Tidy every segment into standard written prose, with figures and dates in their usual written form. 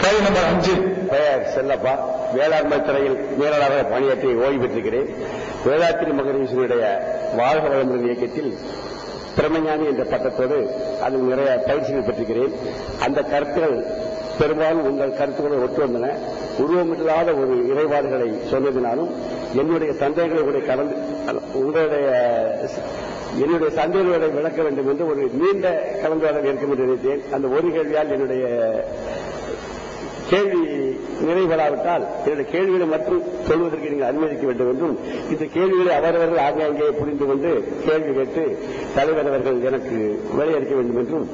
கேள்வி நம்பர் 5. பெயர் செல்லப்பா. வேளாண்மை துறையில் மேலாளராக பணியாற்றி ஓய்வு பெற்றிருக்கிறேன். வேதாத்திரி மகரிஷியினுடைய வாழ்க வளமுடன் இயக்கத்தில் பிரம்மஞானி என்ற பட்டத்தோடு அதில் நிறைய பயிற்சிகள் பெற்றிருக்கிறேன். அந்த கருத்துக்கள் பெரும்பாலும் உங்கள் கருத்துக்களை ஒட்டு வந்தன. உருவமில்லாத ஒரு இறைவாடுகளை சொன்னதினாலும் என்னுடைய சந்தேகங்களை கூட கலந்து என்னுடைய சந்தேகங்களை விளக்க வேண்டும் என்று ஒரு நீண்ட கலந்துரையாடல் இருக்கும் என்று நினைத்தேன். அந்த ஒரு கேள்வியால் என்னுடைய கேள்வி நிறைவேறாவிட்டால் என்னுடைய கேள்விகளை மட்டும் சொல்வதற்கு நீங்கள் அனுமதிக்க வேண்டும் என்றும், இந்த கேள்விகளை அவரவர்கள் ஆங்காங்கே புரிந்து கொண்டு கேள்வி கேட்டு தலைவர் அவர்கள் எனக்கு விளையளிக்க வேண்டும் என்றும்,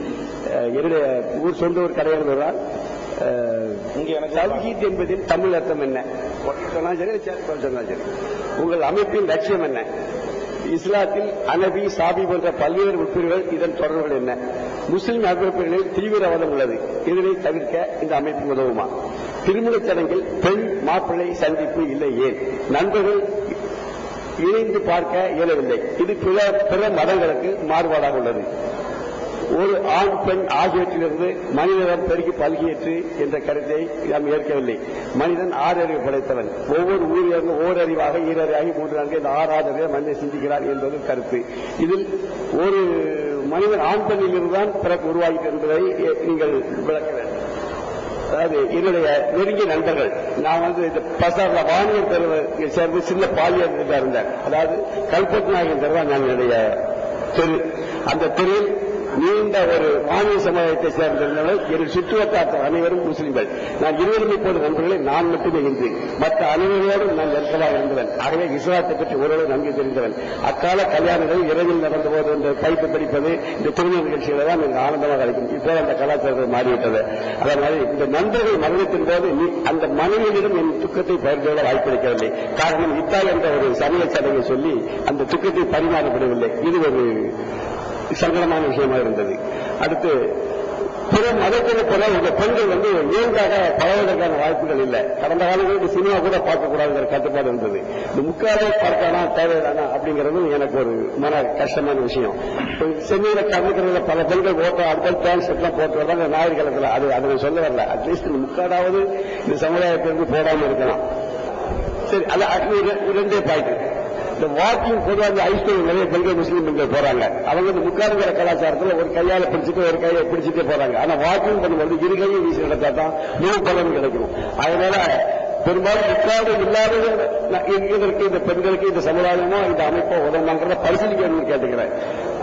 என்னுடைய ஊர் சொந்த ஒரு கடையாளர்களால் தவ்ஹீத் என்பதில் தமிழ் அர்த்தம் என்ன சொன்னாலும் சரி, உங்கள் அமைப்பின் லட்சியம் என்ன, இஸ்லாத்தில் அனபி சாபி போன்ற பல்வேறு உட்பிரிவுகள் இதன் தொடர்புகள் என்ன, முஸ்லிம் அமைப்புகளில் தீவிரவாதம் உள்ளது, இதனை தவிர்க்க இந்த அமைப்பு உதவுமா, திருமணச் சடங்கில் பெண் மாப்பிள்ளை சந்திப்பு இல்லை ஏன், நண்பர்கள் இணைந்து பார்க்க இயலவில்லை, இது பிற மதங்களுக்கு மாறுபாடாக உள்ளது, ஒரு ஆண் பெண் ஆகியவற்றிலிருந்து மனிதனம் பெருகி பல்கியற்று என்ற கருத்தை நாம் ஏற்கவில்லை. மனிதன் 6 அறிவு படைத்தவன். ஒவ்வொரு ஊரிலிருந்து ஓரறிவாக ஈரறிவாகி 3 4 இந்த 6வது அறிவை மனிதன் சிந்திக்கிறார் என்பது கருத்து. இதில் ஒரு மனிதன் ஆண் பெண்ணில் இருந்துதான் பிறகு உருவாகி என்பதை நீங்கள் விளக்க வேண்டும். அதாவது என்னுடைய நெருங்கிய நண்பர்கள், நான் இந்த பசார்ல வானியல் தெருவை சேர்ந்து சின்ன பாலியல் இருந்தேன். அதாவது கல்பத் நாயகன் தெருவா நான் என்னுடைய தெரு. அந்த தெருவில் நீண்ட ஒரு மாநில சமுதாயத்தை சேர்ந்தவர்கள், என் சுற்றுவட்டார அனைவரும் முஸ்லிம்கள். நான் 20-30 நண்பர்களை நான் மட்டுமே இருந்து, மற்ற அனைவரோடும் நான் நெருக்கமாக இருந்தவன். ஆகவே இஸ்லாத்தை பற்றி ஓரளவு நன்கு தெரிந்தவன். அக்கால கல்யாணங்கள் இரவில் நடந்த போது இந்த பைப்பு படிப்பது, இந்த திருமண நிகழ்ச்சிகளை தான் எனக்கு ஆனந்தமாக அளிக்கும். இப்போ அந்த கலாச்சாரத்தை மாறிவிட்டது. அதே மாதிரி இந்த நண்பர்கள் மரணத்தின் போது அந்த மனைவியிடம் என் துக்கத்தை பகிர்ந்து கொள்ள வாய்ப்பளிக்கவில்லை. காரணம், இத்தாய் என்ற ஒரு சமய சடங்கை சொல்லி அந்த துக்கத்தை பரிமாறப்படவில்லை. இது ஒரு சங்கடமான விஷயமாக இருந்தது. அடுத்து பிற மதத்தில் போல இந்த பெண்கள் இயல்பாக பழகுவதற்கான வாய்ப்புகள் இல்லை. கடந்த காலங்களில் சினிமா கூட பார்க்கக்கூடாதுங்கிற கட்டுப்பாடு இருந்தது. இந்த முக்காலே பார்க்கனா தேவைதானா அப்படிங்கிறது எனக்கு ஒரு மன கஷ்டமான விஷயம். சென்னையில கலந்துக்கிறதுல பல பெண்கள் அடுத்த பேண்ட் ஷர்ட்லாம் போட்டு வர்றாங்க ஞாயிற்றுக்கிழமை. அதை சொல்ல வரல. அட்லீஸ்ட் இந்த முக்காடாவது இந்த சமுதாயத்திலிருந்து போடாமல் இருக்கலாம். சரி, அது 2 பாயிண்ட். இந்த வாக்கிங் பொதுவாக ஐஸ்கூல் நிறைய பெண்கள் முஸ்லீம் பெண்கள் போறாங்க. அவங்க இந்த முக்காடுங்கிற கலாச்சாரத்தில் ஒரு கையால பிடிச்சிட்டு ஒரு கையை பிடிச்சிட்டே போறாங்க. ஆனா வாக்கிங் பண்ணும்போது இரு கையை வீசி நடத்தா தான் நூறு பலன் கிடைக்கும். அதனால பெரும்பாலும் முக்காடு இல்லாத இந்த பெண்களுக்கு இந்த சமுதாயமோ இந்த அமைப்போ உதவுமாங்கிறத பரிசீலிக்கணும்னு கேட்டுக்கிறேன்.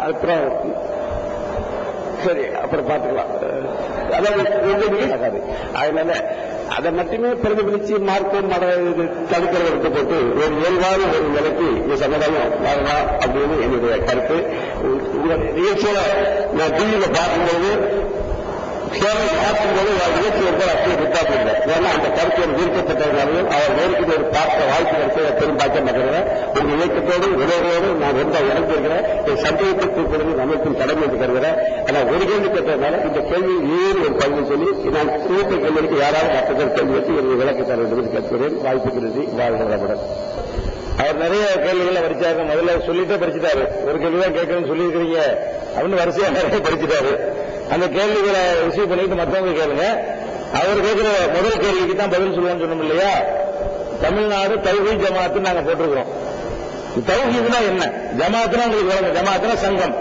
அப்புறம் சரி, அப்புறம் பார்த்துக்கலாம். அதாவது அதனால அதை மட்டுமே பிரதிபலிச்சு மார்க்கம் தடுக்கிறவர்கிட்ட போட்டு ஒரு இயல்பான ஒரு நிலைக்கு இந்த சமுதாயம் வரலாம் அப்படின்னு என்னுடைய கருத்து. நிகழ்ச்சியில நான் டிவியில பார்க்கும்போது பார்க்கும்போது நிகழ்ச்சி அப்படியே விட்டாப்பு இல்லை. ஏன்னா அந்த கருத்து விருப்பப்பட்டதுனாலையும் அவர் நேருக்கு ஒரு பார்க்க வாய்ப்பு கிடைச்ச பெரும்பாக்கம் நகர்கிறேன். உங்க இயக்கத்தோடு உறவோடு நான் ரொம்ப இறந்திருக்கிறேன். என் சந்தேகத்திற்கு பிறகு அமைப்பின் கடமை என்று கருதுகிறேன். ஆனால் ஒரு கேள்வி கேட்டதுனால இந்த கேள்வியில் ஏறு ஒரு பகுதி சொல்லி நான் குறித்த கேள்விக்கு யாராவது மற்ற கேள்வி வச்சு எனக்கு விளக்கு தர வேண்டும் என்று கேட்கிறேன். வாய்ப்புக்கு நன்றி. வாழ்கிறவுடன். அவர் நிறைய கேள்விகளை படிச்சாரு. முதல்ல சொல்லிட்டே படிச்சுட்டாரு. ஒரு கேள்விதான் கேட்கணும்னு சொல்லியிருக்கிறீங்க அப்படின்னு வரிசையா நிறைய படிச்சுட்டாரு. அந்த கேள்விகளை ரிசீவ் பண்ணிட்டு மற்றவங்க கேளுங்க. அவர் கேட்கிற முதல் கேள்விக்கு தான் பதில் சொல்லுவான்னு சொன்னோம் இல்லையா? தமிழ்நாடு தௌஹீத் ஜமாத்து நாங்க போட்டிருக்கிறோம். தௌஹீத்னா என்ன? ஜமாத்துனா உங்களுக்கு வழங்க. ஜமாத்துனா சங்கம்,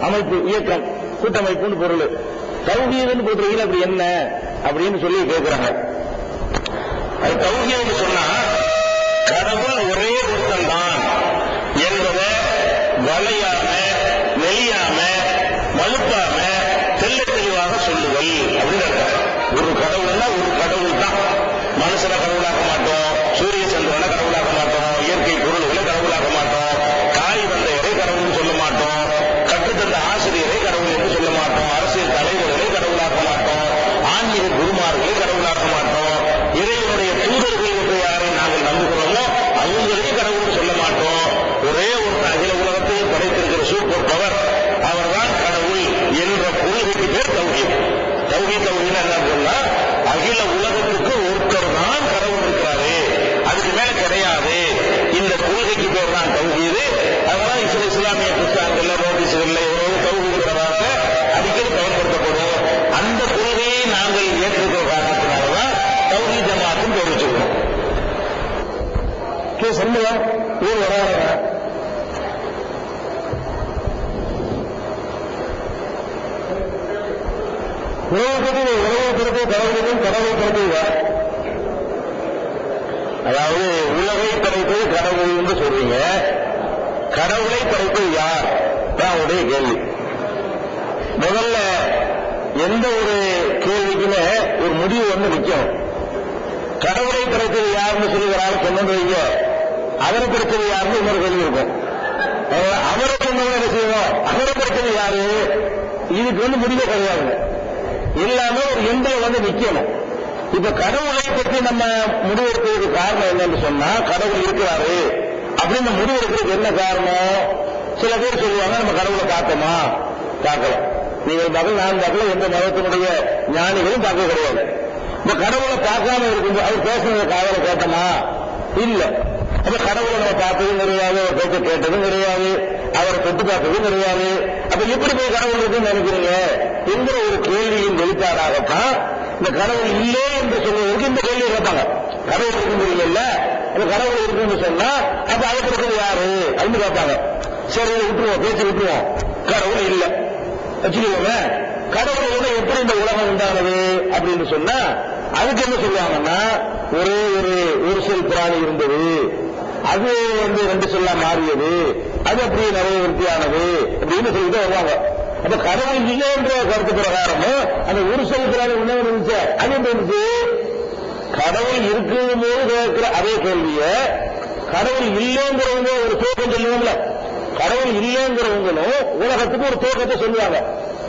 அமைப்பு, இயக்கம், கூட்டமைப்புன்னு பொருள். தௌஹீத்னு போட்டிருக்கீங்க, அப்படி என்ன அப்படின்னு சொல்லி கேட்கிறாங்க. அது தௌஹீத்னு சொன்னா கடவுள் ஒரே ஒருத்தன் தான் என்பதை வளையாம நெளியாம மழுப்பாம தெல்ல தெளிவாக சொல்லுதல் அப்படின்னு ஒரு கடவுள்னா ஒரு கடவுள் தான். மனுஷனை கடவுளாக மாட்டோம், சூரிய சந்திரனை கடவுளாக மாட்டோம், இயற்கை பொருள்களை கடவுளாக மாட்டோம், தாய் தந்தையரை கடவுள்னு சொல்ல மாட்டோம், கற்றுத்தந்த ஆசிரியரை கடவுள் என்று சொல்ல மாட்டோம், அரசியல் தலைவர்களை கடவுளாக மாட்டோம், ஆன்மீக குருமார்களை கடவுளாக மாட்டோம், இறைவனுடைய தூதர்கள் என்று யாரை நாங்கள் நம்புகிறோமோ அவங்களையும் கடவுள்னு சொல்ல மாட்டோம். ஒரே ஒரு அகில உலகத்தையும் படைத்திருக்கிற சூப்பர் பவர் அவர்தான் கடவுள் என்ற கொள்கைக்கு பேர் தௌஹீத். தௌஹீத் என்ன சொன்னா அகில உலகத்துக்கு ஒருத்தர் தான் கடவுள் இருக்கிறாரு, அதுக்கு மேல கிடையாது. இந்த கொள்கைக்கு பேர் தான் தௌஹீத். அதனால இஸ்லாமிய புத்தகங்கள்ல நோட்டீஸ்கள்ல தௌஹீத் அடிக்கடி பயன்படுத்தப்படும். அந்த கொள்கையை நாங்கள் ஏற்றிருக்கிற காரணத்தினால்தான் சண்முகம் ஊர் வராங்க. உலகை படைத்து கடவுளையும் கடவுளை படைத்தது. அதாவது உலகை படைத்தது கடவுள் என்று சொல்றீங்க, கடவுளை படைத்தது யார் தான் அவருடைய கேள்வி. முதல்ல எந்த ஒரு கேள்விக்குமே ஒரு முடிவு வந்து நிற்கும். கடவுளை படைத்தது யாருன்னு சொல்லுகிறார் சொன்னது வைங்க, அவரை படைத்தது யாருன்னு இன்னொரு கேள்வி இருக்கும். அவரை சொன்னவங்க என்ன செய்வோம், அவரை படைத்தது யாரு, இதுக்கு வந்து முடிவே கிடையாது. எல்லாமே ஒரு எண்கள் வந்து நிக்கணும். இப்ப கடவுளை பற்றி நம்ம முடிவெடுக்கிறதுக்கு காரணம் என்னன்னு சொன்னா, கடவுள் இருக்கிறாரு அப்படின்னு முடிவெடுக்கிறதுக்கு என்ன காரணம்? சில பேர் சொல்லுவாங்க நம்ம கடவுளை பார்த்தோமா, பார்க்கல. நீங்கள் பார்க்கல, நான் பார்க்கல, எந்த மதத்தினுடைய ஞானிகளும் பார்க்க கிடையாது. இப்ப கடவுளை பார்க்காம இருக்கும்போது அவர் பேசுறத காதல கேட்டோமா, இல்ல. அப்ப கடவுளை நம்ம பார்த்ததும் கிடையாது, அவர் பேச்ச கேட்டதும் கிடையாது, அவரை தொட்டு பார்த்ததும் கிடையாது. அப்ப எப்படி போய் கடவுள் இருக்குன்னு நினைக்கிறீங்க என்கிற ஒரு கேள்வியின் வெளிப்பாடாகத்தான் இந்த கடவுள் இல்லை என்று சொல்வதற்கு இந்த கேள்வி கேட்பாங்க. கடவுள் இருக்குங்கிறீங்கல்ல, அந்த கடவுள் இருக்குன்னு சொன்னா அப்ப அதை கொடுத்தது யாரு அப்படின்னு கேட்பாங்க. சரி விட்டுருவோம், பேச்சு விட்டுருவோம், கடவுள் இல்லை வச்சுக்கோங்க. கடவுளோட எப்படி இந்த உலகம் உண்டானது அப்படின்னு சொன்னா அதுக்கு என்ன சொல்லுவாங்கன்னா, ஒரு செல் பிராணி இருந்தது, அது வந்து 2 செல்லா மாறியது, அது அப்படியே நிறைய விருத்தியானது அப்படின்னு சொல்லிட்டு வருவாங்க. அப்ப கடவுள் இல்லை என்ற கருத்து பிரகாரமும் அந்த ஒரு செல் பிராணி உணவு இருந்துச்சு, அது எப்படி இருந்துச்சு? கடவுள் இருக்கும் போது கேட்கிற அதே கேள்விய கடவுள் இல்லைங்கிறவங்க ஒரு தோக்கம் சொல்லுவாங்கல்ல, கடவுள் இல்லைங்கிறவங்களும் உலகத்துக்கு ஒரு தோக்கத்தை சொல்லுவாங்க.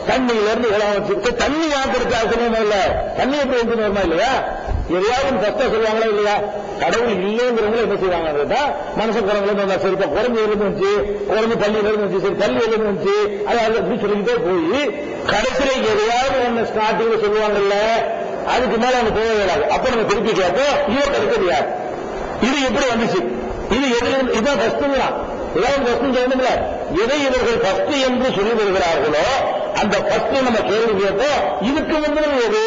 தண்ணியில இருந்து உலகம் வச்சிருக்கு, தண்ணி யாத்திருக்கு அவசியமா இல்ல, தண்ணி எப்படி வந்து வருமா இல்லையா? எதையாவது கஷ்டம் சொல்லுவாங்களா இல்லையா? கடவுள் இல்லைங்கிறவங்களும் என்ன செய்வாங்க, மனுஷன் குரங்குல சரி குரங்கு இருந்து வந்துச்சு, குரங்கு பள்ளியில இருந்து வந்துச்சு, சரி பள்ளி இருந்து வந்துச்சு, அது அப்படி சொல்லிக்கிட்டே போய் கடைசியில எதையாவது ஒண்ணு ஸ்டார்டிங்ல சொல்லுவாங்கல்ல, அதுக்கு மேல அவங்க போக வேண்டாது. அப்ப நம்ம திருப்பி கேட்போம், இவர் தடுக்கிறது யார், இது எப்படி வந்துச்சு, இது இதுதான் ஃபர்ஸ்ட்ங்களா, ஏதாவது ஃபர்ஸ்ட் சொல்லணும்ல. எதை இவர்கள் ஃபர்ஸ்ட் என்று சொல்லி வருகிறார்களோ அந்த ஃபர்ஸ்ட் நம்ம கேள்வி கேட்போம், இதுக்கு முந்தினது எது,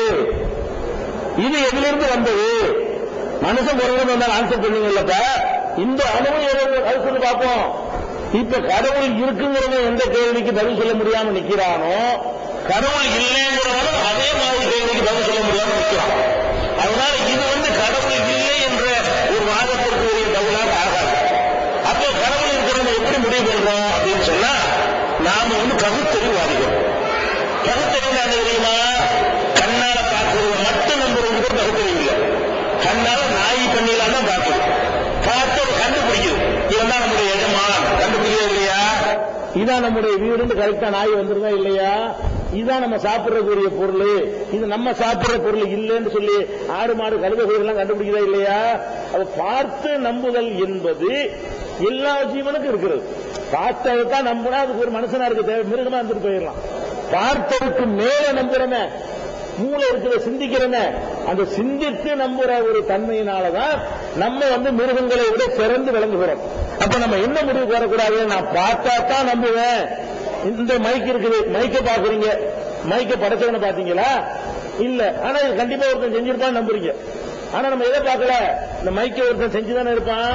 இது எதிலிருந்து வந்தது? மனுஷன் குரங்கு வந்தால் ஆன்சர் பண்ணுங்கல்லப்ப, இந்த அனுபவம் அது சொல்லி பார்ப்போம். இப்ப கடவுள் இருக்குங்கிறத எந்த கேள்விக்கு பதில் சொல்ல முடியாம நிக்கிறானோ, கடவுள் இல்லைங்கிறவனும் அதே மாதிரி கேள்விக்கு பதில் சொல்ல முடியாம நிற்கிறான். அதனால இது வந்து கடவுள் இல்லை என்ற ஒரு வாதத்திற்கு ஒரு பதிலாக ஆகாது. அப்போ கடவுள் இருக்கிறவங்க எப்படி முடிவு பண்றோம் அப்படின்னு சொன்னா, நாம வந்து பகுத்தறிவாதிகள். பகுத்தறிவு தெரியுமா? கண்ணால பார்க்கறது மட்டும் நம்புறவங்க பகுத்தறிவு இல்லை. கண்ணால நாய் பண்ணிலாம் தான் பார்க்குது, பார்த்து கண்டுபிடிக்குது, இதுதான் நம்முடைய எஜமான், கண்டுபிடிக்கிறது இல்லையா? இதான் நம்முடைய வீடு, கரெக்டா நாய் வந்துருதா இல்லையா? இதுதான் நம்ம சாப்பிடக்கூடிய பொருள், இது நம்ம சாப்பிடுற பொருள் இல்லைன்னு சொல்லி ஆடு மாடு கழுதைகள் கண்டுபிடிக்கிறதா இல்லையா? அதை பார்த்து நம்புதல் என்பது எல்லா ஜீவனுக்கும் இருக்கிறது. பார்த்ததான் நம்பினா அதுக்கு ஒரு மனுஷனா இருக்கு தேவை, மிருகமா இருந்துட்டு போயிடலாம். பார்த்ததுக்கு மேல நம்புறமே, மூளை இருக்கிற சிந்திக்கிறமே, அந்த சிந்தித்து நம்புற ஒரு தன்மையினாலதான் நம்ம வந்து மிருகங்களை விட சிறந்து விளங்குகிறோம். அப்ப நம்ம என்ன முடிவுக்கு வரக்கூடாது, நான் பார்த்தா தான் நம்புவேன். இந்த மைக் இருக்குது, மைக்க பாக்குறீங்க, மைக்க படைச்சவனை பாத்தீங்களா? இல்ல. ஆனா இது கண்டிப்பா ஒருத்தன் செஞ்சிருப்பான்னு நம்புறீங்க. ஆனா நம்ம எதை பார்க்கல, இந்த மைக்க ஒருத்தன் செஞ்சுதானே இருப்பான்,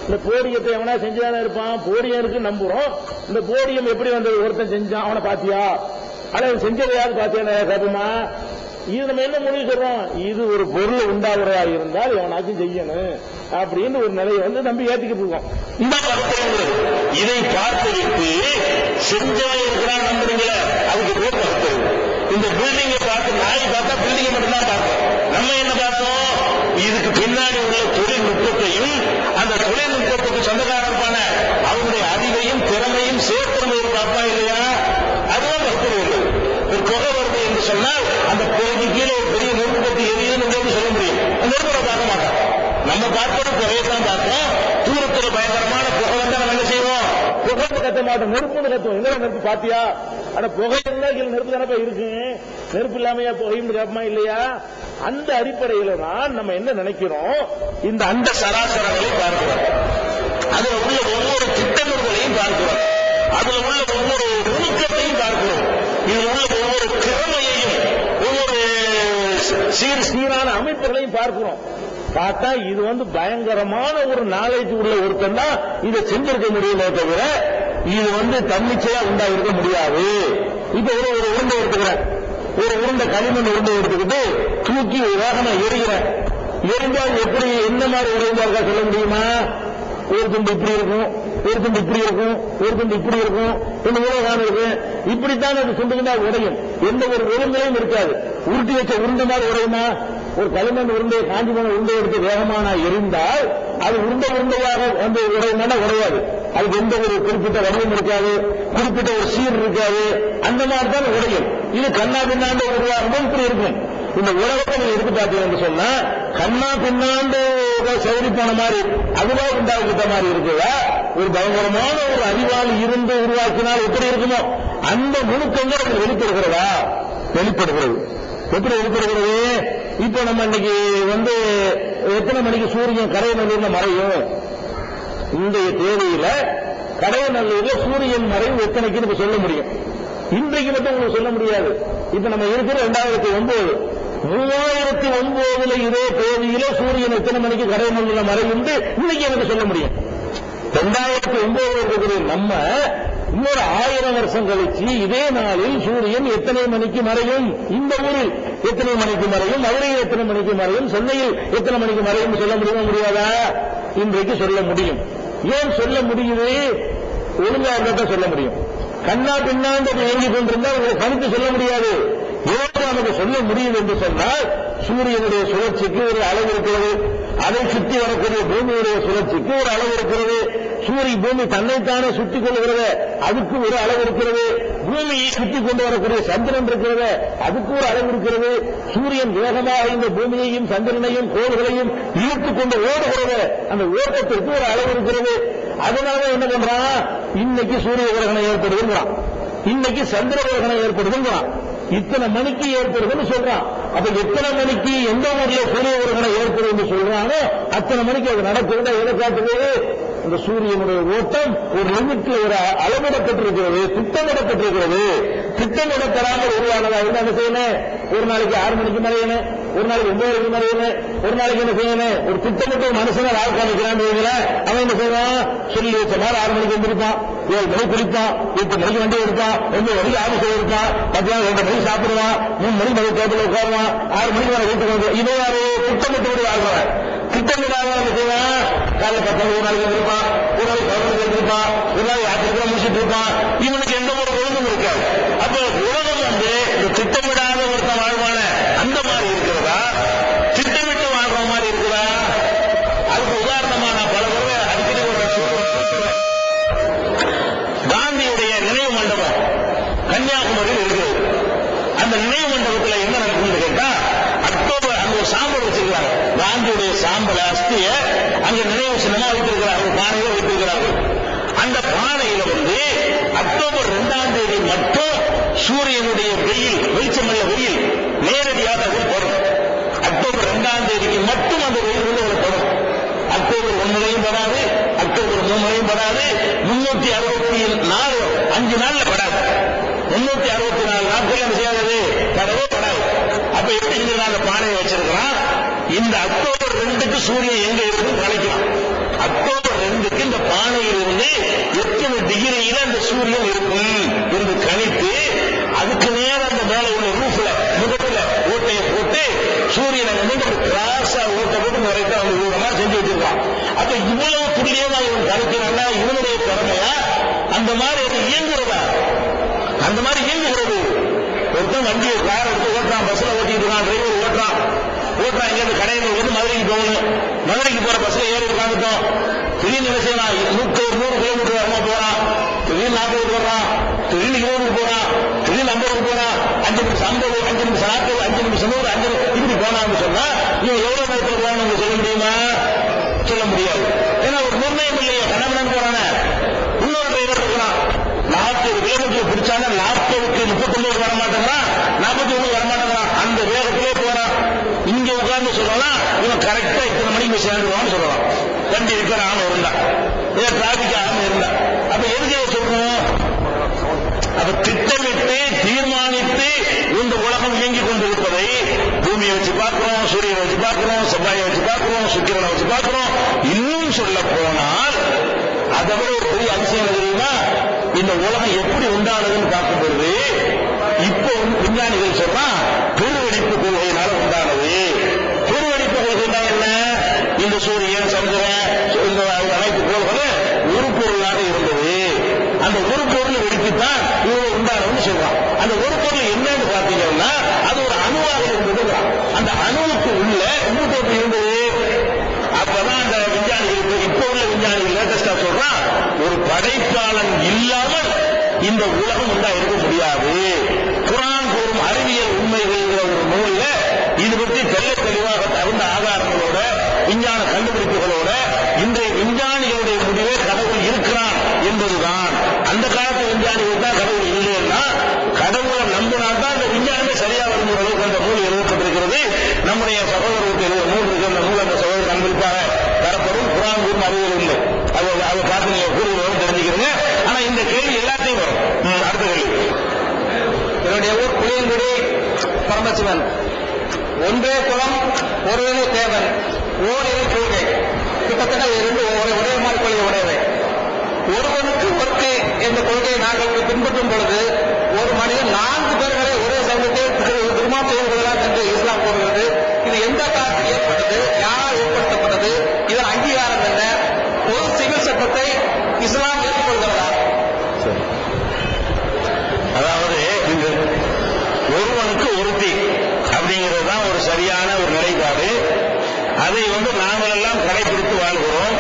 இந்த போடியத்தை எவனா செஞ்சுதானே இருப்பான், போடியம் இருக்கு நம்புறோம். இந்த போடியம் எப்படி வந்தது, ஒருத்தன் செஞ்சான், அவனை பாத்தியா, ஆனா செஞ்சதை யாரு பாத்தியா கேட்போமா? இது நம்ம என்ன முடிவு சொல்றோம், இது ஒரு பொருள் உண்டாகிறதா இருந்தால் எவனாச்சும் செய்யணும் அப்படின்னு ஒரு நிலையை வந்து நம்பி ஏற்றிக்கிட்டு இருக்கோம். இந்த இதை பார்த்துவிட்டு செஞ்சா இருக்கிறான் நம்புறீங்களா, அதுக்கு பேர் பகுத்தறிவு. இந்த பில்டிங்கை பார்த்து நாய் பார்த்தா பில்டிங்கை மட்டும்தான் பார்த்தோம். நம்ம என்ன பார்த்தோம், இதுக்கு பின்னாடி உள்ள தொழில்நுட்பத்தையும் அந்த தொழில்நுட்பத்துக்கு சொந்தக்காரப்பான அவங்களுடைய அறிவையும் திறமையும் சேர்த்து பார்ப்பா இல்லையா? அதுதான் பகுத்தறிவு. ஒரு புகை வருது என்று சொன்னால் அந்த புகைக்கு கீழே ஒரு பெரிய நெருப்பு பற்றி எரியுதுன்னு சொல்ல முடியும். அந்த நெருப்பை பார்க்க மாட்டோம். நம்ம பார்ப்பது புகையத்தான் பார்ப்போம். தூரத்தில் பயங்கரமான புகை வந்தா நம்ம என்ன செய்வோம், புகைன்னு கத்த மாட்டோம், நெருப்புன்னு கத்துவோம். எங்க நெருப்பு பாத்தியா, ஆனா புகை இருந்தா கீழே நெருப்பு தானப்பா இருக்கு, நெருப்பு இல்லாமையா புகைன்னு கேட்பமா இல்லையா? அந்த அடிப்படையில தான் நம்ம என்ன நினைக்கிறோம், இந்த அந்த சராசரங்களை பார்க்கிறோம், அதுல உள்ள ஒவ்வொரு திட்டங்களையும் பார்க்கிறோம், அதுல உள்ள ஒவ்வொரு நுணுக்கத்தையும் பார்க்கிறோம், இதுல உள்ள ஒவ்வொரு திறமையையும் ஒவ்வொரு சீரான அமைப்புகளையும் பார்க்கிறோம். பார்த்தா இது பயங்கரமான ஒரு நாலேஜ் உள்ள ஒருத்தன் தான் இதை செஞ்சிருக்க முடியுமே தவிர இது தன்னிச்சையா உண்டாயிருக்க முடியாது. இப்ப ஒரு உருண்டை எடுத்துக்கிறேன், ஒரு உருண்டை களிமண் உருண்டை எடுத்துக்கிட்டு தூக்கி வேகமா எரிகிறேன். எரிஞ்சால் எப்படி என்ன மாதிரி உடைந்தா இருக்கா சொல்ல முடியுமா? ஒரு துண்டு இப்படி இருக்கும், ஒரு துண்டு இப்படி இருக்கும், ஒரு துண்டு இப்படி இருக்கும், இவ்வளவு இருக்கும். இப்படித்தான் அது துண்டுகளா உடையும். எந்த ஒரு ஒழுங்கையும் இருக்காது. உருட்டி வச்ச உருண்டை மாதிரி உடையுமா? ஒரு களிமண் உருண்டையை காஞ்சி போன உருண்டை எடுத்து வேகமான எரிந்தால் அது உருண்டையாக உடையுமானா உடையாது. அதுக்கு எந்த ஒரு குறிப்பிட்ட வடிவம் இருக்காது, குறிப்பிட்ட ஒரு சீர் இருக்காது. அந்த மாதிரி தான் உடையும். இது கண்ணா பின்னாண்டு உருவாகணும் இப்படி இருக்கும். இந்த உலகத்தை நீங்க எடுத்து பார்த்தீங்கன்னு சொன்னா கண்ணா பின்னாண்டு சௌரி போன மாதிரி அதுவா உண்டாக்கிட்ட மாதிரி இருக்குதா? ஒரு பயங்கரமான ஒரு அறிவாளி இருந்து உருவாக்கினால் எப்படி இருக்குமோ அந்த நுணுக்கங்கள் அது வெளிப்படுகிறதா? வெளிப்படுகிறது. எப்படி வெளிப்படுகிறது? இப்ப நம்ம இன்னைக்கு எத்தனை மணிக்கு சூரியன் கடையநல்லூர்ல மறையும்? இன்றைய தேதியில கடையநல்லூர்ல சூரியன் மறைவு எத்தனைக்கு சொல்ல முடியும்? இன்றைக்கு மட்டும் உங்களுக்கு சொல்ல முடியாது. இப்ப நம்ம இருக்கிற 2009 3009 இதே தேதியில சூரியன் எத்தனை மணிக்கு கடையநல்லூர்ல மறையும் இன்னைக்கு எனக்கு சொல்ல முடியும். 2009 இருக்கிற நம்ம இன்னொரு 1000 வருஷம் கழிச்சு இதே நாளில் சூரியன் எத்தனை மணிக்கு மறையும், இந்த ஊரில் எத்தனை மணிக்கு மறையும், மதுரையில் எத்தனை மணிக்கு மறையும், சென்னையில் எத்தனை மணிக்கு மறையும் சொல்ல முடியுமா? முடியாதா? இன்றைக்கு சொல்ல முடியும். ஏன் சொல்ல முடியுது? ஒழுங்கா இருந்தா சொல்ல முடியும். கண்ணா பின்னாண்டு இயங்கிக் கொண்டிருந்தால் உங்களுக்கு கணித்து சொல்ல முடியாது. ஏன் நமக்கு சொல்ல முடியும் என்று சொன்னால் சூரியனுடைய சுழற்சிக்கு ஒரு அளவு இருக்கிறது, அதை சுற்றி வரக்கூடிய பூமியுடைய சுழற்சிக்கு ஒரு அளவு இருக்கிறது, பூமி தன்னைத்தானே சுற்றிக் கொள்கிறது அதுக்கு ஒரு அளவு இருக்கிறது, பூமியை சுற்றிக் கொண்டு வரக்கூடிய சந்திரன் இருக்கிறது அதுக்கு ஒரு அளவு இருக்கிறது, சூரியன் வேகமாக இந்த பூமியையும் சந்திரனையும் கோள்களையும் இழுத்துக் கொண்டு ஓடுகிறது அந்த ஓட்டத்திற்கு ஒரு அளவு இருக்கிறது. அதனால என்ன பண்றான்? இன்னைக்கு சூரிய கிரகணம் ஏற்படுதுங்கிறான், இன்னைக்கு சந்திர கிரகணம் ஏற்படுதுங்கிறான், இத்தனை மணிக்கு ஏற்படுதுன்னு சொல்றான். அப்ப எத்தனை மணிக்கு எந்த ஊர்ல சூரிய கிரகணம் ஏற்படுதுன்னு சொல்றானோ அத்தனை மணிக்கு அது நடக்குது. எதை காட்டுகிறது? இந்த சூரியனுடைய ஓட்டம் ஒரு லிமிட்ல ஒரு அளவிடப்பட்டிருக்கிறது, திட்டமிடப்பட்டிருக்கிறது. திட்டமிடப்படாமல் உருவானதா என்ன செய்யணும்? ஒரு நாளைக்கு 6 மணிக்கு மறையணும், ஒரு நாளைக்கு 9 மணிக்கு மறையணும், ஒரு நாளைக்கு என்ன செய்யணும்? ஒரு திட்டமிட்ட மனுஷனை வாழ்க்கை நிற்கிறான்னு அவன் என்ன செய்வான்? சொல்லி வச்ச மாதிரி 6 மணிக்கு எந்திரிப்பான், 7 மணிக்கு குளிப்பான், 8 மணிக்கு வண்டி எடுப்பான், 9 மணிக்கு ஆபீஸ் இருப்பான், மத்தியானம் 2 மணிக்கு சாப்பிடுவான், 3 மணிக்கு மணி தேட்டத்தில் உட்காருவான், 6 மணிக்கு வர வீட்டுக்கு வந்து இது யாரு? திட்டமிட்டபடி வாழ்வான். திட்டமிடாத என்ன செய்வான்? காலை 10 ஒரு நாளைக்கு இருப்பான், ஒரு நாளைக்கு 11 இருப்பான், ஒரு நாளைக்கு யாத்திரை முடிச்சுட்டு இருப்பான். இவனுக்கு எந்த ஒரு ஒழுங்கும் இருக்காது. அப்ப உலகம் இந்த திட்டமிடாத ஒருத்தன் வாழ்வான அந்த மாதிரி இருக்கிறதா? திட்டமிட்டு வாழ்ற மாதிரி இருக்குதா? அதுக்கு உதாரணமா நான் பல முறை அடிக்கடி காந்தியுடைய நினைவு மண்டபம் கன்னியாகுமரியில் இருக்கிறது. அந்த நினைவு மண்டபத்தில் என்ன நடக்கும்னு கேட்டா அக்டோபர் அங்க ஒரு சாம்பல் வச்சிருக்கிறாங்க, காந்தியுடைய சாம்பல் அஸ்திய அங்க நினைவு சின்னமா வைத்திருக்கிறார்கள், பானையில வைத்திருக்கிறார்கள். அந்த பானையில அக்டோபர் 2ஆம் தேதி மட்டும் சூரியனுடைய வெளிச்சமல்ல வெயில் நேரடியாக வரும். அக்டோபர் 2ஆம் தேதிக்கு மட்டும் அந்த வெயில் படும். அக்டோபர் 1 படாது, அக்டோபர் 3 படாது, 364 5 நாள்ல படாது. 364 நாட்கள் என்ன செய்யாது? படவே படாது. அப்ப எப்படி இந்த நாள் பானையை வச்சிருக்கிறான்? இந்த அக்டோபர் 2க்கு சூரியன் எங்க இருந்து கலைக்கலாம். அக்டோபர் 2க்கு இந்த பானையில் இருந்து எத்தனை டிகிரியில அந்த சூரியன் இருக்கும் என்று கணித்து அதுக்கு நேரம் அந்த மேல உள்ள ரூஃப்ல முகத்துல ஓட்டையை போட்டு சூரியனை கிராஸா ஓட்டை போட்டு நிறைய அவங்க செஞ்சு வச்சிருக்கான். அப்ப இவ்வளவு துல்லியமா இவன் கணிக்கிறான்னா இவனுடைய திறமையா? அந்த மாதிரி அது இயங்குறதா? அந்த மாதிரி இயங்குகிறது. ஒருத்தன் வண்டியை கார் எடுத்து ஓட்டுறான், பஸ்ல ஓட்டிட்டு இருக்கான், டிரைவர் ஓட்டுறான், இங்கிருந்து கடையில் இருந்து மதுரைக்கு போகணும், மதுரைக்கு போற பஸ்ல ஏறி உட்காந்துட்டோம், திடீர்னு என்ன செய்யலாம்? 100 கிலோமீட்டர் வேகமா போறான், திடீர்னு 40 போடுறான், திடீர்னு 20 போறான், திடீர்னு 50 போறான், 5 நிமிஷம் 50, 5 நிமிஷம் 40, 5 நிமிஷம் 100, 5 இப்படி போனான்னு சொன்னா இவன் எவ்வளவு நேரத்தில் போகணும் சொல்ல முடியுமா? சொல்ல முடியாது. ஏன்னா ஒரு நிர்ணயம் இல்லையே. கணவன் போறானே, இன்னொரு டிரைவர் இருக்கிறான், 40 கிலோமீட்டர் பிடிச்சாங்க, 40க்கு 39 வர மாட்டேங்கிறான், 41 வர மாட்டேங்கிறான், அந்த வேகத்திலே போறான். இங்க உட்கார்ந்து சொல்லலாம் இவன் கரெக்டா இத்தனை மணிக்கு சேர்ந்துருவான்னு சொல்லலாம். வண்டி இருக்கிற ஆண் இருந்தா, டிராபிக் ஆண் இருந்தா, அப்ப எதுக்கு சொல்லணும்? அப்ப திட்டமிட்டு தீர்மானித்து இந்த உலகம் இயங்கிக் கொண்டிருப்பதை பூமியை வச்சு வச்சு பார்க்கிறோம், சூரியனை வச்சு பார்க்கிறோம், செவ்வாயை வச்சு பார்க்கிறோம், சுக்கிரனை வச்சு பார்க்கிறோம். இன்னும் சொல்ல போனால் அதை விட ஒரு பெரிய அதிசயம் தெரியுமா, இந்த உலகம் எப்படி உண்டானதுன்னு பார்க்கும்போது இப்போ விஞ்ஞானிகள் சொன்னா பெருவெடிப்பு கொள்கையினால உண்டானது. பெருவெடிப்பு கொள்கைனா என்ன? இந்த சூரியன், சந்திரன், இந்த அனைத்து கோள்களும் ஒரு பொருளாக இருந்தது. அந்த ஒரு பொருள் வெடித்துத்தான் இவ்வளவு உண்டானதுன்னு சொல்றான். அந்த ஒரு பொருள் என்னன்னு பார்த்தீங்கன்னா அது ஒரு அணுவாக இருந்ததுங்கிறான். அந்த அணுவுக்கு உள்ள இன்னொரு இருந்தது. அப்பதான் அந்த விஞ்ஞானிகள், இப்போ உள்ள விஞ்ஞானிகள் லேட்டஸ்டா சொல்றான், ஒரு படைப்பாளன் இல்லாமல் இந்த உலகம் உண்டா இருக்க முடியாது. குர்ஆன் கூறும் அறிவியல் உண்மைகள் ஒரு நூல்ல இது பற்றி தெளிவாக தகுந்த ஆதாரங்களோட விஞ்ஞான கண்டுபிடிப்புகளோட இன்றைய விஞ்ஞானிகளுடைய முடிவே கடவுள் இருக்கிறான் என்பதுதான். அந்த காலத்து விஞ்ஞானிகள் தான் கடவுள் இல்லைன்னா கடவுளை நம்பினால்தான் அந்த விஞ்ஞானமே சரியா வரும் அளவுக்கு அந்த நூல் எழுதப்பட்டிருக்கிறது. நம்முடைய சகோதரருக்கு நூல் இருக்கு. அந்த நூல் அந்த சகோதரர் அன்பிற்காக தரப்படும் குர்ஆன் கூறும் அறிவியல் உண்மை. அதை பார்த்து நீங்க கூறுவதும் தெரிஞ்சுக்கிறீங்க. ஆனா இந்த கேள்வி எல்லாத்தையும் வரும். அடுத்த கேள்வி. என்னுடைய ஊர் புளியங்குடி பரமசிவன். ஒன்றே குலம் ஒருவனே தேவன் ஓரிரு கொள்கை. கிட்டத்தட்ட இரண்டு ஒரே மாதிரி கொள்கை உடையவை. ஒருவனுக்கு ஒருத்தி என்ற கொள்கையை நாங்கள் பின்பற்றும் பொழுது ஒரு மனிதன் 4 பேர்களை ஒரே சமயத்தில் திருமணம் செய்து கொள்ளலாம் என்று இஸ்லாம் கூறுகிறது. இது எந்த காலத்தில் ஏற்பட்டது, யாரால் ஏற்படுத்தப்பட்டது, இதன் அங்கீகாரம் என்ன, பொது சிவில் சட்டத்தை இஸ்லாம் ஏற்றுக்கொள்கிறதா? அதாவது ஒருவனுக்கு ஒருத்தி அப்படிங்கிறது தான் ஒரு சரியான ஒரு நிலைப்பாடு. அதை நாங்கள் எல்லாம் கடைபிடித்து வாழ்கிறோம்.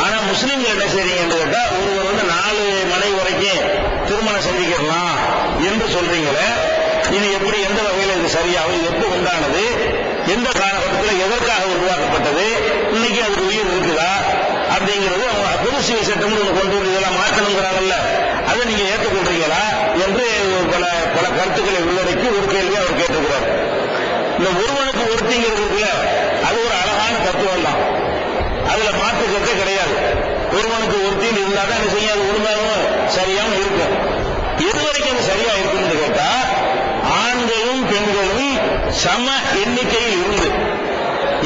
ஆனா முஸ்லீம்கள் என்ன செய்றீங்க என்று கேட்டா, ஒருவர் 4 மனைவி வரைக்கும் திருமணம் செஞ்சுக்கலாம் என்று சொல்றீங்களே, இது எப்படி, எந்த வகையில் இது சரியாகும், இது எப்படி உண்டானது, எந்த காலகட்டத்தில் எதற்காக உருவாக்கப்பட்டது, இன்னைக்கு அது உயிர் இருக்குதா அப்படிங்கிறது அவங்க பொது சிவில் சட்டம் கொண்டு வந்து இதெல்லாம் மாற்றணுங்கிறாங்கல்ல, அதை நீங்க ஏற்றுக்கொள்றீங்களா என்று பல கருத்துக்களை உள்ளடக்கி ஒரு கேள்வி அவர் கேட்டிருக்கிறார். இந்த ஒருவனுக்கு ஒருத்திங்கிறது இருக்குல்ல, அது ஒரு அழகான தத்துவம் தான். அதுல மாற்று கருத்தே கிடையாது. ஒருவனுக்கு ஒருத்தின்னு இருந்தாதான் என்ன செய்ய, அது ஒழுங்காகவும் சரியாகவும் இருக்கும். எது வரைக்கும் அது சரியா இருக்குன்னு கேட்டா, ஆண்களும் பெண்களும் சம எண்ணிக்கையில் இருந்து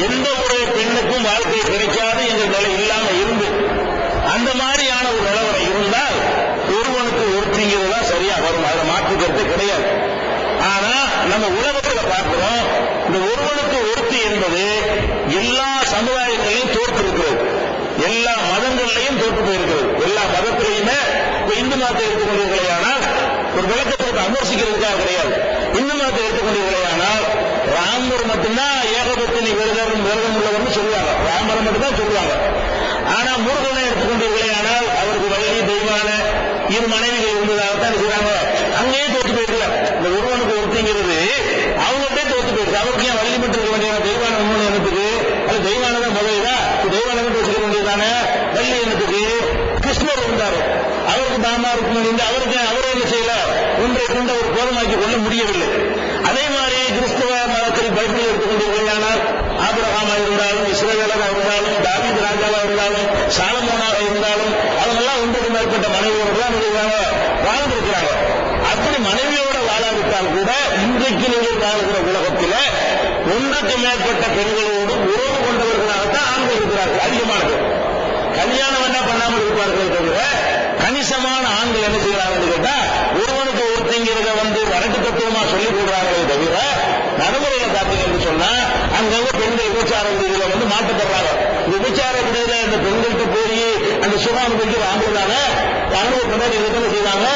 எந்த ஒரு பெண்ணுக்கும் வாழ்க்கை கிடைக்காது என்ற நிலை இல்லாம இருந்து அந்த மாதிரியான ஒரு நிலவரை இருந்தால் ஒருவனுக்கு ஒருத்திங்கிறதா சரியா வரும். அதுல மாற்று கருத்து கிடையாது. ஆனா நம்ம உலகத்தில் பார்க்கிறோம், இந்த ஒருவனுக்கு ஒருத்தி என்பது எல்லா சமுதாயங்களையும் தோற்று இருக்கிறது, எல்லா மதங்களையும் தோற்று போயிருக்கிறது. எல்லா மதத்திலையுமே இந்து மதத்தை எடுத்துக்கொண்டீர்களேயானால் ஒரு விளக்கத்திற்கு அமர்சிக்கிறதுக்காக கிடையாது. இந்து மதத்தை எடுத்துக்கொண்டீர்களேயானால் ராமர் மட்டும்தான் ஏகபத்தினி விரதம் உள்ளவர்னு சொல்லுவாங்க, ராமரை மட்டும்தான் சொல்லுவாங்க. ஆனா முருகனை எடுத்துக்கொண்டீர்களேயானால் அவருக்கு வள்ளி தெய்வான 2 மனைவிகள் இருந்ததாகத்தான் செய்றாங்க. அங்கேயே தோற்று போயிருக்கல. இந்த ஒருவனுக்கு ஒருத்திங்கிறது அவங்கள்ட்டே தோற்று போயிருக்கு. அவருக்கு ஏன் வள்ளி மட்டும் இருக்க வேண்டிய தெய்வான ஒண்ணு என்னத்துக்கு? அது தெய்வானதான் முதலா தெய்வான மட்டும் வச்சுக்க வேண்டியதானே. வள்ளி என்னத்துக்கு? கிருஷ்ணர் இருந்தாரு, அவருக்கு தாமா இருக்கும். அவருக்கு அவரை என்ன செய்யல, ஒன்றை கொண்டு அவர் போதமாக்கி கொள்ள முடியவில்லை. அதே மாதிரி கிறிஸ்தவ மதத்தில் பைபிள் எடுத்துக்கொண்டிருக்கிறானால் ஆபிரகாமா இருந்தாலும், இஸ்ரவேலா இருந்தாலும், தாவீது ராஜாவா இருந்தாலும், சாலமோனாக இருந்தாலும் அவங்கெல்லாம் ஒன்றுக்கு மேற்பட்ட மனைவியோடு வாழ்ந்திருக்கிறாங்க. அப்படி மனைவியோட வாழாவிட்டால் கூட இன்றைக்கு நீங்கள் வாழ்கிற உலகத்தில் ஒன்றுக்கு மேற்பட்ட பெண்களோடு உறவு கொண்டவர்களாகத்தான் ஆண்கள் இருக்கிறார்கள். அதிகமானது கல்யாணம் என்ன பண்ணாமல் இருப்பார்கள் தவிர கணிசமான ஆண்கள் என்ன செய்யறாங்கன்னு கேட்டா, ஒருவனுக்கு ஒருத்திங்கிறத வரட்டு தத்துவமா சொல்லிக் கொடுறாங்களே தவிர நடைமுறையில பார்த்தீங்கன்னு சொன்னா அங்கங்க பெண்கள் விபச்சார விடுதியில மாட்டப்படுறாங்க. விபச்சார விடுதியில அந்த பெண்கள்கிட்ட போய் அந்த சுகாம பெண்கள் ஆம்புறாங்க, அவனுக்கு கொண்டாடி என்ன செய்வாங்க,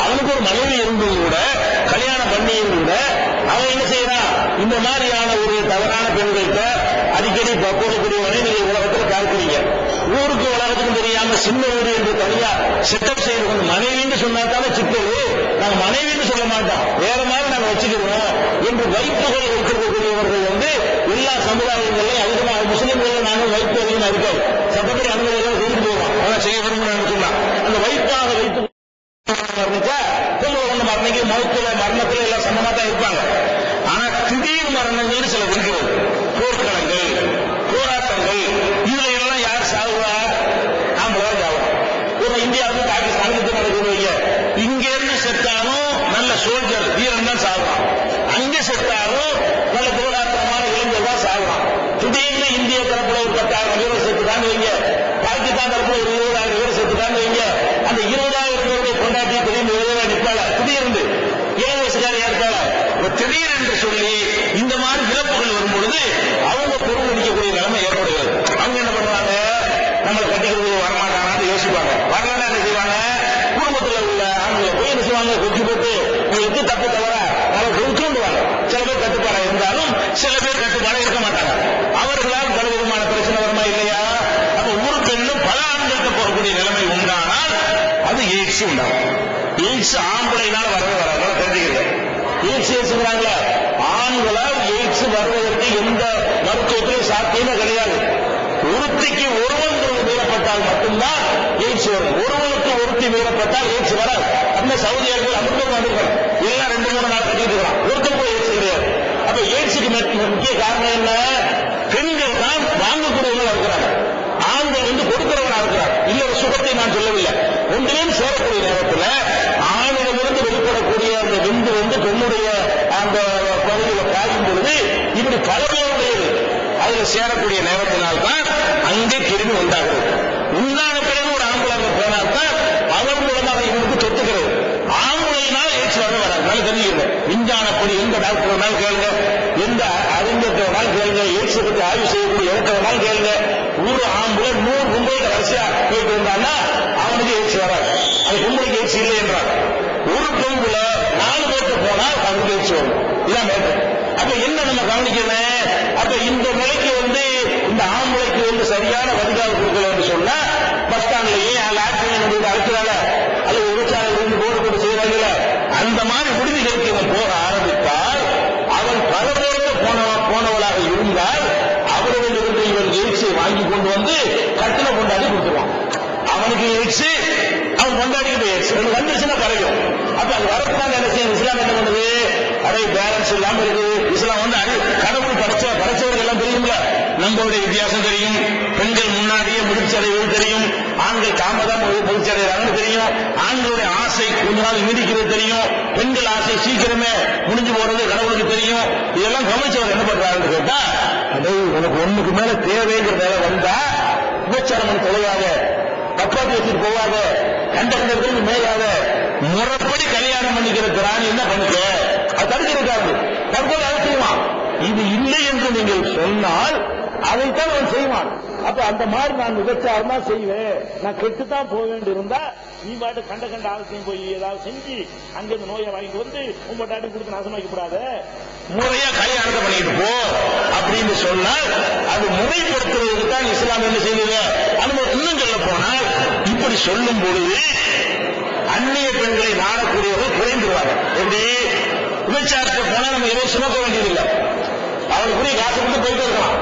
அவனுக்கு ஒரு மனைவி இருந்தும் கூட கல்யாணம் பண்ணியும் கூட அவன் என்ன செய்யறான், இந்த மாதிரியான ஒரு தவறான பெண்கள்கிட்ட அடிக்கடி போகக்கூடியவனை நீங்க உலகத்தில் பார்க்கிறீங்க. ஊருக்கு உலகத்துக்கும் தெரியாம சின்ன ஊரு என்று தனியா செட்டப் செய்து கொண்டு மனைவின்னு சொன்னாத்தானே சிக்கல். நாங்க மனைவின்னு சொல்ல மாட்டோம், வேற மாதிரி நாங்க வச்சுக்கிறோம் என்று வைப்புகள் வைத்திருக்கக்கூடியவர்கள் எல்லா சமுதாயங்களையும் அதிகமாக முஸ்லீம்கள் நாங்கள் வைப்பு அதிகமாக இருக்காது. சட்டப்படி அனுமதிகள் கொண்டு போவோம், அதான் செய்ய விரும்புகிறேன் சொன்னா அந்த வைப்பாக வைத்து மரணிக்கு மௌத்துல மரணத்துல எல்லாம் சமமா தான் இருப்பாங்க. ஆனா திடீர் மரணங்கள் சில இருக்கிறது, போர்க்களங்கள், போராட்டங்கள், இதுல எல்லாம் யார் சாகுவா? நாமளா சாகும். ஒரு இந்தியாவுக்கு பாகிஸ்தானுக்கு நடக்குது, இங்க இருந்து செத்தாலும் நல்ல சோல்ஜர் வீரன் தான் சாகுவான், அங்க செத்தாலும் நல்ல போராட்டம் திடீர்னு இந்திய தரப்புல ஒரு 10,000 பேரை சேர்த்துட்டாங்க வைங்க, பாகிஸ்தான் தரப்புல ஒரு 20,000 பேரை சேர்த்துட்டாங்க வைங்க, அந்த 20,000 பேருடைய கொண்டாட்டி திடீர்னு நிற்பாள, திடீர்னு 7 வயசுக்காரி ஏற்பாள, திடீரென்று சொல்லி இந்த மாதிரி இழப்புகள் வரும் பொழுது அவங்க பொருள் அடிக்கக்கூடிய நிலைமை ஏற்படுகிறது. அவங்க என்ன பண்ணுவாங்க, நம்மளை கட்டிக்கிறது வரமாட்டாங்கன்னு யோசிப்பாங்க. வரலன்னா என்ன செய்வாங்க, குடும்பத்தில் உள்ள ஆண்களை போய் என்ன செய்வாங்க, கொட்டி போட்டு எது தப்பு தவிர நம்ம கொண்டுவாங்க. சில பேர் கட்டுப்பாடா இருந்தாலும் சில பேர் கட்டுப்பாடா இருக்க மாட்டாங்க. அவர்களால் பல விதமான பிரச்சனை வருமா இல்லையா? அப்ப ஒரு பெண்ணும் பல ஆண்களுக்கு போகக்கூடிய நிலைமை உண்டானால் அது எய்ட்ஸ் உண்டாகும். எய்ட்ஸ் ஆம்பளைனால வரவே வராது, தெரிஞ்சுக்கிறேன். எய்ட்ஸ்ங்கிறாங்களே, ஆண்களால் எய்ட்ஸ் வருவதற்கு எந்த மருத்துவத்திலும் சாத்தியமே கிடையாது. ஒருத்திக்கு ஒருவன் மீறப்பட்டால் மட்டும்தான் எய்ட்ஸ் வரும். ஒருவனுக்கு ஒருத்தி மீறப்பட்டால் எய்ட்ஸ் வராது. அப்படின்னா சவுதி அரேபியா அமெரிக்கா வந்திருக்கிறோம், எல்லாம் 2-3 நாள் கட்டிட்டு இருக்கலாம், ஒருத்தர் போய் எய்ட்ஸ் கிடையாது. அப்ப எய்ட்ஸுக்கு முக்கிய காரணம் என்ன? பெண்கள் தான் வாங்கக்கூடியவங்களா இருக்கிறாங்க, ஆண்கள் வந்து கொடுக்கிறவங்களா இருக்கிறார். இல்ல ஒரு சுகத்தை நான் சொல்லவில்லை, ஒன்றிலும் சேரக்கூடிய நேரத்தில் ஆணிடமிருந்து வெளிப்படக்கூடிய அந்த விந்து வந்து பெண்ணுடைய அந்த பகுதியில் காயும் பொழுது இப்படி பலவையுடையது அதுல சேரக்கூடிய நேரத்தினால்தான் அங்கே கிருமி உண்டாகிறது. உண்டான பிறகு ஒரு ஆம்பளை போனால்தான் அவர் மூலமாக இவருக்கு தொத்துக்கிறது. ஆம்பளையினால் எய்ட்ஸ் வர வராது. நல்லா தெரிஞ்சுக்கிறேன். விஞ்ஞானப்படி எந்த டாக்டர் வேணாலும் கேளுங்க, எந்த அறிஞர்கிட்ட வேணாலும் கேளுங்க, எய்ட்ஸ் பற்றி ஆய்வு செய்யக்கூடிய இடத்த வேணாலும் கேளுங்க. ஒரு ஆம்பளை 100 கும்பையில வரிசையா போயிட்டு இருந்தான்னா அவனுக்கு எய்ட்ஸ் வராது. அது கும்பலுக்கு எய்ட்ஸ் இல்லை என்றார். ஒரு கும்புல 4 பேருக்கு போனால் அவனுக்கு எய்ட்ஸ் வரும். இதான் மேட்டர். அப்ப என்ன நம்ம கவனிக்கணும்? அப்ப இந்த நிலைக்கு வந்து இந்த ஆம்பளைக்கு வந்து சரியான வடிகால் கொடுக்கல என்று சொன்னா, பஸ் ஸ்டாண்ட்லயே லாட்ரின் அழைக்கிறாங்க, அல்லது விவசாயிகள் இருந்து போர்டு போட்டு செய்யறாங்கல்ல, அந்த மாதிரி விடுதிகளுக்கு இவன் போக ஆரம்பித்தால் அவன் பல பேருக்கு போனவளாக இருந்தால் அவர்களிலிருந்து இவன் எய்ட்ஸை வாங்கி கொண்டு வந்து கட்டில கொண்டாடி கொடுத்துருவான். அவனுக்கு எய்ட்ஸ், அவன் கொண்டாடிக்கிட்டு எய்ட்ஸ் வந்துருச்சுன்னா பழகும். அப்ப அது வரப்பதான் என்ன செய்யும்? இஸ்லாம் என்ன பண்ணுது? அதை பேலன்ஸ் இல்லாம இருக்குது. இஸ்லாம் வந்து கடவுள் படைச்சவர்கள் எல்லாம் தெரியும்ல, நம்மளுடைய வித்தியாசம் தெரியும். பெண்கள் முன்னாடியே முதிர்ச்சடைவது தெரியும், ஆண்கள் தாமதம் முதிர்ச்சடைகிறாங்கன்னு தெரியும். ஆண்களுடைய ஆசை கொஞ்ச நாள் நீடிக்கிறது தெரியும், பெண்கள் ஆசை சீக்கிரமே முடிஞ்சு போறது கடவுளுக்கு தெரியும். இதெல்லாம் கவனிச்சவர் என்ன பண்றாருன்னு கேட்டா, அதே உனக்கு ஒண்ணுக்கு மேல தேவைங்கிற மேல வந்தா விபச்சாரம் தொலைவாக, தப்பாத்தி வச்சுட்டு போவாங்க, கண்டக்டர்கள் மேலாக முறைப்படி கல்யாணம் பண்ணிக்கிற திராணி என்ன பண்ணிக்க, அது தடுக்கிறாங்க. தற்போது அதை செய்வான். இது இல்லை என்று நீங்கள் சொன்னால் அதைத்தான் அவன் செய்வான். அப்ப அந்த மாதிரி நான் விபச்சாரம் தான் செய்வேன், நான் கெட்டுத்தான் போக வேண்டி இருந்தா நீ பாட்டு கண்ட ஆலோசனையும் போய் ஏதாவது செஞ்சு அங்கிருந்து நோயை வாங்கிட்டு வந்து உங்க டாட்டி கொடுத்து நாசமாக்கப்படாத, முறையா கல்யாணத்தை பண்ணிட்டு போ அப்படின்னு சொன்னால் அது முறைப்படுத்துவதற்கு தான் இஸ்லாம் என்ன செய்யுங்க அனுமதி. இன்னும் சொல்ல போனால் இப்படி சொல்லும் பொழுது அந்நிய பெண்களை நாடக்கூடியவர்கள் குறைந்துருவாங்க. எப்படி விபச்சாரத்துக்கு போனா நம்ம எதுவும் சுமக்க வேண்டியதில்லை, அவளுக்குரிய காசு கொண்டு போயிட்டு இருக்கலாம்.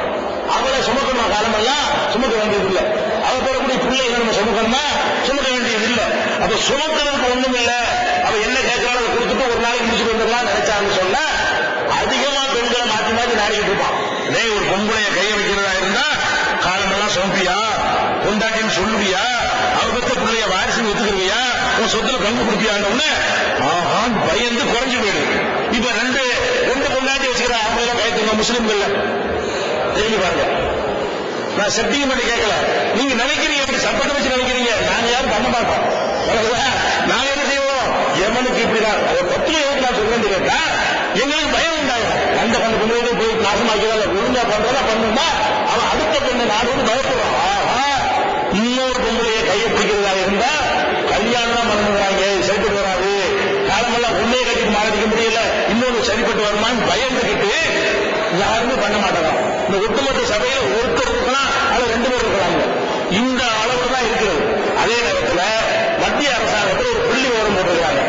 அவளை சுமக்கணும் காலமெல்லாம் சுமக்க வேண்டியதில்லை. அவள் பெறக்கூடிய பிள்ளைகளை நம்ம சுமக்கணுமா? சுமக்க வேண்டியதில்லை. அப்ப சுமக்கிறதுக்கு ஒண்ணும் இல்லை. அவ என்ன கேட்கிறாலும் அதை கொடுத்துட்டு ஒரு நாளைக்கு முடிச்சுட்டு வந்துடலாம் நினைச்சான்னு சொன்னா அதிகமா பெண்களை மாற்றி மாற்றி நாடிக்கிட்டு இருப்பான். இதே ஒரு பொம்பளைய கையை வைக்கிறதா இருந்தா காலமெல்லாம் சுமப்பியா, கொண்டாட்டின்னு சொல்லுவியா, அவ பெற்ற பிள்ளைய வாரிசு ஒத்துக்குவியா, உன் சொத்துல பங்கு கொடுப்பியான்னு ஆஹா பயந்து குறைஞ்சு போயிடுது. இப்ப ரெண்டு கொண்டாட்டி வச்சுக்கிற ஆம்பளை கைத்துங்க முஸ்லிம்கள் தெரிஞ்சு பாருங்க. நான் சத்தியம் பண்ணி கேட்கல, நீங்க நினைக்கிறீங்க எப்படி சப்பட்டை வச்சு நினைக்கிறீங்க, நாங்க யாரும் பண்ண மாட்டோம். நாங்க என்ன செய்வோம், எவனுக்கு இப்படிதான் பத்திரிகை எதுக்கு நான் சொல்றேன் கேட்டா எங்களுக்கு பயம் உண்டாகும். அந்த பண்ண பொண்ணு போய் நாசமாக்கிறதா ஒழுங்கா பண்றதா பண்ணுமா அவன் அடுத்த பொண்ணு நான் வந்து பயப்படுறான். ஆஹா இன்னொரு பொம்பளையை கையை பிடிக்கிறதா இருந்தா கல்யாணம் பண்ணுறாங்க, சரிப்பட்டு வராது, காலமெல்லாம் ஒன்னே கட்டிட்டு மாறிக்க முடியல, இன்னொரு சரிப்பட்டு வருமானு பயந்துகிட்டு யாருமே பண்ண மாட்டாங்க. இந்த ஒட்டுமொத்த சபையில ஒருத்தர் இருக்கலாம், அல்லது 2 பேர் இருக்கிறாங்க. இந்த அளவு தான் இருக்கிறது. அதே நேரத்தில் மத்திய அரசாங்கத்தில் ஒரு புள்ளி விவரம் போட்டிருக்காங்க.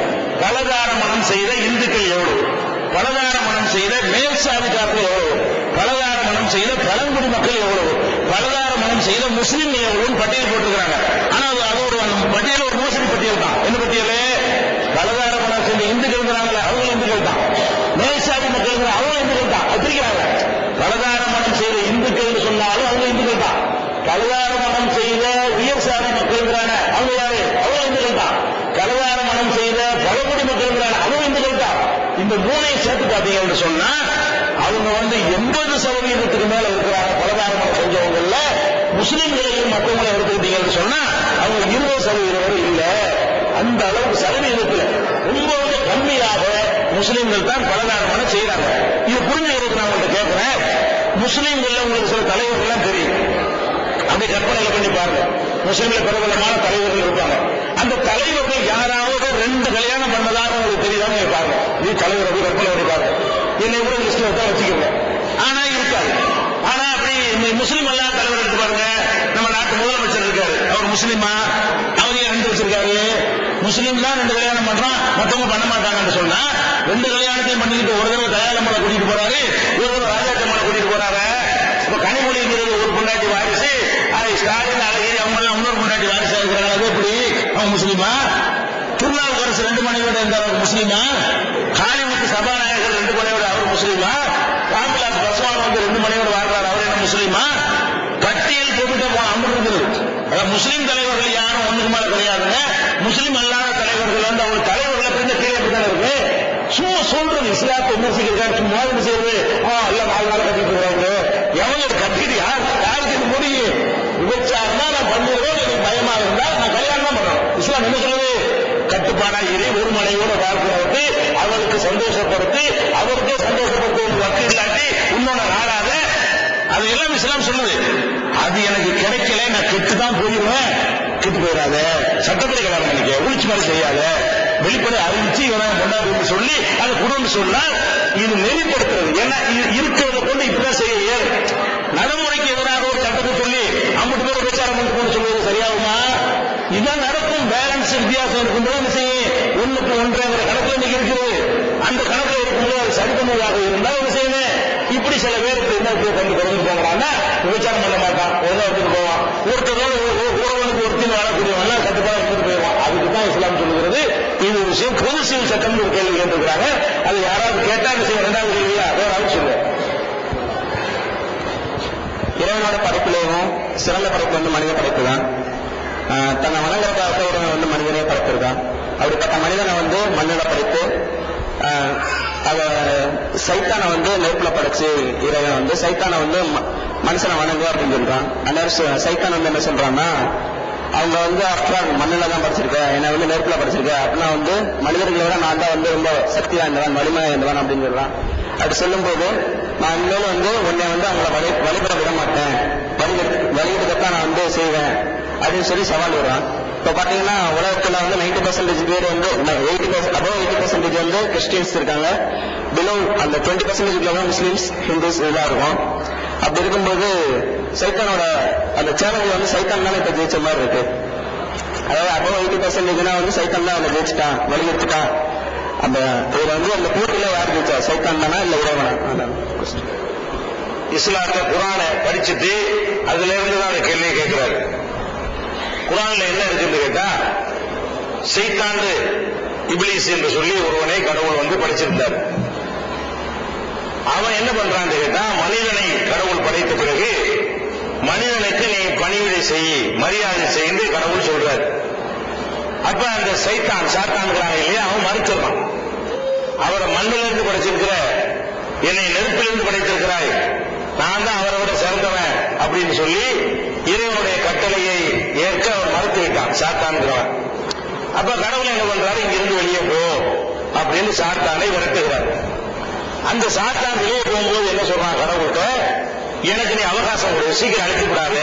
பலதார மனம் செய்த இந்துக்கள் எவ்வளவு, பலதார மனம் செய்த மேல் சாதிக்காரர்கள் எவ்வளவு, பலதார மனம் செய்த பழங்குடி மக்கள் எவ்வளவு, பலதார மனம் செய்த முஸ்லீம் எவ்வளவு பட்டியல் போட்டிருக்கிறாங்க. ஆனா அது ஒரு பட்டியல் ஒரு மோசடி பட்டியல் தான். என்ன பட்டியல்? பலதார மனம் செய்த இந்துக்கள் அவங்க இந்துக்கள் தான், மேல் சாதி மக்கள் அவங்க இந்துக்கள் தான். பிரிக்கிறாங்க. பலதார மனம் செய்த இந்துக்கள் சொன்னாலும் அவங்க இந்துக்கள் தான். பலதார மனம் செய்த உயர் சாதி மக்கள் அவங்க யாரு? அவங்க இந்துக்கள் தான். பலதார மனம் செய்த பழங்குடி மக்கள் அவங்க இந்துக்கள் தான். இந்த 3ஐயும் சேர்த்து பார்த்தீங்கன்னு சொன்னா அவங்க 80% மேல இருக்கிறாங்க. முஸ்லிம்களையும் மற்றவங்களை எடுத்துக்கிட்டீங்கன்னு சொன்னா அவங்க 20% வரை இல்ல. அந்த அளவுக்கு சதவீதத்தில் ரொம்ப கம்மியாக முஸ்லிம்கள் தான் பலதாரமான செய்யறாங்க. இது புரிஞ்சுக்கிறதுக்கு நான் உங்கள்கிட்ட கேட்கிறேன். முஸ்லிம்கள் உங்களுக்கு சில தலைவர்கள்லாம் தெரியும், அப்படி கற்பனை பண்ணி பாருங்க. முஸ்லிம்ல பிரபலமான தலைவர்கள் இருப்பாங்க. அந்த தலைவர்கள் யாராவது 2 கல்யாணம் பண்ணதாக உங்களுக்கு தெரியாம பாருங்க. நீ தலைவர் அப்படி கற்பனை பண்ணி பாருங்க. என்னை கூட லிஸ்ட்ல தான் வச்சுக்கோங்க. ஆனா இருக்காது. ஆனா அப்படி முஸ்லீம் எல்லாம் தலைவர் எடுத்து பாருங்க. நம்ம நாட்டு முதலமைச்சர் இருக்காரு, அவர் முஸ்லீமா? அவங்க 2 வச்சிருக்காரு. முஸ்லீம் தான் 2 கல்யாணம் பண்றான், மத்தவங்க பண்ண மாட்டாங்கன்னு சொன்னா 2 கல்யாணத்தையும் பண்ணிக்கிட்டு ஒரு தடவை தயாளமலை கூட்டிட்டு போறாரு, ஒரு தடவை ராஜாக்கமலை கூட்டிட்டு போறாரு. இப்ப கனிமொழிங்கிறது ஒரு பொண்டாட்டி வாரிசு, ஸ்டாலின் அழகிரி அவங்க எல்லாம் இன்னொரு பொண்டாட்டி வாரிசா இருக்கிறாங்க. அது எப்படி அவங்க முஸ்லீமா? திருநாவுக்கரசு 2 மனைவியோட இருந்தவர் முஸ்லீமா? காளிமுத்து சபாநாயகர் 2 மனைவியோட அவர் முஸ்லீமா? ராம்விலாஸ் பஸ்வான் வந்து 2 மனைவியோட வாழ்றாரு, அவர் என்ன முஸ்லீமா? பட்டியல் போட்டுட்டு அமர்ந்து முஸ்லீம் தலைவர்கள் யாரும் ஒண்ணுக்கு மேல கிடையாதுங்க. முஸ்லீம் அல்லாத தலைவர்கள் வந்து அவங்க தலைவர்களை பிரிஞ்ச கீழே தான் இருக்கு. சும்மா சொல்றது இஸ்லாத்தை விமர்சிக்கிறாங்க, சும்மா என்ன செய்யறது? எல்லாம் 4 நாள் கட்டிட்டு இருக்கிறாங்க. எவங்க கட்டிட்டு யாருக்கு முடியும்? விபச்சாரம் தான் நான் பண்ணுறோம், எனக்கு பயமா இருந்தா நான் கல்யாணம் தான் பண்றோம். இஸ்லாம் என்ன சொல்றது? கட்டுப்பாடா இரு, ஒரு மனைவியோட வாழ்க்கை அவருக்கு சந்தோஷப்படுத்தி அவருக்கே சந்தோஷப்படுத்த ஒரு வக்கு இல்லாட்டி இன்னொன்னு நாடாத, அது எல்லாம் இஸ்லாம் சொல்லுது. அது எனக்கு கிடைக்கல, நான் கெட்டுதான் போயிடுவேன். கெட்டு போயிடாத, சட்டப்படி கல்யாணம் பண்ணிக்க, உளிச்சு மாதிரி செய்யாத, வெளிப்படை அறிவிச்சு இவன் கொண்டாடு சொல்லி அதை குடும்பம் சொன்னால் இது நெறிப்படுத்துறது. ஏன்னா இருக்கிறத கொண்டு இப்பதான் செய்ய ஏறு. நடைமுறைக்கு எதிராக ஒரு சட்டத்தை சொல்லி 50 பேர் பிரச்சாரம் பண்ணி சொல்வது சரியாகுமா? இதான் நடக்கும். பேலன்ஸ் வித்தியாசம் இருக்கும்போது என்ன செய்யும்? 1க்கு 1.5 கணக்குல இன்னைக்கு இருக்குது. அந்த கணக்குல இருக்கும்போது அது சரிபண்ணுவதாக இருந்தால் என்ன செய்யணும்? இப்படி சில பேருக்கு என்ன பண்ணி குறைஞ்சு போகிறான்னா விபச்சாரம் பண்ண மாட்டான், ஒழுங்கா எடுத்துட்டு போவான். ஒருத்தரோட ஒருவனுக்கு ஒருத்தர் வாழக்கூடியவன் கட்டுப்பாடு எடுத்துட்டு போயிடுவான். அதுக்கு தான் இஸ்லாம் சொல்லுகிறது. இது ஒரு விஷயம். பொது சிவில் சட்டம் ஒரு கேள்வி கேட்டிருக்கிறாங்க. அது யாராவது கேட்டா என்ன செய்ய? 2வது கேள்வியா வேற ஆள் சொல்லுவேன். இறைவனோட படைப்பிலேயும் சிறந்த படைப்பு வந்து மனித படைப்பு தான். தன்னை வணங்குறதுக்காக ஒரு வந்து மனிதனே படைத்திருக்கான். அப்படிப்பட்ட மனிதனை வந்து மண்ணில படைத்து அத சைத்தானை வந்து நெருப்புல படைச்சு இறைவன் வந்து சைத்தானை வந்து மனுஷனை வணங்கு அப்படின்னு சொல்றான். அந்த சைத்தான் வந்து என்ன சொல்றான்னா, அவங்க வந்து அப்புறம் மண்ணில தான் படிச்சிருக்க, என்னை வந்து நெருப்புல படிச்சிருக்க அப்படின்னா வந்து மனிதர்களை விட நான் தான் வந்து ரொம்ப சக்தி வாய்ந்தவன், வலிமை வாய்ந்தவன் அப்படின்னு சொல்றான். அப்படி சொல்லும் போது நான் இனிமேல் வந்து உன்னை வந்து அவங்கள வழிபட விட மாட்டேன், வழிபடுத்தான் நான் வந்து செய்வேன் அப்படின்னு சொல்லி சவால் விடுறான். இப்ப பாத்தீங்கன்னா உலகத்துல வந்து 90% பேர் வந்து 80% வந்து கிறிஸ்டியன்ஸ் இருக்காங்க. பிலோ அந்த 20% முஸ்லிம்ஸ், ஹிந்துஸ் இதெல்லாம் இருக்கும். அப்படி இருக்கும்போது சைத்தானோட அந்த சேனல் வந்து சைத்தான் தானே இப்ப ஜெயிச்ச மாதிரி இருக்கு. அதாவது அப்போ 80% வந்து சைத்தான் தான் அவனை ஜெயிச்சுட்டான், வழி எடுத்துட்டான். அந்த இதுல வந்து அந்த போட்டியில யார் ஜெயிச்சா? சைத்தான் தானா இல்ல இறைவனா? இஸ்லாத்துல குரானை படிச்சுட்டு அதுல இருந்து தான் அந்த கேள்வியை கேட்கிறாரு. குரான்ல என்ன இருக்குன்னு கேட்டா, சைத்தாண்டு இப்லீஸ் என்று சொல்லி ஒருவனை கடவுள் வந்து படைச்சிருந்தார். அவன் என்ன பண்றான்னு கேட்டா, மனிதனை கடவுள் படைத்த பிறகு மனிதனுக்கு நீ பணிவிடை செய், மரியாதை செய்து கடவுள் சொல்றாரு. அப்ப அந்த சாத்தான்கிறாங்க இல்லையா, அவன் மறுத்துறான். அவரை மண்ணிலிருந்து படைச்சிருக்கிற, என்னை நெருப்பிலிருந்து படைத்திருக்கிறாய், நான் தான் அவரை விட சிறந்தவன் அப்படின்னு சொல்லி இறைவனுடைய கட்டளையை ஏற்க அவர் மறுத்து விட்டான் சாத்தான்கிறவன். அப்ப கடவுள் என்ன பண்றாரு? இங்கிருந்து வெளியே போ அப்படின்னு சாத்தானை விரட்டுகிறார். அந்த சாத்தான் வெளியே போகும்போது என்ன சொல்றான் கடவுள்கிட்ட, எனக்கு நீ அவகாசம் கொடு, சீக்கிரம் அழித்து விடாத,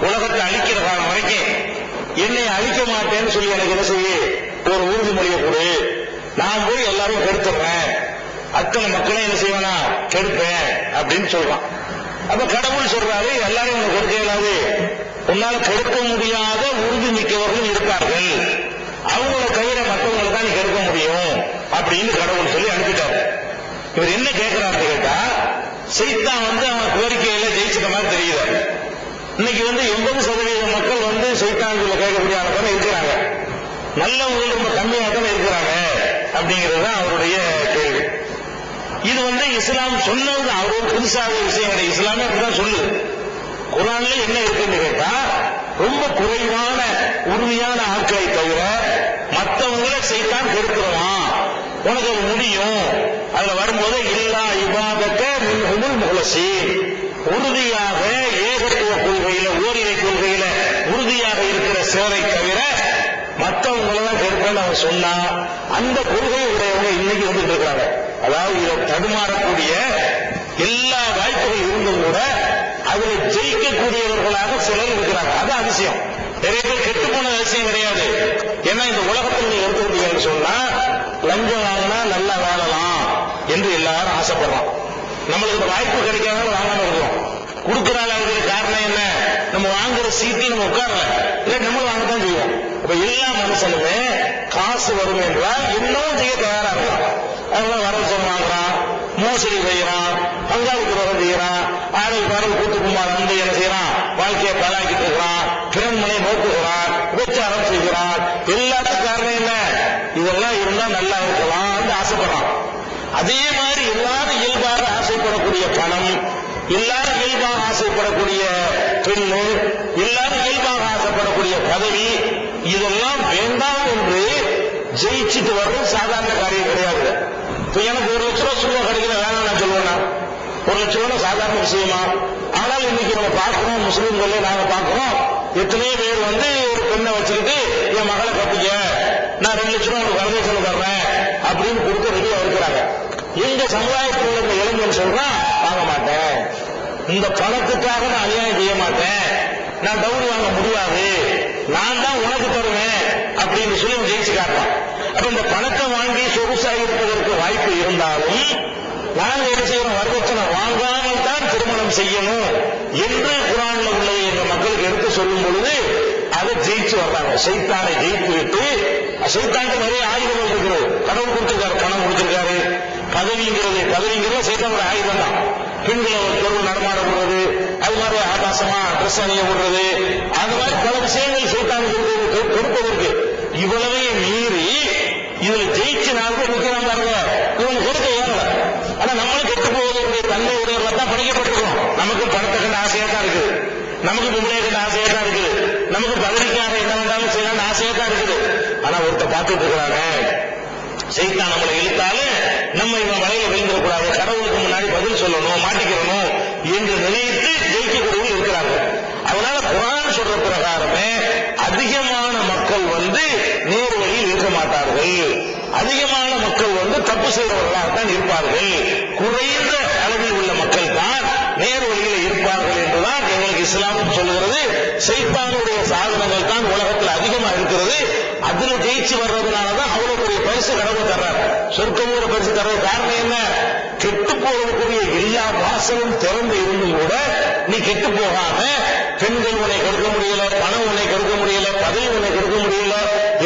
உலகத்தை அழிக்கிற காலம் வரைக்கும் என்னை அழிக்க மாட்டேன்னு சொல்லி எனக்கு என்ன செய்ய ஒரு உறுதிமொழியை கொடு, நான் போய் எல்லாரும் கெடுத்துறேன், அத்தனை மக்களை என்ன செய்வேனா கெடுப்பேன் அப்படின்னு சொல்றான். அப்ப கடவுள் சொல்றாரு, எல்லாரும் உனக்கு கொடுக்க இயலாது, உன்னால கெடுக்க முடியாத உறுதி மிக்கவர்கள் இருக்கார்கள், அவங்களோட கையில மற்றவங்களை தான் நீ கெடுக்க முடியும் அப்படின்னு கடவுள் சொல்லி அனுப்பிட்டாரு. இவர் என்ன கேட்கிறாரு கேட்டா, சைத்தான் வந்து அவன் கோரிக்கையில ஜெயிச்சிட்ட மாதிரி தெரியுது. இன்னைக்கு வந்து 80% மக்கள் வந்து சைத்தான்களை கேட்கக்கூடிய ஆளுங்க இருக்கிறாங்க, நல்லவங்க ரொம்ப கம்மியாக தான் இருக்கிறாங்க அப்படிங்கிறதுதான் அவருடைய கேள்வி. இது வந்து இஸ்லாம் சொன்னது அவரோட புதுசாக விஷயம் கிடையாது. இஸ்லாமே அப்படிதான் சொல்லுது. குர்ஆன்ல என்ன இருக்குன்னு கேட்டா, ரொம்ப குறைவான உறுதியான ஆட்களை தவிர மற்றவங்களை சைத்தான் கெடுத்துருவான், உனக்கு அது முடியும். அதுல வரும்போது இல்லா இபாதக்க மின்ஹுமுல் முஹ்லஸீன், உறுதியாக ஏகத்துவ கொள்கையில சிலரை தவிர மற்றவங்களெல்லாம் கெடுப்பேன்னு அவன் சொன்னா அந்த கொள்கை உடையவங்க இன்னைக்கு வந்துட்டு இருக்கிறாங்க. அதாவது இதை தடுமாறக்கூடிய எல்லா வாய்ப்புகள் இருந்தும் கூட அதில் ஜெயிக்கக்கூடியவர்களாக சிலர் இருக்கிறாங்க. அது அதிசயம். நிறைய பேர் கெட்டு போன அதிசயம் கிடையாது. ஏன்னா இந்த உலகத்தில் நீங்க எடுத்துக்கிட்டீங்கன்னு சொன்னா லஞ்சம் வாங்கினா நல்லா வாழலாம் என்று எல்லாரும் ஆசைப்படுறோம். நம்மளுக்கு இந்த வாய்ப்பு கிடைக்காத வாங்காம இருக்கிறோம். கொடுக்கிறாள் அவர்களுக்கு காரணம் என்ன? நம்ம வாங்குற சீட்டில் நம்ம உட்காரல, இல்லை நம்ம வாங்கத்தான் செய்வோம். இப்ப எல்லா மனுஷனுமே காசு வரும் என்றால் இன்னும் செய்ய தயாரா இருக்கலாம். அதனால வரவசம் வாங்குறான், மோசடி செய்யறான், பங்காளி துரோகம் செய்யறான், ஆடல் பாடல் கூட்டுக்குமார் வந்து என்ன செய்யறான், வாழ்க்கையை பாழாக்கிட்டு இருக்கிறான், பிறன்மனை நோக்குகிறான், விபச்சாரம் செய்கிறான். எல்லாத்துக்கும் காரணம் என்ன? இதெல்லாம் இருந்தா நல்லா இருக்கலாம் ஆசைப்படுறான். அதே மாதிரி எல்லாரும் இயல்பாக ஆசைப்படக்கூடிய பணம், எல்லாரும் இயல்பாக ஆசைப்படக்கூடிய பெண்ணு, எல்லாரும் இயல்பாக ஆசைப்படக்கூடிய பதவி, இதெல்லாம் வேண்டாம் என்று ஜெயிச்சுட்டு வர்றது சாதாரண காரியம் கிடையாது. இப்ப எனக்கு 1 லட்சம் ரூபாய் சும்மா கிடைக்கிற வேணாம் நான் சொல்லுவேன்னா 1 லட்சம் ரூபாய் சாதாரண விஷயமா? ஆனால் இன்னைக்கு நம்ம பார்க்கிறோம், முஸ்லீம்களே நாங்க பார்க்கிறோம், எத்தனையோ பேர் வந்து ஒரு பெண்ணை வச்சுக்கிட்டு என் மகளை கட்டிக்க, நான் 2 லட்சம் ரூபாய் உங்களுக்கு வரதட்சணை தர்றேன் அப்படின்னு கொடுத்து ரெடியா இருக்கிறாங்க. எங்க சமுதாயத்தில் உள்ள இந்த இளைஞன் சொல்றான், வாங்க மாட்டேன், இந்த பணத்துக்காக நான் அநியாயம் செய்ய மாட்டேன், நான் டவுரி வாங்க முடியாது, நான் தான் உனக்கு தருவேன் அப்படின்னு சொல்லி ஜெயிச்சு காட்டுவான். அப்ப இந்த பணத்தை வாங்கி சொகுசாக இருப்பதற்கு வாய்ப்பு இருந்தாலும் நாங்க என்ன செய்யணும், வரதட்சணை வாங்காமல் தான் திருமணம் செய்யணும் என்று குர்ஆன்ல உள்ளதை எங்க மக்களுக்கு எடுத்து சொல்லும் பொழுது அதை ஜெயிச்சு வர்றாங்க. சைத்தானை ஜெயித்து விட்டு, சைத்தானுக்கு நிறைய ஆயுதங்கள் இருக்கிறது. கடவுள் கொடுத்திருக்காரு, பணம் கொடுத்திருக்காரு, பதவிங்கிறது சைத்தானோட ஆயுதம் தான். பெண்களை ஒரு பொருள் நடமாட விடுறது, அது மாதிரி ஆபாசமா ட்ரெஸ் அணிய விடுறது, அது மாதிரி பல விஷயங்கள் சைத்தானுக்கு கொடுப்பதற்கு. இவ்வளவையும் மீறி இதுல ஜெயிச்சு நாங்கள் நிற்கிறாங்க பாருங்க, இவங்க கொடுக்க ஏறல. ஆனா நம்மளும் கெட்டு போவதற்குரிய தன்மை உடையவர்கள் தான் படிக்கப்பட்டிருக்கோம். நமக்கும் பணத்தை கண்ட ஆசையா தான் இருக்குது, நமக்கு பொம்பளை கண்ட ஆசையா தான் இருக்குது, நமக்கு பதவிக்காக என்ன வேண்டாலும் செய்யலாம்னு ஆசையா தான் இருக்குது. ஆனா ஒருத்த பார்த்துட்டு இருக்கிறாங்க, சைத்தான் நம்மளை இழுத்தாலும் நம்ம இவன் வலையில விழுந்துடக்கூடாது, கடவுளுக்கு முன்னாடி பதில் சொல்லணும், மாட்டிக்கிறணும் என்று நினைத்து ஜெயிக்கக்கூடியவர்கள் இருக்கிறார்கள். அதனால குர்ஆன் சொல்ற பிரகாரமே அதிகமான மக்கள் வந்து நேர் வழியில் இருக்க மாட்டார்கள், அதிகமான மக்கள் வந்து தப்பு செய்கிறவர்களாகத்தான் இருப்பார்கள், குறைந்த அளவில் உள்ள மக்கள் தான் நேர் வழியில் இருப்பார்கள் என்றுதான் எங்களுக்கு இஸ்லாம் சொல்லுகிறது. சைத்தானுடைய சாதனங்கள் தான் உலகத்தில் அதிகமா இருக்கிறது. அதுல ஜெயிச்சு வர்றதுனாலதான் அவ்வளவு பெரிய பரிசு கடவுள் தர்றார். சொர்க்கமோட பரிசு தர்றது காரணம் என்ன? கெட்டு போகக்கூடிய எல்லா வாசலும் திறந்து இருந்தும் கூட நீ கெட்டு போகாம, பெண்கள் உன்னை கெடுக்க முடியல, பணம் உன்னை கெடுக்க முடியல, பதவி உன்னை கெடுக்க முடியல,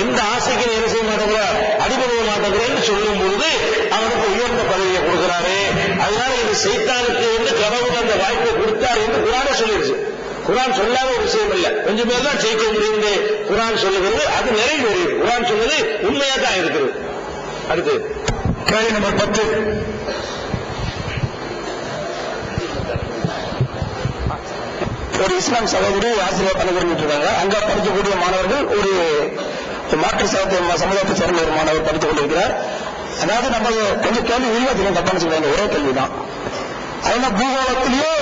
எந்த ஆசைக்கு நீ என்ன செய்ய மாட்டேங்கிற, அடிபடைய மாட்டேங்கிறேன்னு சொல்லும் பொழுது அவனுக்கு உயர்ந்த பதவியை கொடுக்கிறாரு. அதனால இது சைத்தானுக்கு வந்து கடவுள் அந்த வாய்ப்பை கொடுத்தார் என்று குர்ஆனே சொல்லிடுச்சு. குர்ஆன் சொல்லாத ஒரு விஷயம் இல்ல, கொஞ்சம் பேர் தான் ஜெயிக்க முடியுது குர்ஆன் சொல்லுகிறது, அது நிறைவேறியது. குர்ஆன் சொல்லுது உண்மையா தான் இருக்கிறது. அடுத்து கேள்வி நம்பர் 10. ஒரு இஸ்லாம் சகோதரி ஆசிரியர் பணிபுரிஞ்சிட்டு இருக்காங்க. அங்க படிக்கக்கூடிய மாணவர்கள் ஒரு மாற்று சமுதாயத்தை சேர்ந்த ஒரு மாணவர் படித்துக் கொண்டிருக்கிறார். அதாவது நம்ம கொஞ்சம் கேள்வி விரிவாக தப்பான சொல்லுவாங்க, ஒரே கேள்விதான். அதனால பூகோளத்திலேயோ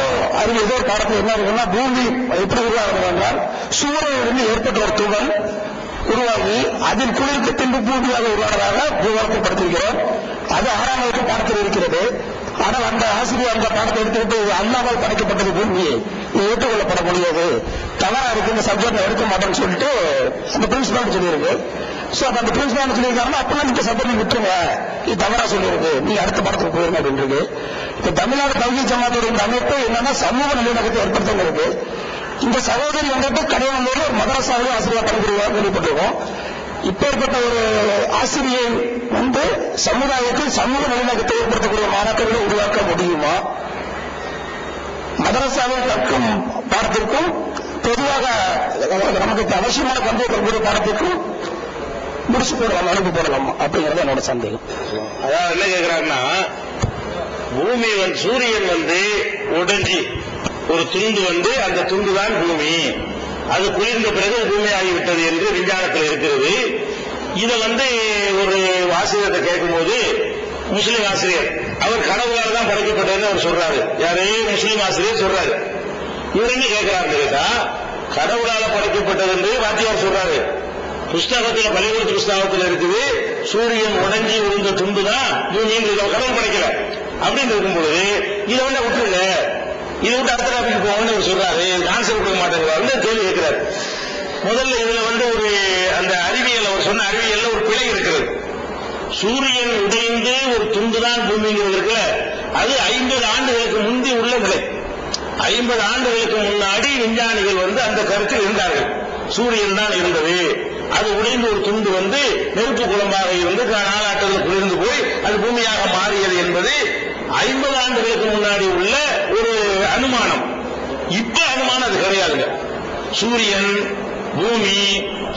அது ஏதோ ஒரு பாடத்தில் என்ன இருக்குன்னா, பூமி எப்படி உருவாகிறது என்றால் சூரியனிலிருந்து ஏற்பட்ட ஒரு துகள் உருவாகி அதில் குளிர்க்கு பின்பு பூமியாக உருவானதாக பூகோளத்தை படுத்திருக்கிறோம். அது 6ஆம் வகுப்பு பாடத்தில் இருக்கிறது. ஆனால் அந்த ஆசிரியர் அந்த பாடத்தை எடுத்துக்கிட்டு அல்லாமல் படைக்கப்பட்டது பூமியை ஏற்றுக்கொள்ளப்பட முடியாது, தவறா இருக்கு, இந்த சப்ஜெக்ட் எடுக்க மாட்டேன்னு சொல்லிட்டு அந்த பிரின்சிபால் சொல்லியிருக்கு. சோ அந்த பிரின்சிபால் சொல்லியிருக்காருன்னா அப்பெல்லாம் நீங்க சப்ஜெக்ட் விட்டுருங்க, இது தவறா சொல்லியிருக்கு, நீங்க அடுத்த படத்துக்கு போயிருங்க அப்படின்றது. இப்ப தமிழ்நாடு தௌஹீத் ஜமாத்தோட இந்த அமைப்பு என்னன்னா சமூக நல்லிணக்கத்தை ஏற்படுத்துங்கிறது. இந்த சகோதரி வந்துட்டு கடையாளூர்ல ஒரு மதரசாவிலே ஆசிரியர் பணிபுரிவார் கேள்விப்பட்டிருக்கோம். இப்பேற்பட்ட ஒரு ஆசிரியை வந்து சமுதாயத்தில் சமூக நல்லிணக்கத்தை ஏற்படுத்தக்கூடிய மாணாக்கர்களை உருவாக்க முடியுமா? மதரசாவில் கற்கும் பாடத்திற்கும் பொதுவாக நமக்கு அவசியமான கல்வியை பாடத்திற்கும் முடிச்சு போடலாம், அனுப்பி போடலாம் அப்படிங்கிறது என்னோட சந்தேகம். அதாவது என்ன கேட்கிறாருன்னா, பூமி சூரியன் வந்து உடைஞ்சி ஒரு துண்டு வந்து அந்த துண்டு தான் பூமி, அது குளிர்ந்த பிறகு பூமி ஆகிவிட்டது என்று விஞ்ஞானத்தில் இருக்கிறது. இதை வந்து ஒரு ஆசிரியர்கிட்ட கேட்கும்போது, முஸ்லீம் ஆசிரியர், அவர் கடவுளால் தான் படைக்கப்பட்டதுன்னு அவர் சொல்றாரு. யாரே முஸ்லீம் ஆசிரியர் சொல்றாரு. இவர் என்ன கேட்கிறாரு கேட்டா, கடவுளால படைக்கப்பட்டது என்று வாத்தியார் சொல்றாரு. புஸ்தகத்தில் பள்ளிக்கூட புஸ்தகத்தில் இருக்குது சூரியன் உடைஞ்சி விழுந்த துண்டு தான் பூமின்னு கடவுள் படைக்கல அப்படின்னு இருக்கும் பொழுது இதை வந்து விட்டுருங்க, இதை விட்டு அடுத்த டாபிக் போகணும்னு சொல்றாரு. ஆன்சர் கொடுக்க மாட்டேங்கிறாரு, கேள்வி கேட்கிறாரு. முதல்ல இதுல வந்து ஒரு அந்த அறிவியல் அவர் சொன்ன அறிவியல்ல ஒரு பிழை இருக்கிறது. சூரியன் உடைந்து ஒரு துண்டு தான் பூமிங்கிறது இருக்கு, அது 50 ஆண்டுகளுக்கு முந்தி உள்ள நிலை. 50 ஆண்டுகளுக்கு முன்னாடி விஞ்ஞானிகள் வந்து அந்த கருத்தில் இருந்தார்கள். சூரியன் தான் இருந்தது, அது உடைந்து ஒரு துண்டு வந்து நெருப்பு குழம்பாக இருந்து நாளாட்டத்தில் குளிர்ந்து போய் அது பூமியாக மாறியது என்பது 50 ஆண்டுகளுக்கு முன்னாடி உள்ள ஒரு அனுமானம். இப்ப அனுமானம் அது கிடையாதுங்க. சூரியன், பூமி,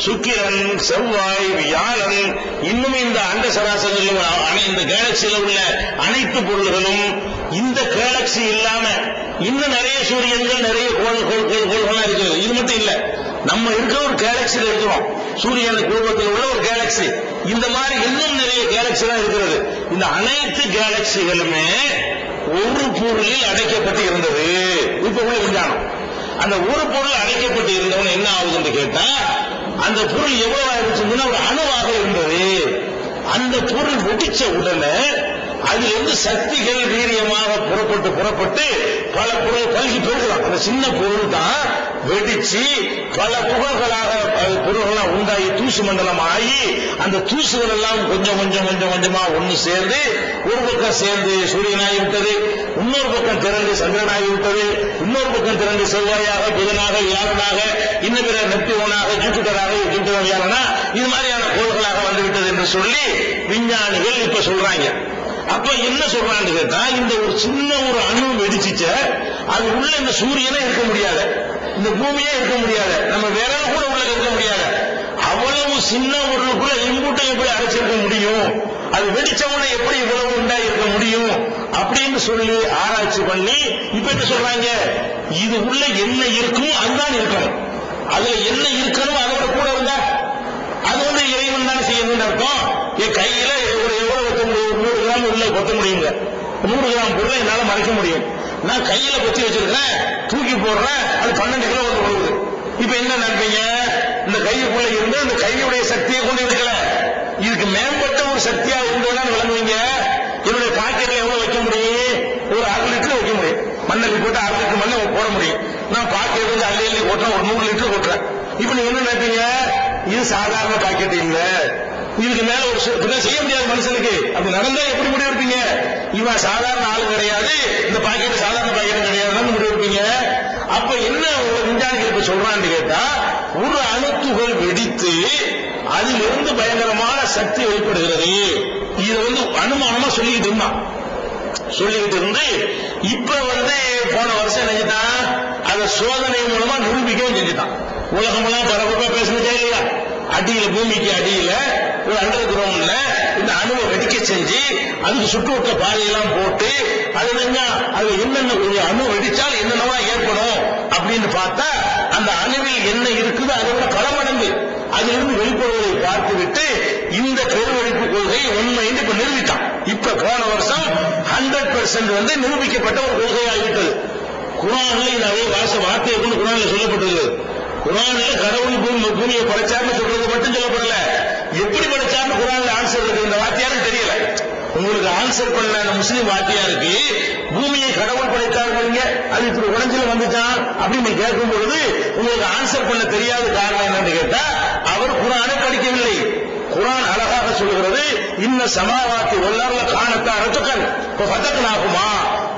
சுக்கிரன், செவ்வாய், வியாழன், இன்னும் இந்த அண்ட சராசரியில் இந்த கேலக்சியில் உள்ள அனைத்து பொருள்களும் இந்த கேலக்சி இல்லாம இன்னும் நிறைய சூரியன்கள், நிறைய கோள்கள் இருக்கிறது. இது மட்டும் இல்ல, நம்ம இருக்கிற ஒரு கேலக்சியில் இருக்கிறோம். சூரியன் குடும்பத்தில் உள்ள ஒரு கேலக்சி, இந்த மாதிரி இன்னும் நிறைய கேலக்சி தான் இருக்கிறது. இந்த அனைத்து கேலக்சிகளுமே ஒரு பொருளில் அடைக்கப்பட்டு இருந்தது. இப்ப உள்ள விஞ்ஞானம் அந்த ஒரு பொருள் அடைக்கப்பட்டு இருந்தவன் என்ன ஆகுதுன்னு கேட்டா, அந்த பொருள் எவ்வளவு ஆயிடுச்சுன்னா ஒரு அணுவாக இருந்தது. அந்த பொருள் வெடிச்ச உடனே அதிலிருந்து சக்திகள் வீரியமாக புறப்பட்டு பல பொருள் பல்கி பெருகலாம். அந்த சின்ன பொருள் தான் வெடிச்சு பல புகழ்களாக பொருள்களாக உண்டாகி தூசு மண்டலம் ஆகி அந்த தூசுகள் எல்லாம் கொஞ்சம் கொஞ்சமா ஒன்று சேர்ந்து ஒரு பக்கம் சேர்ந்து சூரியனாகி விட்டது, இன்னொரு பக்கம் திரண்டு சந்திரனாகி விட்டது, இன்னொரு பக்கம் திரண்டு செவ்வாயாக, புதனாக, வியாழனாக, இன்னும் பிற நெப்டியூனாக, ஜூபிட்டராக, ஜூபிட்டர் வியாழனா, இது மாதிரியான கோள்களாக வந்துவிட்டது என்று சொல்லி விஞ்ஞானிகள் இப்ப சொல்றாங்க. அப்ப என்ன சொல்றான்னு கேட்டா, இந்த ஒரு சின்ன ஒரு அணு வெடிச்சிச்ச, அது உள்ள இந்த சூரியனே இருக்க முடியாது, இந்த பூமியே இருக்க முடியாது, நம்ம வேற கூட உள்ள இருக்க முடியாது. அவ்வளவு சின்ன பொருளுக்குள்ள இம்பூட்டை எப்படி அரைச்சிருக்க முடியும், அது வெடிச்சவனை எப்படி இவ்வளவு உண்டாகி இருக்க முடியும் அப்படின்னு சொல்லி ஆராய்ச்சி பண்ணி இப்ப என்ன சொல்றாங்க, இது உள்ள என்ன இருக்கும் அதுதான் இருக்கணும், அதுல என்ன இருக்கணும் அதோட கூட இருந்தா அது வந்து இறைவன் தான் செய்யணும்னு அர்த்தம். என் கையில எவ்வளவு 100 கிராம் உள்ள கொத்த முடியுங்க, 100 கிராம் பொருளை என்னால மறைக்க முடியும். நான் கையில கொத்தி வச்சிருக்கேன், தூக்கி போடுறேன், அது 12 கிலோ வந்து போகுது. இப்ப என்ன நினைப்பீங்க, இந்த கையுக்குள்ள இருந்து இந்த கையுடைய சக்தியை கொண்டு இருக்கல, இதுக்கு மேம்பட்ட ஒரு சக்தியா இருந்ததுன்னா விளங்குவீங்க. என்னுடைய பாக்கெட்ல எவ்வளவு வைக்க முடியும், ஒரு 6 லிட்டர் வைக்க முடியும், மண்ணெண்ணி போட்டு 6 லிட்டர் மண்ணை போட முடியும். நான் பாக்கெட் வந்து அள்ளி கொட்டுறேன், ஒரு 100 லிட்டர் கொட்டுறேன். இப்ப நீங்க என்ன நினைப்பீங்க, இது சாதாரண பாக்கெட் இல்ல, இதுக்கு மேல ஒரு செய்ய முடியாது மனுஷனுக்கு. அப்படி நடந்தா எப்படி முடிவு எடுப்பீங்க, இவன் சாதாரண ஆளு கிடையாது, இந்த பாக்கெட் சாதாரண பாக்கெட் கிடையாதுன்னு முடிவு எடுப்பீங்க. அப்ப என்ன விஞ்ஞானிகள் இப்ப சொல்றான்னு கேட்டா, ஒரு அணுத்துகள் வெடித்து அதிலிருந்து பயங்கரமான சக்தி வெளிப்படுகிறது. இதை வந்து அனுமானமா சொல்லிக்கிட்டு இருந்து இப்ப வந்து போன வருஷம் நினைச்சுட்டான், அதை சோதனை மூலமா நிரூபிக்கவும் செஞ்சுட்டான். உலகமெல்லாம் பரபரப்பா பேசுனதே இல்லையா, அடியில பூமிக்கு அடியில ஒரு அண்டர் கிரவுண்ட்ல இந்த அணுவை வெடிக்க செஞ்சு அதுக்கு சுற்றுவட்ட பாதையெல்லாம் போட்டு அது என்னென்ன அணு வெடிச்சால் என்னென்னவா ஏற்படும் அப்படின்னு பார்த்தா அந்த அணுவில் என்ன இருக்குது அதை விட பல மடங்கு அதிலிருந்து வெளிப்படுவதை பார்த்துவிட்டு இந்த பெருவெடிப்பு கொள்கை உண்மை என்று இப்ப நிரூபித்தான். இப்ப போன வருஷம் 100% வந்து நிரூபிக்கப்பட்ட ஒரு கொள்கையாகிவிட்டது. குர்ஆன்ல நிறைய வார்த்தையை கொண்டு குர்ஆன்ல சொல்லப்பட்டது. குர்ஆன்ல கடவுள் பூமியை படைச்சார்னு சொல்றது மட்டும் சொல்லப்படல, எப்படி படைச்சார்னு குர்ஆன்ல ஆன்சர் இருக்கு. இந்த வாத்தியாரும் தெரியல, உங்களுக்கு ஆன்சர் பண்ண அந்த முஸ்லீம் வாத்தியாருக்கு பூமியை கடவுள் படைத்தாருங்க, அது இப்படி உடஞ்சில வந்துட்டான் அப்படின்னு கேட்கும் பொழுது உங்களுக்கு ஆன்சர் பண்ண தெரியாத காரணம் என்னன்னு கேட்டா, அவர் குர்ஆனை படிக்கவில்லை. குர்ஆன் அழகாக சொல்கிறது, இன்ன சமாவாத்தி வல்லார்ல காணத்தா ரத்துக்கள் ஃபதக்னாகுமா,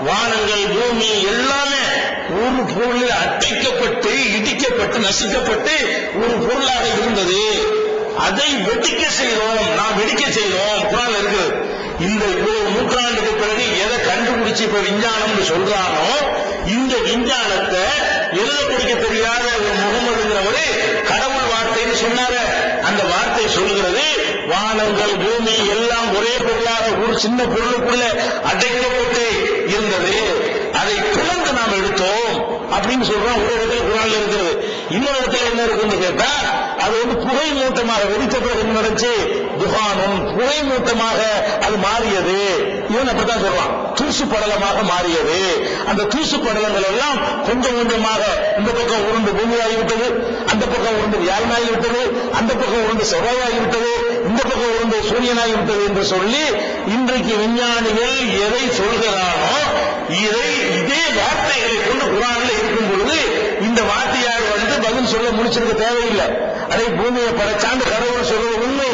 வானங்கள் பூமி எல்லாமே ஒரு பொருளில் அடைக்கப்பட்டு இடிக்கப்பட்டு நசுக்கப்பட்டு ஒரு பொருளாக இருந்தது, அதை வெடிக்க செய்தோம், நாம் வெடிக்க செய்தோம் குர்ஆன்ல இருக்குது. இந்த நூற்றாண்டுக்கு பிறகு எதை கண்டுபிடிச்சு இப்ப விஞ்ஞானம் சொல்றானோ, இந்த விஞ்ஞானத்தை எழுத படிக்க தெரியாத ஒரு முகமதுங்கிறவரு கடவுள் வார்த்தைன்னு சொன்னார, அந்த வார்த்தை சொல்கிறது வானங்கள் பூமி எல்லாம் ஒரே பொருளாக ஒரு சின்ன பொருளுக்குள்ள அடைக்கப்பட்டு இருந்தது, அதை பிளந்து நாம் எடுத்தோம் அப்படின்னு சொல்றோம். ஒரு இடத்துல குர்ஆன்ல இருக்கிறது. இன்னொரு இடத்துல என்ன இருக்குன்னு கேட்டா, அது வந்து புகை மூட்டமாக வெடித்த பிறகு நடந்துச்சு, துகானும் புகை மூட்டமாக அது மாறியது. இவன் அப்படித்தான் சொல்றான். தூசு படலமாக மாறியது. அந்த தூசு படலங்கள் எல்லாம் கொஞ்சம் கொஞ்சமாக இந்த பக்கம் உருண்டு பூமியாகிவிட்டது, அந்த பக்கம் உருண்டு வியாழனாகிவிட்டது, அந்த பக்கம் உருண்டு செவ்வாயாகிவிட்டது, இந்த பக்கம் உருண்டு சூரியனாகிவிட்டது என்று சொல்லி இன்றைக்கு விஞ்ஞானிகள் எதை சொல்கிறானோ இதே வார்த்தைகளை கொண்டு குர்ஆனில் இருக்கும் பொழுது இந்த வார்த்தையார் பதில் சொல்ல முடிச்சிருக்க தேவையில்லை. அதை பூமியை படைச்சாண்டு கடவுள் சொல்வது உண்மை.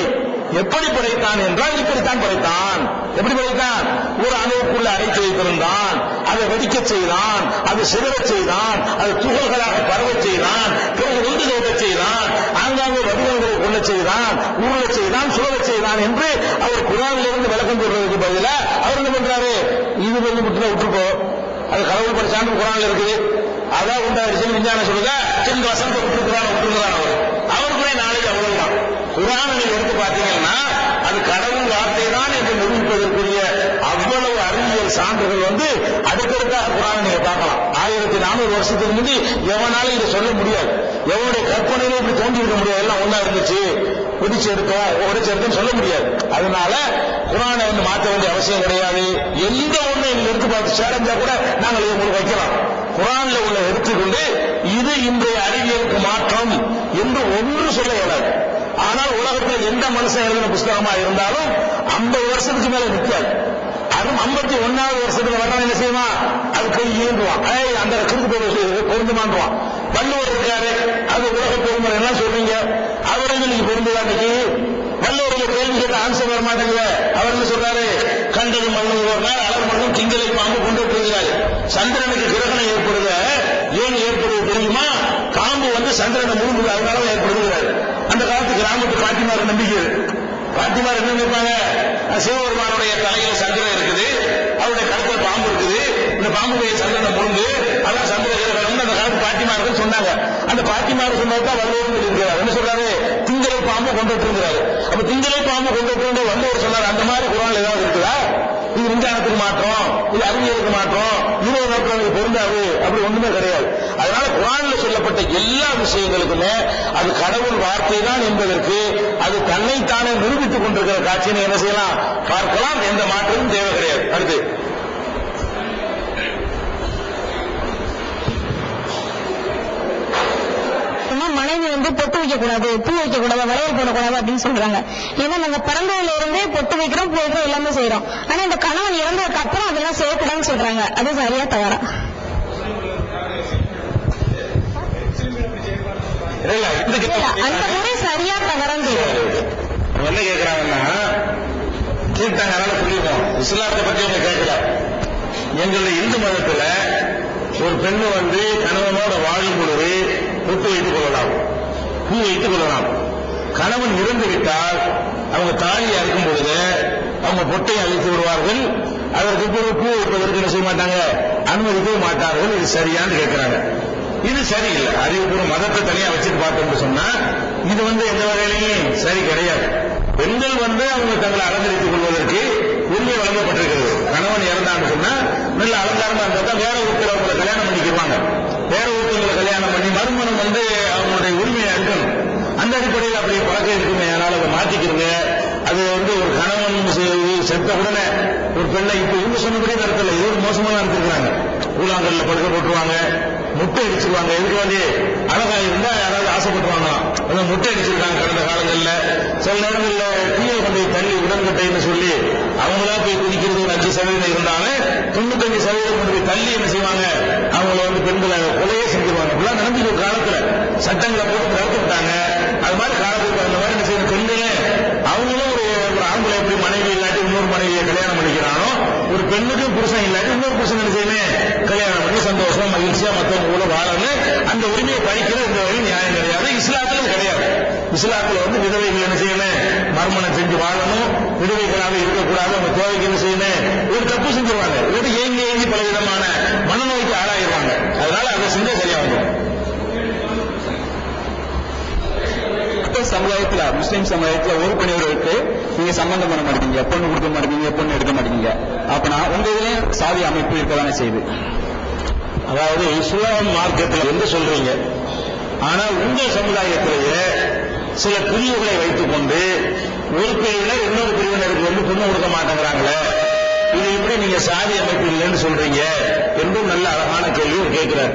எப்படி படைத்தான் என்றால் இப்படித்தான் படைத்தான். எப்படி படைத்தான்? ஒரு அணுவுக்குள்ள அடைத்து வைத்திருந்தான், அதை வெடிக்க செய்தான், அதை சிதறச் செய்தான், அதை துகள்களாக பரவச் செய்தான், பிறகு ஒன்று தோட்டச் செய்தான், ஆங்காங்கே வடிவங்களை கொள்ள செய்தான், உருளச் செய்தான், சுழலச் செய்தான் என்று அவர் குர்ஆனிலிருந்து விளக்கம் சொல்றதுக்கு பதிலா அவர் என்ன பண்றாரு? இது வந்து விட்டுப்போ, அது கடவுள் படைச்சாண்டு குர்ஆனில் இருக்குது, அதான் உண்டாயிருச்சு விஞ்ஞானம் சொல்லுங்க, இந்த வசனத்தை விட்டுருக்கிறான் அவருக்குள்ளே நாளைக்கு அவ்வளவுதான். குர்ஆனை நீங்க எடுத்து பார்த்தீங்கன்னா அது கடவுள் வார்த்தை தான் என்று நிரூபிப்பதற்குரிய அவ்வளவு அறிவியல் சான்றுகள் வந்து அடுத்தடுத்தாக குர்ஆனை நீங்க பார்க்கலாம். 1400 வருஷத்துக்கு முந்தி எவனாலும் இதை சொல்ல முடியாது. எவனுடைய கற்பனையில இப்படி தோண்டி இருக்க முடியாது. எல்லாம் ஒன்னா இருந்துச்சு, பிடிச்சு எடுத்தோம், உடைச்சு எடுத்தோம் சொல்ல முடியாது. அதனால குர்ஆனை வந்து மாற்ற வேண்டிய அவசியம் கிடையாது. எந்த ஒண்ணு நீங்க எடுத்து பார்த்து சேலஞ்சா கூட நாங்கள் இதை உங்களுக்கு வைக்கலாம். குர்ஆன்ல உள்ள எடுத்துக்கொண்டு இது இன்றைய அறிவியலுக்கு மாற்றம் என்று ஒன்று சொல்ல இயலாது. ஆனால் உலகத்தில் எந்த மனுஷன் எழுதின புஸ்தகமா இருந்தாலும் 50 வருஷத்துக்கு மேல நிற்காது. அதுவும் 51வது வருஷத்துல வரணும் என்ன செய்வான்? அது கை ஈண்டுவான், அந்த கிறுக்கு பொருந்துமான்வான். வள்ளுவர் இருக்காரு, அது உலக பொறுமுறை எல்லாம் சொல்றீங்க, அவரையும் நீங்க பொருந்துதான். இன்னைக்கு வள்ளுவர்கள் கேள்வி கேட்ட ஆன்சர் வர மாட்டேங்குது. அவர் என்ன சொல்றாரு? கண்டது மண்ணும் ஒரு நாள் அலர் மண்ணும் திங்களை பாம்பு கொண்டு போகிறாரு. சந்திரனுக்கு கிரகணம் ஏற்படுத ஏன் ஏற்படுவது தெரியுமா? காம்பு வந்து சந்திரனை முழுங்குது, அதனால ஏற்படுகிறாரு. அந்த காலத்து கிராமத்து பாட்டிமார் நம்பிக்கை. பாட்டிமார் என்ன நினைப்பாங்க? சிவபெருமானுடைய தலையில சந்திரன் இருக்குது, அவருடைய கழுத்துல பாம்பு இருக்குது, இந்த பாம்புடைய சந்திரனை முழுங்கு, அதான் சந்திர கிரகணம் அந்த காலத்து பாட்டிமார்கள் சொன்னாங்க. அந்த பாட்டிமார் சொன்னதான் வள்ளுவர் இருக்கிறார். என்ன சொல்றாரு? திங்களை பாம்பு கொண்டுட்டு இருக்கிறாரு. அப்ப திங்களை பாம்பு கொண்டுட்டு வள்ளுவர் சொன்னார். அந்த மாதிரி குர்ஆன்ல ஏதாவது இருக்குதா? இது விஞ்ஞானத்துக்கு மாற்றம், இது அறிவியலுக்கு மாற்றம், 20 நாட்களுக்கு பொருந்தாது, அப்படி ஒண்ணுமே கிடையாது. அதனால குர்ஆன்ல சொல்லப்பட்ட எல்லா விஷயங்களுக்குமே அது கடவுள் வார்த்தை தான் என்பதற்கு அது தன்னைத்தானே நிரூபித்துக் கொண்டிருக்கிற காட்சியை என்ன செய்யலாம், பார்க்கலாம். எந்த மாற்றமும் தேவை கிடையாது. அடுத்து மனைவி வந்து பொட்டு வைக்க கூடாது, பூ வைக்க கூடாது, வளையல் போடக்கூடாது அப்படின்னு சொல்றாங்க. ஏன்னா நாங்க பிறந்ததுல இருந்தே பொட்டு வைக்கிறோம், பூ வைக்கிறோம், எல்லாமே செய்யறோம். ஆனா இந்த கணவன் இறந்ததுக்கு அப்புறம் அதெல்லாம் செய்யக்கூடாதுன்னு சொல்றாங்க. அது சரியா தவறா? அந்த முறை சரியா தவறான்னு என்ன கேட்கிறாங்கன்னா, கேட்டாங்க, அதனால சொல்லிடுவோம். இஸ்லாத்தை பத்தி அவங்க கேட்கல. எங்களுடைய இந்து மதத்துல ஒரு பெண்ணு வந்து கணவனோட வாழும் பொழுது பொட்டு வைத்துக் கொள்ளலாம், பூ வைத்துக் கொள்ளலாம். கணவன் இறந்து விட்டால் அவங்க தாலி அறுக்கும் பொழுது அவங்க பொட்டை அழித்து விடுவார்கள். அதற்கு பிறகு பூ வைப்பதற்கு என்ன செய்ய மாட்டாங்க, அனுமதிக்கவே மாட்டார்கள். இது சரியான்னு கேட்கிறாங்க. இது சரியில்லை. அறிவுபூர்வ மதத்தை தனியா வச்சுட்டு பார்த்தோம்னு சொன்னா இது வந்து எந்த வகையிலையும் சரி கிடையாது. பெண்கள் வந்து அவங்க தங்களை அலங்கரித்துக் கொள்வதற்கு உரிமை வழங்கப்பட்டிருக்கிறது. கணவன் இறந்தான்னு சொன்னா நல்ல அலங்காரமா இருந்தா வேற ஒருத்தர் அவங்களை கல்யாணம் பண்ணிக்குவாங்க. வேற ஒருத்தவங்களை கல்யாணம் பண்ணி மறுமணம் வந்து அவங்களுடைய உரிமையா இருக்கணும். அந்த அடிப்படையில் அப்படி பழக்கம் இருக்குமே, அதனால அதை மாத்திக்கிறங்க. அது வந்து ஒரு கணவன் செத்த உடனே ஒரு பெண்ணை இப்ப இவங்க சொன்னபடி நடத்தல, இது ஒரு மோசமா நடத்திருக்கிறாங்க. கூழாங்கல்ல படுக்க போட்டுருவாங்க, முட்டை அடிச்சிருவாங்க. எதுக்கு வந்து அழகா இருந்தா யாராவது ஆசைப்பட்டுவாங்களாம், அந்த முட்டை அடிச்சிருக்காங்க கடந்த காலங்கள்ல. சில நேரங்களில் கீழே கொண்டு தள்ளி உடன்கட்டைன்னு சொல்லி அவங்களா போய் குதிக்கிறது ஒரு 5% இருந்தாலும் 95% கொண்டு போய் தள்ளி என்ன செய்வாங்க, அவங்கள வந்து பெண்களை கொலையே செஞ்சிருவாங்க. இப்பெல்லாம் நடந்துட்டு ஒரு காலத்துல சட்டங்களை போட்டு நடத்தி விட்டாங்க. அது மாதிரி காலத்துக்கு அந்த மாதிரி என்ன செய்யணும், பெண்களே அவங்களும் ஒரு ஆம்பளை எப்படி மனைவி இல்லாட்டி இன்னொரு மனைவியை கல்யாணம் பண்ணிக்கிறானோ, ஒரு பெண்ணுக்கு புருஷன் இல்லாட்டி இன்னொரு புருஷன் என்ன செய்யணும், கல்யாணம் பண்ணி சந்தோஷமா மகிழ்ச்சியா மற்றவங்க கூட வாழணும். அந்த உரிமையை பறிக்கிற இந்த வழி நியாயம் கிடையாது. இஸ்லாத்திலும் கிடையாது. இஸ்லாத்துல வந்து விதவைகள் என்ன செய்யணும், மறுமணம் செஞ்சு வாழணும், விதவைகளாக இருக்கக்கூடாது, அவங்க தேவைக்கு என்ன செய்யணும், ஒரு தப்பு செஞ்சிருவாங்க. இல்லாட்டி ஏங்கி ஏங்கி பல விதமான மனநோய்க்கு ஆளாயிருவாங்க. அதனால அதை செஞ்சா சரியா வந்துடும். சமுதாயத்துல முஸ்லீம் சமுதாயத்துல ஒரு பணியவர்களுக்கு நீங்க சம்பந்தம் பண்ண மாட்டீங்க, பொண்ணு கொடுக்க மாட்டீங்க, பொண்ணு எடுக்க மாட்டீங்க. அப்பனா உங்க இதுலயும் சாதி அமைப்பு இருக்கதானே செய்யுது. அதாவது இஸ்லாம் மார்க்கத்தில் என்று சொல்றீங்க, ஆனால் உங்கள் சமுதாயத்திலேயே சில பிரிவுகளை வைத்துக் கொண்டு ஒரு பிரிவினர் இன்னொரு பிரிவினருக்கு வந்து பொண்ணு கொடுக்க மாட்டேங்கிறாங்களே, இது எப்படி நீங்க சாதி அமைப்பு இல்லைன்னு சொல்றீங்க என்றும் நல்ல அழகான கேள்வி கேட்கிறார்.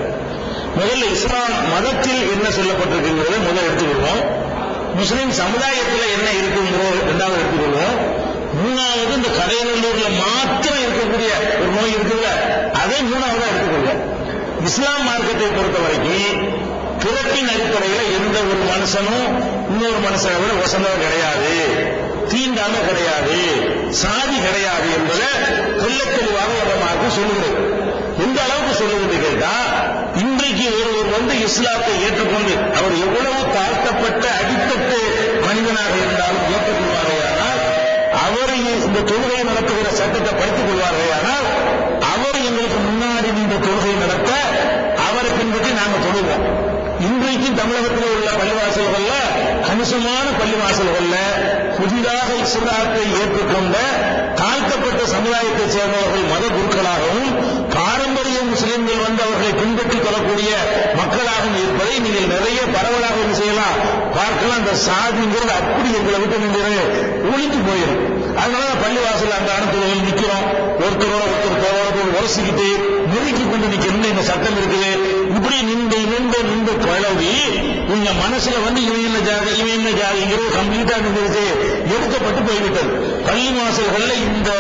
முதல்ல இஸ்லாம் மதத்தில் என்ன சொல்லப்பட்டிருக்குங்கிறத முதல் எடுத்துக்கொள்வோம். முஸ்லிம் சமுதாயத்தில் என்ன இருக்குங்கிறத இரண்டாவது எடுத்துக்கொள்வோம். மூணாவது இந்த கடையநல்லூர்ல மாத்திரம் இருக்கக்கூடிய ஒரு நோய் இருக்குல்ல, அதை மூணாவதா எடுத்துக்கொள்வோம். இஸ்லாம் மார்க்கத்தை பொறுத்த வரைக்கும் பிறப்பின் அடிப்படையில் எந்த ஒரு மனுஷனும் இன்னொரு மனுஷனை விட வசந்தவர் கிடையாது, தீண்டாம கிடையாது, சாதி கிடையாது என்பதை தெளிவாக அந்த மார்க்கம் சொல்லுகிறது. எந்த அளவுக்கு சொல்லுவது கேட்டா, இன்றைக்கு ஒருவர் இஸ்லாத்தை ஏற்றுக்கொண்டு அவர் எவ்வளவு தாழ்த்தப்பட்ட அடித்தட்டு மனிதனாக இருந்தாலும் ஏற்றுக்கொள்வார்களானால், அவர் இந்த தொழுகை நடத்துகிற சட்டத்தை படித்துக் கொள்வார்களானால், அவர் எங்களுக்கு முன்னாடி இந்த தொழுகை நடத்த அவரை பின்பற்றி நாங்கள் தொழுவோம். இன்றைக்கும் தமிழகத்தில் உள்ள பள்ளிவாசல்கள்ல, கணிசமான பள்ளிவாசல்கள்ல புதிதாக இஸ்லாத்தை ஏற்றுக்கொண்ட தாழ்த்தப்பட்ட சமுதாயத்தைச் சேர்ந்தவர்கள் மத குருக்களாகவும் பாரம்பரிய முஸ்லிம்கள் அவர்களை பின்பற்றிக் கொள்ளக்கூடிய மக்களாகவும் இருப்பதை நீங்கள் நிறைய பரவலாக செய்யலாம், பார்க்கலாம். அந்த சாதிங்கிறது அப்படி எங்களை விட்டு நீங்கள் ஒழிஞ்சு போயிடும். அதனால பள்ளிவாசல் அந்த அனுப்புவதில் நிற்கிறோம், ஒருத்தரோட ஒருத்தர் உரசிக்கிட்டு நெருக்கி கொண்டு நிற்கணும். இந்த சட்டம் இருக்குது. இப்படி நின்று பழவி உங்க மனசுல இவன் என்ன ஜாதிங்கிறது கம்ப்ளீட்டா எடுக்கப்பட்டு போய்விட்டது. பள்ளி வாசல்கள்ல இந்த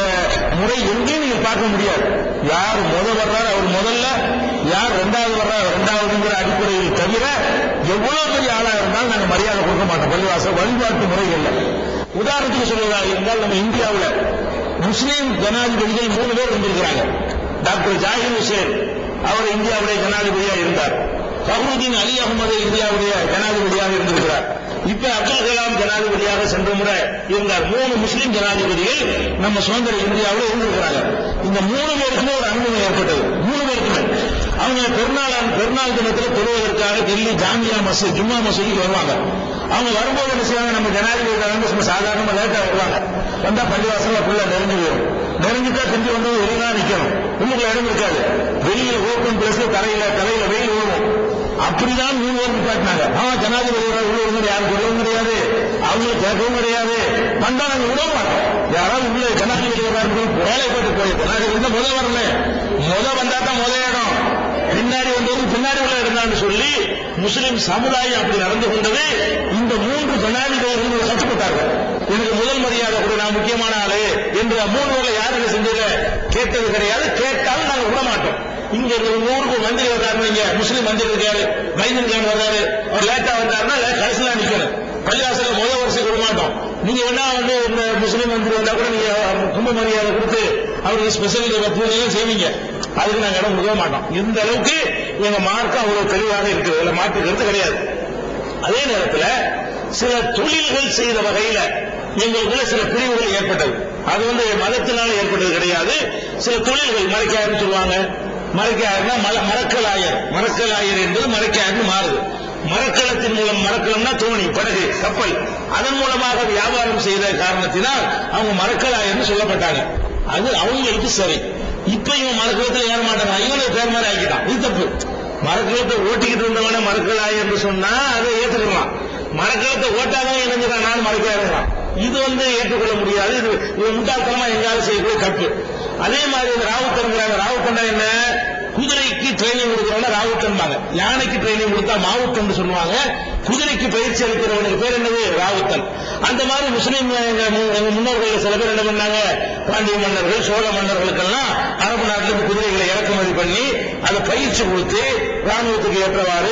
முறை எங்கேயும் நீங்க பார்க்க முடியாது. யார் வர்றாரு அவர் முதல்ல, யார் இரண்டாவது வர்றாரு இரண்டாவதுங்கிற அடிப்படையில் தவிர எவ்வளவு பெரிய ஆளா இருந்தாலும் நாங்க மரியாதை கொடுக்க மாட்டோம். பள்ளிவாசல் வழிபாட்டு முறைகள்ல உதாரணத்துக்கு சொல்வதாக இருந்தால், நம்ம இந்தியாவில் முஸ்லீம் ஜனாதிபதிகள் 3 பேர் இருந்திருக்கிறாங்க. டாக்டர் ஜாகிர் ஹுசேன் அவர் இந்தியாவுடைய ஜனாதிபதியாக இருந்தார். ஃபக்ருதீன் அலி அகமது இந்தியாவுடைய ஜனாதிபதியாக இருந்திருக்கிறார். இப்ப அப்துல் கலாம் ஜனாதிபதியாக சென்ற முறை இருந்தார். 3 முஸ்லீம் ஜனாதிபதிகள் நம்ம சுதந்திர இந்தியாவில் இருந்திருக்கிறாங்க. இந்த 3 பேருக்குமே ஒரு அனுபவம் ஏற்பட்டது. 3 பேருக்குமே அவங்க பெருநாள் தினத்தில் தொழுவதற்காக டெல்லி ஜாமியா மஸ்ஜித் ஜும்மா மசூதிக்கு வருவாங்க. அவங்க வரும்போது என்ன செய்வாங்க, நம்ம ஜனாதிபதி சாதாரணமா லேட்டா வருவாங்க. வந்தா பள்ளிவாசல்ல ஃபுல்லா நெருங்கி வரும். நெருங்கிட்டா திரும்பி வந்து வெளியா நிக்கணும், உள்ளுக்குள்ள இடம் இருக்காது. வெளியில ஓப்பன் பிளேஸ்ல தலையில வெயில் ஓடும். அப்படிதான் 3 பேர் நிப்பாட்டினாங்க. ஜனாதிபதி உள்ள யாரும் சொல்லவும் கிடையாது, அவங்களுக்கு கேட்கவும் கிடையாது. வந்தா நாங்க விட மாட்டோம். யாராவது உள்ள ஜனாதிபதி வேலைப்பட்டு போய் ஜனாதிபதி முதல் வரல, வந்தா தான் இடம், பின்னாடி வந்தவங்க பின்னாடி உள்ள இருந்தான்னு சொல்லி முஸ்லிம் சமுதாயம் அப்படி நடந்து கொண்டது. இந்த 3 ஜனாதிபதிகள் கட்டுப்பட்டார்கள். எனக்கு முதல் மரியாதை கூட, நான் முக்கியமான ஆளு என்று 3 பேர்ல யார் என்ன செஞ்சது கேட்டது கிடையாது. கேட்டாலும் நாங்க விட மாட்டோம். இங்க ஊருக்கு மந்திரி வர்றாரு, இங்க முஸ்லீம் மந்திரி இருக்காரு, மைதன் கான் வர்றாரு, அவர் லேட்டா வந்தாருன்னா கடைசியா நிக்கணும். பள்ளிவாசல முதல் வரிசை கொடுக்க மாட்டோம். நீங்க வேணா இந்த முஸ்லீம் மந்திரி வந்தா கூட நீங்க கும்ப மரியாதை கொடுத்து அவருக்கு ஸ்பெஷல் பூஜையும் செய்வீங்க. அதுக்கு நாங்க இடம் கொடுக்க மாட்டோம். இந்த அளவுக்கு எங்க மார்க்கம் அவ்வளவு தெளிவாக இருக்குது, இதுல மாற்று கருத்து கிடையாது. அதே நேரத்தில் சில தொழில்கள் செய்த வகையில எங்களுக்குள்ள சில பிரிவுகள் ஏற்பட்டது. அது மதத்தினால ஏற்பட்டது கிடையாது. சில தொழில்கள் மறைக்காயர்னு சொல்லுவாங்க. மறைக்காயர்னா மரக்கலாயர் என்பது மறைக்காயர்னு மாறுது. மரக்கலத்தின் மூலம், மரக்கலம்னா தோணி, படகு, கப்பல், அதன் மூலமாக வியாபாரம் செய்த காரணத்தினால் அவங்க மரக்கலாயர்னு சொல்லப்பட்டாங்க. அது அவங்களுக்கு சரி. இப்ப இவன் மரக்கலத்தில் ஏற மாட்டாங்க, இவனுக்கு பேர் மாதிரி ஆக்கிட்டான். இது தப்பு. மரக்கலத்தை ஓட்டிக்கிட்டு இருந்தவன மரக்கலாயர் என்று சொன்னா அதை ஏற்றுக்கலாம். மரக்கலத்தை ஓட்டாதான் இணைஞ்சிடான், நான் மறைக்காருங்களாம். இது ஏற்றுக்கொள்ள முடியாது. இது முட்டாள்தனமா எங்காலும் செய்யக்கூடிய தப்பு. அதே மாதிரி ராவுத்தன்கிறாங்க. ராவுத்தண்டா என்ன, குதிரைக்கு ட்ரைனிங் கொடுக்கிறவங்க ராவுத்தன்பாங்க. யானைக்கு ட்ரைனிங் கொடுத்தா மாவுத்தன் சொல்லுவாங்க. குதிரைக்கு பயிற்சி அளிக்கிறவனுக்கு பேர் என்னது, ராவுத்தன். அந்த மாதிரி முஸ்லீம் முன்னோர்கள் சில பேர் என்ன பண்ணாங்க, பாண்டிய மன்னர்கள், சோழ மன்னர்களுக்கெல்லாம் அரபு நாட்டிலிருந்து குதிரைகளை இறக்குமதி பண்ணி அதை பயிற்சி கொடுத்து ராணுவத்துக்கு ஏற்றவாறு,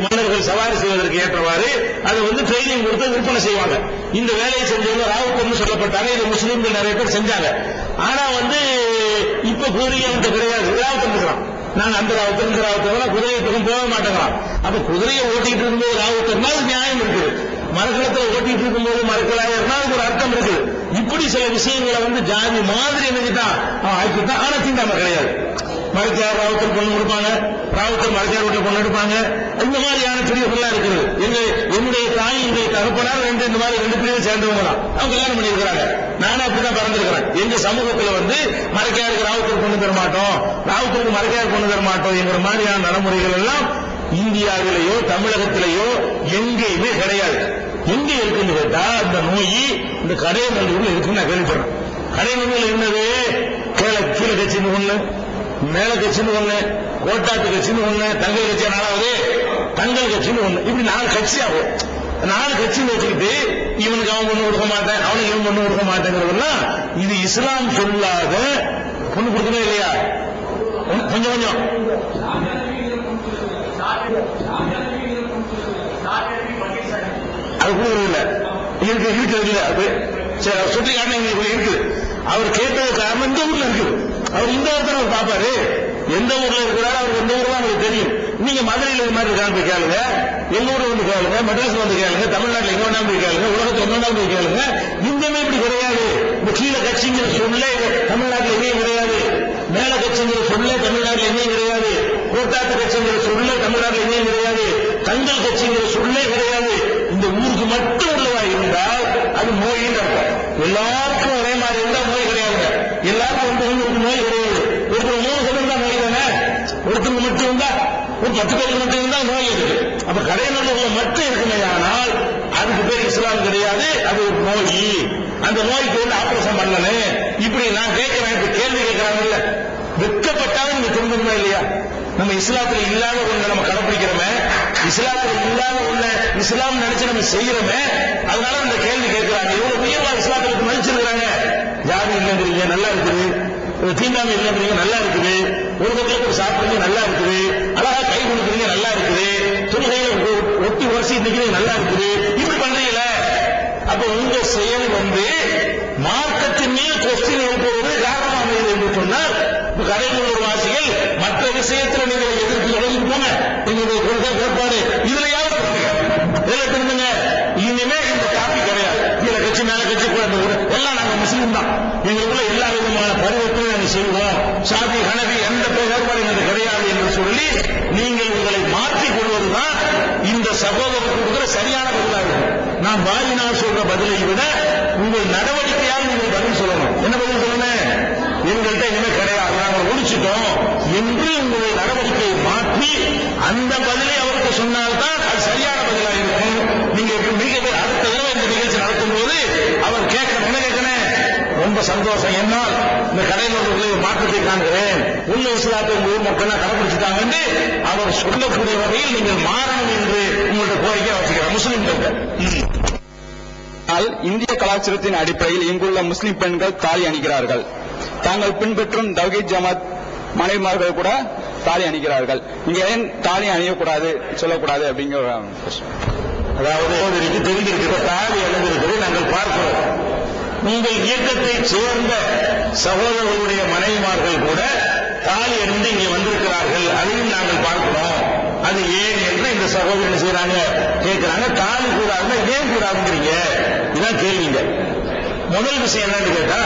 மன்னர்கள் சவாரி செய்வதற்கு ஏற்றவாறு அதை ட்ரைனிங் கொடுத்து விற்பனை செய்வாங்க. இந்த வேலையை செஞ்சவங்க ராவுத்தன் சொல்லப்பட்டாங்க. இது முஸ்லீம்கள் நிறைய பேர் செஞ்சாங்க. ஆனா இப்ப குதிரை அவன்கிட்ட கிடையாது, ராவுத்தன் இருக்கிறான். நாங்க அந்த ராவுத்தன் இந்த ராவுத்தன் குதிரையை போக மாட்டேங்கிறோம். அப்ப குதிரையை ஓட்டிட்டு இருக்கும்போது ராவுத்தர்னா அது நியாயம் இருக்குது. மரக்கலத்தில் ஓட்டிட்டு இருக்கும்போது மரக்கலாயர்னா அதுக்கு ஒரு அர்த்தம் இருக்குது. இப்படி சில விஷயங்களை ஜாதி மாதிரி நினைச்சுட்டான், அவன் ஆக்கிட்டான். ஆனா தீண்டாம கிடையாது. மறைக்கார் ராவுத்தர் பொண்ணு கொடுப்பாங்க, ராவுத்தர் மறைக்கார் வீட்டில் பொண்ணு எடுப்பாங்க. இந்த மாதிரியான பிரிவுகள்லாம் இருக்குது. என்னுடைய தாய், என்னுடைய தகப்பனார் இந்த மாதிரி 2 பிரிவு சேர்ந்தவங்க தான். அவங்க கல்யாணம் பண்ணியிருக்கிறாங்க. நானும் அப்படிதான் பிறந்திருக்கிறேன். எங்க சமூகத்தில் மறைக்காருக்கு ராவுத்தர் பொண்ணு தர மாட்டோம், ராவுத்தருக்கு மறைக்கார் பொண்ணு தர மாட்டோம் என்கிற மாதிரியான நடைமுறைகள் எல்லாம் இந்தியாவிலேயோ தமிழகத்திலேயோ எங்கேயுமே கிடையாது. எங்க இருக்குன்னு கேட்டா, இந்த நோய் இந்த கடையநல்லூர்ல இருக்குன்னு நான் கேள்விப்படுறேன். கடையநல்லூர்ல என்னது, கீழே கட்சின்னு ஒண்ணு, மேல கட்சின்னு ஒண்ணு, கோட்டாத்து கட்சின்னு ஒண்ணு, தங்கள் கட்சி 4வது தங்கள் கட்சின்னு ஒண்ணு, இப்படி 4 கட்சி ஆகும். 4 கட்சின்னு வச்சுக்கிட்டு இவனுக்கு அவன் பொண்ணு கொடுக்க மாட்டேன், அவனுக்கு இவன் பொண்ணு கொடுக்க மாட்டேங்கிறதெல்லாம் இது இஸ்லாம் சொல்லாத. பொண்ணு கொடுக்கணும் இல்லையா? கொஞ்சம் கொஞ்சம் அது கூட இல்லை இருக்குது இல்லை. அது சரி சொல்லி காட்டின இருக்குது. அவர் கேட்டது காரணம் இந்த ஊர்ல இருக்குது. அவர் இந்த இடத்துல அவர் பார்ப்பாரு. எந்த ஊர்ல இருக்கிறாரு அவருக்கு எந்த ஊர் தான் அவருக்கு தெரியும். நீங்க மதுரையில் இது மாதிரி இருக்கான்னு போய் கேளுங்க, எங்க ஊர்ல வந்து கேளுங்க, மெட்ராஸ்ல வந்து கேளுங்க, தமிழ்நாட்டில் எங்க வேணாலும் போய் கேளுங்க, உலகத்தில் எங்க வேணாலும் போய் கேளுங்க. இங்கமே இப்படி கிடையாது. இந்த கீழே கட்சிங்கிற சொல்ல தமிழ்நாட்டில் எங்கேயும் கிடையாது. மேல கட்சிங்கிற சொல்ல தமிழ்நாட்டில் எங்கேயும் கிடையாது. கோட்டாத்து கட்சிங்கிற சொல்ல தமிழ்நாட்டில் எங்கேயும் கிடையாது. தங்கள் கட்சிங்கிற சொல்லே கிடையாது. இந்த ஊருக்கு மட்டும் உள்ளதா இருந்தால் அது நோயின்னு அர்த்தம். எல்லாருக்கும் ஒரே மாதிரி இருந்தா நோய் கிடையாதுங்க. எல்லாருக்கும் ஒன்று நோய் கிடையாது. ஒருத்தர் 3 சொல்லுங்க நோய் தானே. ஒருத்தருக்கு மட்டும் இருந்தா, ஒரு 10 பேருக்கு மட்டும் இருந்தா நோய் இருக்கு. அப்ப கடைநல்லூர்ல மட்டும் இருக்குமே, ஆனால் அதுக்கு பேர் இஸ்லாம் கிடையாது. அது ஒரு நோய். அந்த நோய்க்கு வந்து ஆபரேஷன் பண்ணணும். இப்படி நான் கேட்கிறேன், இப்ப கேள்வி கேட்கிறாங்கல்ல, வெட்கப்பட்டாலும் நீங்க திரும்பணுமா இல்லையா? நம்ம இஸ்லாத்துல இல்லாத ஒண்ணு நம்ம கடைபிடிக்கிறோமே, இஸ்லாத்துல இல்லாத ஒண்ணு இஸ்லாம் நினைச்சு நம்ம செய்யறோமே, அதனால அந்த கேள்வி கேட்கிறாங்க. இவ்வளவு உயர்வா இஸ்லாத்துல மதிச்சிருக்கிறாங்க. ஜாதி இல்லைங்கிறீங்க, நல்லா இருக்குது. தீண்டாமை இல்லைங்கிறீங்க, நல்லா இருக்குது. ஒரு பக்கத்துல சாப்பிடுறீங்க, நல்லா இருக்குது. அழகா கை கொடுக்குறீங்க, நல்லா இருக்குது. துணிகையில ஒட்டி உரசி நிக்கிறீங்க, நல்லா இருக்குது. இப்படி பண்றீங்கள, அப்ப உங்க செயல் வந்து மார்க்கத்தின் மீது கொஸ்டின் எழுப்புவது காரணமாக என்று சொன்னால், கடைநல்லூர் வாசிகள் மற்ற விஷயத்துல நீங்கள் எதிர்ப்பு எழுதிருப்பாங்க. எங்களுடைய கொள்கை கோட்பாடு இதுலயாவது திருந்துங்க. இனிமே இந்த டாபிக் கிடையாது. கீழே கட்சி மேல கட்சி கூட எல்லாம் நாங்க முஸ்லீம் தான். எங்களுக்குள்ள எல்லா விதமான பருவத்தையும் நாங்கள் செய்வோம். சாதி ஹனபி எந்த வேறுபாடு எங்களுக்கு கிடையாது என்று சொல்லி நீங்கள் உங்களை மாற்றிக் கொள்வதுதான் இந்த சகோதரருக்கு கொடுக்கிற சரியான பதிலாக இருக்கும். நான் வாயினால் சொல்ற பதிலை விட உங்கள் நடவடிக்கையால் நீங்கள் பதில் சொல்லணும். என்ன பதில் சொல்லணும்? எங்கள்கிட்ட இனிமே கிடையாது, நாங்கள் ஒழிச்சிட்டோம் என்று உங்களுடைய நடவடிக்கையை மாற்றி அந்த பதிலை அவருக்கு சொன்னால்தான் அது சரியான பதிலாக இருக்கும். நீங்க மிக அடுத்த தடவை இந்த நிகழ்ச்சி நடத்தும் போது அவர் கேட்கணும், என்ன கேட்கணும்? ரொம்ப சந்தோஷம், என்னால் இந்த கடைநல்லூர்களை மாற்றத்தை காண்கிறேன், உள்ள இஸ்லாத்தை உங்க ஊர் மக்கள் கடைபிடிச்சுட்டாங்க என்று அவர் சொல்லக்கூடிய வகையில் நீங்கள் மாறணும் என்று உங்களுடைய கோரிக்கை வச்சுக்கிறார் முஸ்லிம்கள். இந்திய கலாச்சாரத்தின் அடிப்படையில் இங்குள்ள முஸ்லிம் பெண்கள் தாலி அணிகிறார்கள். தாங்கள் பின்பற்றும் தவ்ஹீத் ஜமாத் மனைவிமார்கள் கூட தாலி அணிகிறார்கள். இங்க ஏன் தாலி அணியக்கூடாது சொல்லக்கூடாது அப்படிங்கிற அதாவது தெரிந்திருக்கிற தாலி அணிந்திருப்பதை நாங்கள் பார்க்கிறோம். உங்கள் இயக்கத்தை சேர்ந்த சகோதரர்களுடைய மனைவிமார்கள் கூட தாலி அணிந்து இங்கே வந்திருக்கிறார்கள். அதையும் நாங்கள் பார்க்கிறோம். அது ஏன் என்று இந்த சகோதரர் செய்யறாங்க, கேட்கிறாங்க. தாலி கூடாதுன்னா ஏன் கூடாதுங்கிறீங்க? இதான் கேள்விங்க. முதல் விஷயம் என்னன்னு கேட்டா,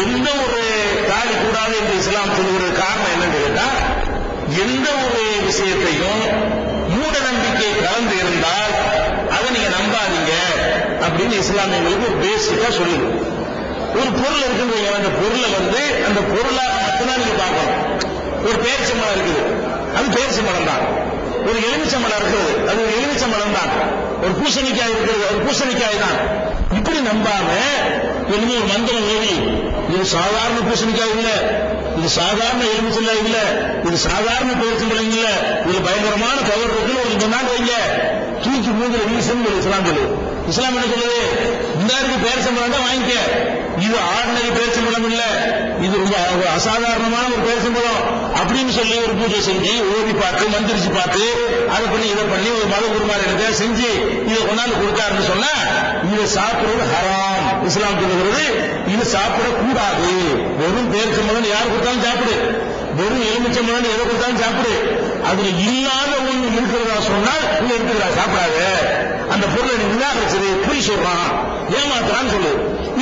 எந்த ஒரு தாலி கூடாது என்று இஸ்லாம் சொல்லுகிற காரணம் என்னன்னு கேட்டா, எந்த ஒரு விஷயத்தையும் மூட நம்பிக்கை கலந்து இருந்தால் அதை நீங்க நம்பாதீங்க அப்படின்னு இஸ்லாம் எங்களுக்கு ஒரு பேசிக்கா சொல்லுது. ஒரு பொருள் இருக்குன்றீங்க, அந்த பொருளை வந்து அந்த பொருளாக மட்டும்தான் நீங்க பார்க்கணும். ஒரு பேரிச்சம்பழம் இருக்குது, அது பேரிச்சம்பழம் தான். ஒரு எலுமிச்சம்பழம் இருக்குது, அது ஒரு எலுமிச்சம்பழம் தான். ஒரு பூசணிக்காய் இருக்கிறது, ஒரு பூசணிக்காய் தான். இப்படி நம்பாம என்னமோ ஒரு மந்திரம் ஏறி இது சாதாரண பூசணிக்காய் இல்ல, இது சாதாரண எலுமிச்சம்பழம் இல்ல, இது சாதாரண பேரிச்சம்பழம் இல்ல, இது பயங்கரமான பவர் இருக்குன்னு ஒரு சொன்னாங்க வைங்க, தூக்கி மூங்கில வீசுன்னு இஸ்லாம் சொல்லுது. இஸ்லாம் என்ன சொல்லுது? இந்த இருக்கு பேரிச்சம்பழம் தான் வாங்கிக்க, இது ஆர்டினரி பேரிச்சம்பழம் இல்ல, இது ரொம்ப அசாதாரணமான ஒரு பேரிச்சம்பழம் அப்படின்னு சொல்லி ஒரு பூஜை செஞ்சு ஓடி பார்த்து மந்திரிச்சு பார்த்து அதை பண்ணி இதை பண்ணி ஒரு மத குருமார் எடுக்க செஞ்சு இதை கொண்டாந்து கொடுத்தாருன்னு சொன்னா இதை சாப்பிடுறது ஹராம். இஸ்லாம் சொல்லுகிறது இது சாப்பிடக்கூடாது. வெறும் பேரிச்சம்பழம் யார் கொடுத்தாலும் சாப்பிடு, வெறும் எலுமிச்சம்பழம் எதை கொடுத்தாலும் சாப்பிடு. அதுல இல்லாத ஒண்ணு இருக்கிறதா சொன்னால் நீங்க எடுத்துக்கிறா, சாப்பிடாத. அந்த பொருளை நீ நிராகரிச்சது, பொய் சொல்றான், ஏமாத்துறான்னு சொல்லு.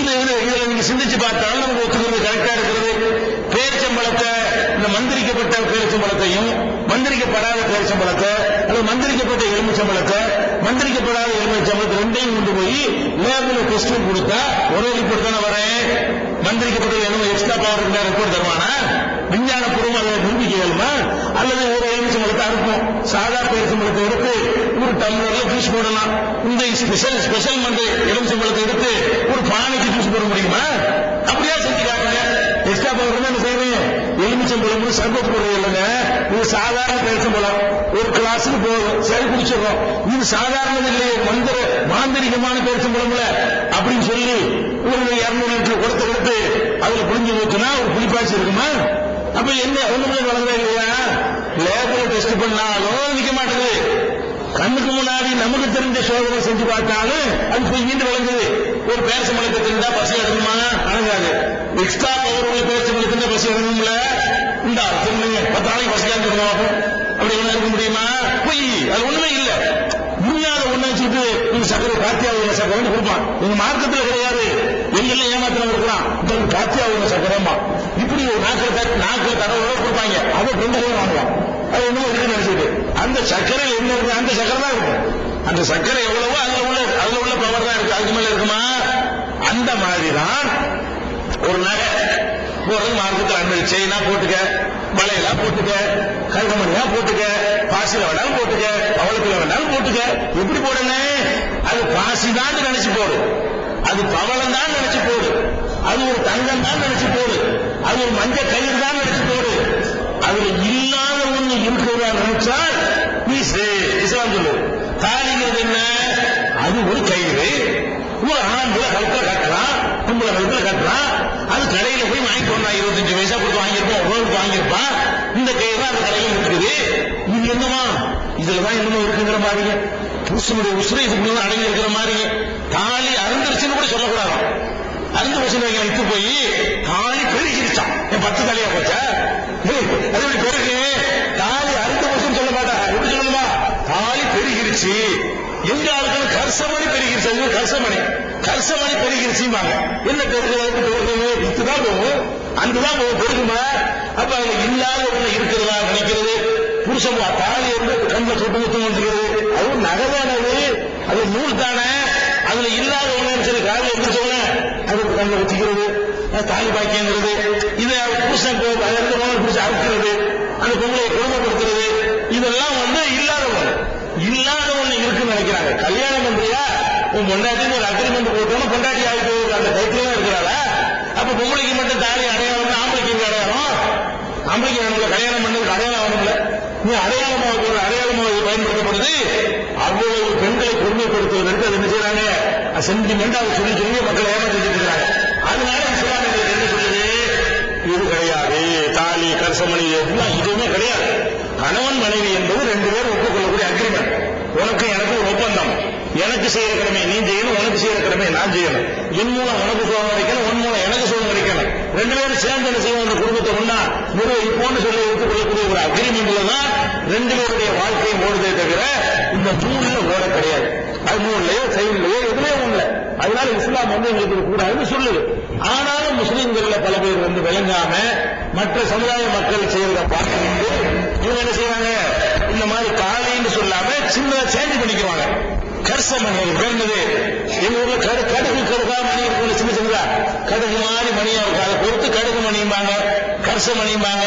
இதுல நீங்க சிந்திச்சு பார்த்தாலும் நமக்கு ஒத்துக்கிறது கரெக்டா இருக்கிறது. பேரிச்சம்பழத்தை, இந்த மந்திரிக்கப்பட்ட பேரிச்சம்பழத்தையும் மந்திரிக்கப்படாத பேரிச்சம்பழத்தை அல்லது மந்திரிக்கப்பட்ட எலுமிச்சம்பழத்தை மந்திரிக்கப்படாத எலுமிச்சம்பழத்தை ரெண்டையும் கொண்டு போய் லேபில் டெஸ்ட் கொடுத்தா ஒரே ரிப்போர்ட் தானே வரேன். மந்திரிக்கப்பட்ட எக்ஸ்ட்ரா பவர் இருந்தா ரிப்போர்ட் தருவானா? விஞ்ஞான பூர்வம் அதை நிரூபிக்க இயலுமா? அல்லது ஒரு எலுமிச்சம்பழத்தை அறுப்போம், சாதா பேரிச்சம்பழத்தை எடுத்து ஒரு டம்ளர்ல ஜூஸ் போடலாம். இந்த ஸ்பெஷல் மந்திரி எலுமிச்சம்பழத்தை எடுத்து ஒரு பானைக்கு ஜூஸ் போட முடியுமா? அப்படியா செஞ்சு காட்டுங்க. எக்ஸ்ட்ரா பவர் என்ன செய்யறீங்க? பேரிச்சம்பழம் சர்பத் போடுறது இல்லைங்க, இது சாதாரண பேரிச்சம்பழம். ஒரு கிளாஸுக்கு போதும், சரி குடிச்சிடறோம். இது சாதாரண இல்லையே, மாந்திரிகமான பேரிச்சம்பழம்ல அப்படின்னு சொல்லி ஒரு 200 லிட்டர் குடத்தை கொடுத்து அதுல புளிஞ்சு ஊத்துனா ஒரு புளிப்பாச்சி இருக்குமா? அப்ப என்ன ஒண்ணுமே வளர்ந்தா இல்லையா? லேபில் டெஸ்ட் பண்ணாலும் நிக்க மாட்டேங்குது. கண்ணுக்கு முன்னாடி நமக்கு தெரிஞ்ச சோதனை செஞ்சு பார்த்தாலும் அது போய் மீண்டு வளர்ந்தது. ஒரு பேரிச்சம்பழத்தை தின்றா பசி அடங்குமா? அடங்காது. எக்ஸ்ட்ரா பவர் உள்ள பேரிச்சம்பழம் தின்றா பசி அடங்கும்ல? இந்த தின்னுங்க 10 நாளைக்கு பசிக்காம சொல்லுவாங்க. அப்படி ஒண்ணு இருக்க முடியுமா? போய் அது ஒண்ணுமே இல்லை. முடியாத ஒண்ணு வச்சுட்டு நீங்க சக்கரை காத்தியாவுங்க சக்கரை கொடுப்பான். உங்க மார்க்கத்தில் கிடையாது. எங்கெல்லாம் ஏமாத்திரம் இருக்கலாம், காத்தியாவுங்க சக்கரமா இப்படி ஒரு நாக்கில் தடவை கொடுப்பாங்க. அதை 2 வாங்கலாம். அது என்ன இருக்குன்னு நினைச்சிட்டு அந்த சக்கரை என்ன இருக்கு? அந்த சக்கரை தான் இருக்கும். அந்த சக்கரை எவ்வளவோ அதுல உள்ள பவர் தான் இருக்கு, அதுக்கு மேல இருக்குமா? அந்த மாதிரிதான் ஒரு நகை போறது மார்க்கத்தில் அனுமதி. செயினா போட்டுக்க, வளையலா போட்டுக்க, கல்கமணியா போட்டுக்க, பாசில வேணாலும் போட்டுக்க, பவளத்துல வேணாலும் போட்டுக்க. எப்படி போடணும்? அது பாசி தான் நினைச்சு போடு, அது பவளம் தான் நினைச்சு போடு, அது ஒரு தங்கம் தான் நினைச்சு போடு, அது ஒரு மஞ்சள் கயிறு தான் நினைச்சு போடு. அதுல இல்லாத ஒண்ணு இருக்கிறதா நினைச்சால் நீ இஸ்லாம் சொல்லு. தாலிங்கிறது என்ன? அது ஒரு கயிறு. ஒரு ஆம்பளை கழுத்துல கட்டலாம், பொம்பளை கழுத்துல கட்டலாம். அது கடையில போய் வாங்கிட்டு வந்தா 25 பைசா கொடுத்து வாங்கியிருப்போம், ரூபாய்க்கு வாங்கியிருப்பான். இந்த கயிறு அந்த கடையில் இருக்குது. இது என்னமா? இதுலதான் என்னமோ இருக்குங்கிற மாதிரி, புருஷனுடைய உசுரை இதுக்குள்ள அடங்கி இருக்கிற மாதிரி. தாலி அருந்துருச்சுன்னு கூட சொல்லக்கூடாது. அருந்து பசங்க இட்டு போய் தாலி பெருகிருச்சான், 10 தாலியா போச்சா? அது எப்படி பெருகு? தாலி அருந்து பசங்க சொல்ல மாட்டா. எப்படி சொல்லணுமா? தாலி பெருகிருச்சு. எங்க ஆளுக்கு கர்சமணி பெருகிருச்சு. கர்சமணி பெருகிருச்சுமாங்க. என்ன பெருகிறது? இதுதான் போகும், அங்குதான் போகும். பெருகுமா? அப்ப அதுல இல்லாத ஒண்ணு இருக்கிறதா நினைக்கிறது. புருஷன் தாலி வந்து கண்ணில் சொட்டு முத்தம் வந்துக்கிறது. அது நகைதானது, அது நூல் தானே. அதுல இல்லாத ஒண்ணு சரி காலையில் எப்படி சொல்ல அது கண்ணில் வச்சுக்கிறது, தாலி பாக்கியங்கிறது. இதை புருஷன் புடிச்சு அறுக்கிறது, அந்த பொங்கலை குடும்பப்படுத்துறது, இதெல்லாம் வந்து இல்லாத ஒண்ணு இருக்குன்னு நினைக்கிறாங்க. கல்யாணம் பண்றியா உன் பொண்டாட்டி ஒரு அக்ரிமெண்ட் போட்டோம், பொண்டாட்டி ஆகிட்டு அந்த கைத்துல தான் இருக்கிறாளா? அப்ப பொம்பளைக்கு மட்டும் தாலி அடையாளம், ஆம்பளைக்கு இங்க அடையாளம். ஆம்பளைக்கு நம்மள கல்யாணம் பண்ணதுக்கு அடையாளம் ஆகணும்ல. நீ அடையாளமாக பயன்படுத்தப்படுது. அவ்வளவு பெண்களை கொடுமைப்படுத்துவதற்கு அது என்ன செய்யறாங்க? சென்டிமெண்ட் அதை சொல்லி மக்களை ஏமாற்றிட்டு இருக்கிறாங்க. அதனால இஸ்லாம் என்ன சொல்லுது? இது கிடையாது. தாலி கர்சமணி இதுவுமே கிடையாது. கணவன் மனைவி என்பது 2 பேரும் ஒப்புக்கொள்ளக்கூடிய அக்ரிமெண்ட். உனக்கு எனக்கு ஒரு ஒப்பந்தம். எனக்கு செய்யற கடமை நீ செய்யணும், உனக்கு செய்யற கடமை நான் செய்யணும். என் மூலம் உனக்கு சுகம் கிடைக்கணும், உன் மூலம் எனக்கு சுகம் கிடைக்கணும். 2 பேரும் சேர்ந்து என்ன செய்வோம்? அந்த குடும்பத்தை ஒண்ணா நிர்வகிப்போம்னு சொல்லி ஒத்துக்கொள்ளக்கூடிய ஒரு அக்ரிமெண்ட்ல தான் 2 பேருடைய வாழ்க்கையை ஓடுதே தவிர இந்த 3ல ஓட கிடையாது. அது 3லயோ செயல்லையோ எதுலயோ ஒண்ணு. அதனால இஸ்லாம் வந்து எங்களுக்கு கூடாதுன்னு சொல்லுது. ஆனாலும் முஸ்லீம்கள்ல பல பேர் வந்து விளங்காம மற்ற சமுதாய மக்கள் செய்யறத பார்த்து இவங்க என்ன செய்வாங்க? இந்த மாதிரி தாலின்னு சொல்லாம சின்னதா சேஞ்ச் பண்ணிக்குவாங்க. கர்சமணி பேர்ந்தது எங்க ஊர்ல கடுகா மணி இருக்கும், சின்ன சின்னதா கடுகு மாதிரி மணியா இருக்கும். அதை பொறுத்து கடுகு மணியும்பாங்க, கர்சமணியும்பாங்க.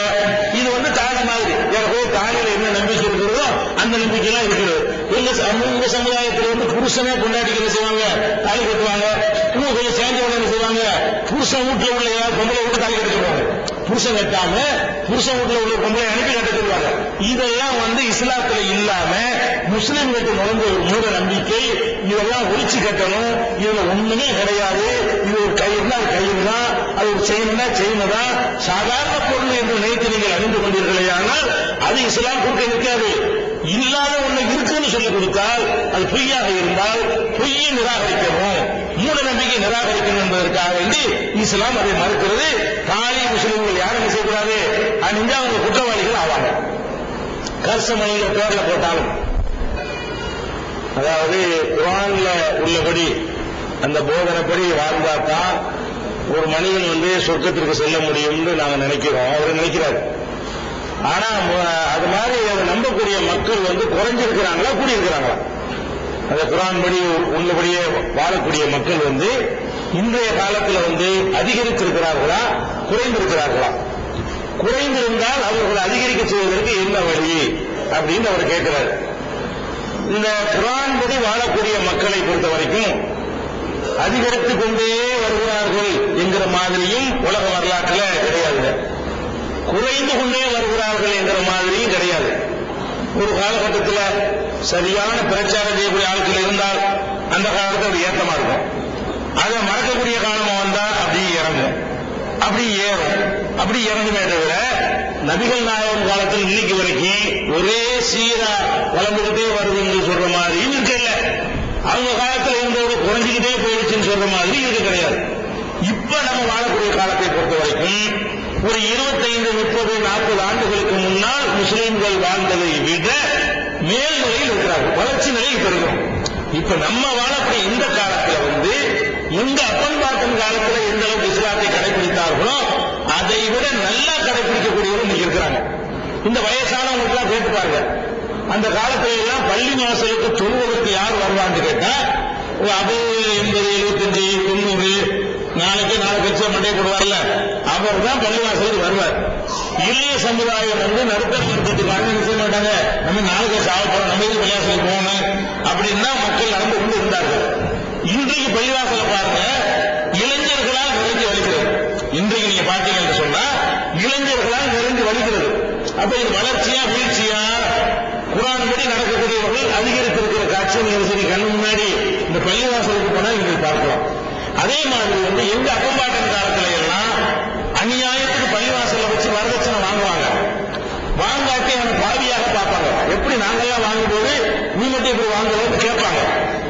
இது வந்து தாலி மாதிரி. தாலியில என்ன நம்பிக்கை இருக்கிறதோ அந்த நம்பிக்கைலாம் இருக்கிறது. எங்க சமுதாயத்தில் வந்து புருஷனே பொண்டாட்டிக்கு என்ன செய்வாங்க? தாலி கட்டுவாங்க. இன்னும் கொஞ்சம் சேர்ந்தவங்க என்ன செய்வாங்க? புருஷன் வீட்டுல உள்ள ஏதாவது பொம்பளை விட்டு தாலி கட்ட சொல்லுவாங்க. புருஷன் கட்டாம புருஷன் வீட்டுல உள்ள பொம்பளை அனுப்பி கட்ட சொல்லுவாங்க. இதெல்லாம் வந்து இஸ்லாத்துல இல்லாம முஸ்லிம்களுக்கு நுழைந்த ஒரு மூட நம்பிக்கை. இதெல்லாம் ஒழிச்சு கட்டணும். இதுல ஒண்ணுமே கிடையாது. இது ஒரு கயிறுனா கயிறு தான், அது ஒரு செயின்னா செயின்னு தான். சாதாரண பொருள் என்று நினைத்து நீங்கள் அறிந்து கொண்டீர்களே, ஆனால் அது இஸ்லாம் கொடுக்க நிற்காது. இல்லாத ஒண்ணு இருக்குன்னு சொல்லிக் கொடுத்தால் அது பொய்யாக இருந்தால் பொய்யை நிராகரிக்கணும், மூட நம்பிக்கை நிராகரிக்கணும் என்பதற்காக வேண்டி இஸ்லாம் அதை மறுக்கிறது. தாலி முஸ்லிம்கள் யாரும் செய்யக்கூடாது, அணிஞ்சா அவங்க குற்றவாளிகள் ஆவாங்க. கர்சமணியில பேர்ல போட்டாலும், அதாவது குர்ஆன்ல உள்ளபடி அந்த போதனைப்படி வாழ்ந்தாதான் ஒரு மனிதன் வந்து சொர்க்கத்திற்கு செல்ல முடியும்னு நாங்க நினைக்கிறோம், அவர் நினைக்கிறார். ஆனா அது மாதிரி அதை நம்பக்கூடிய மக்கள் வந்து குறைஞ்சிருக்கிறாங்களா கூடியிருக்கிறாங்களா? அந்த குர்ஆன் படி உள்ளபடியே வாழக்கூடிய மக்கள் வந்து இன்றைய காலத்தில் வந்து அதிகரித்திருக்கிறார்களா குறைந்திருக்கிறார்களா? குறைந்திருந்தால் அவர்கள் அதிகரிக்க செய்வதற்கு என்ன வழி அப்படின்னு அவர் கேட்கிறார். இந்த குர்ஆன் படி வாழக்கூடிய மக்களை பொறுத்த வரைக்கும் அதிகரித்துக் கொண்டே வருகிறார்கள் என்கிற மாதிரியும் உலக வரலாற்றில் கிடையாது. குறைந்து கொண்டே வருகிறார்கள் என்கிற மாதிரியும் கிடையாது. ஒரு காலகட்டத்தில் சரியான பிரச்சாரம் செய்யக்கூடிய ஆட்கள் இருந்தால் அந்த காலத்தில் அது ஏற்றமா இருக்கும். அதை மறக்கக்கூடிய காலமா வந்தா அப்படி இறங்கும், அப்படி ஏறும், அப்படி இறங்குமே தவிர நபிகள் நாயகம் காலத்தில் இன்னைக்கு வரைக்கும் ஒரே சீரா வளர்ந்துகிட்டே வருதுன்னு சொல்ற மாதிரியும் இருக்கல. அவங்க காலத்தில் இருந்தோட குறைஞ்சிக்கிட்டே போயிடுச்சுன்னு சொல்ற மாதிரி இருக்க கிடையாது. இப்ப நம்ம வாழக்கூடிய காலத்தை பொறுத்த வரைக்கும் ஒரு 25, 30, 40 ஆண்டுகளுக்கு முன்னால் முஸ்லீம்கள் வாழ்ந்ததை விட மேல்நிலையில் இருக்கிறார்கள், வளர்ச்சி நிலையில் பெறுகிறோம். இப்ப நம்ம வாழக்கூடிய இந்த காலத்துல எங்க அப்பன்பாட்டன் காலத்துல எந்த அளவுக்கு இஸ்லாத்தை கடைபிடித்தார்களோ அதை விட நல்லா கடைபிடிக்கக்கூடியவர்கள் இன்னைக்கு இருக்கிறாங்க. இந்த வயசானவங்களுக்கு எல்லாம் கேட்டுப்பாங்க, அந்த காலத்துல எல்லாம் பள்ளி வாசலுக்கு தொழுவதற்கு யார் வருவான்னு கேட்டா 80, 75, 90 நாளைக்கு கட்சியை மண்டே போடுவார்ல, அவர் தான் பள்ளிவாசலுக்கு வருவார். இளைய சமுதாயம் நடுத்தர வர்க்கத்துக்காக என்ன செய்ய மாட்டாங்க, நம்ம நாளைக்கு சாப்பிடுறோம், நம்ம இது பள்ளிவாசலுக்கு போகணும் அப்படின்னா மக்கள் நடந்து கொண்டு இருந்தார்கள். இன்றைக்கு பள்ளிவாசலை பாருங்க, இளைஞர்களால் நிறைஞ்சு வலிக்கிறது. இன்றைக்கு நீங்க பாத்தீங்கன்னு சொன்னா இளைஞர்களால் நிறைஞ்சு வலிக்கிறது. அப்ப இது வளர்ச்சியா வீழ்ச்சியா? குர்ஆன் படி நடக்கக்கூடியவர்கள் அதிகரித்திருக்கிற காட்சியை நீங்க சரி கண்ணு முன்னாடி இந்த பள்ளிவாசலுக்கு போனா நீங்க பார்க்கலாம். அதே மாதிரி எங்க அப்பம்பாட்டன் காலத்துல எல்லாம் அநியாயத்துக்கு பள்ளிவாசல வச்சு வரதட்சணை வாங்குவாங்க. வாங்காட்டி அவனை பாவியாக பார்ப்பாங்க. எப்படி நாங்கெல்லாம் வாங்கும்போது நீ மட்டும் எப்படி வாங்குவோம்னு கேட்பாங்க.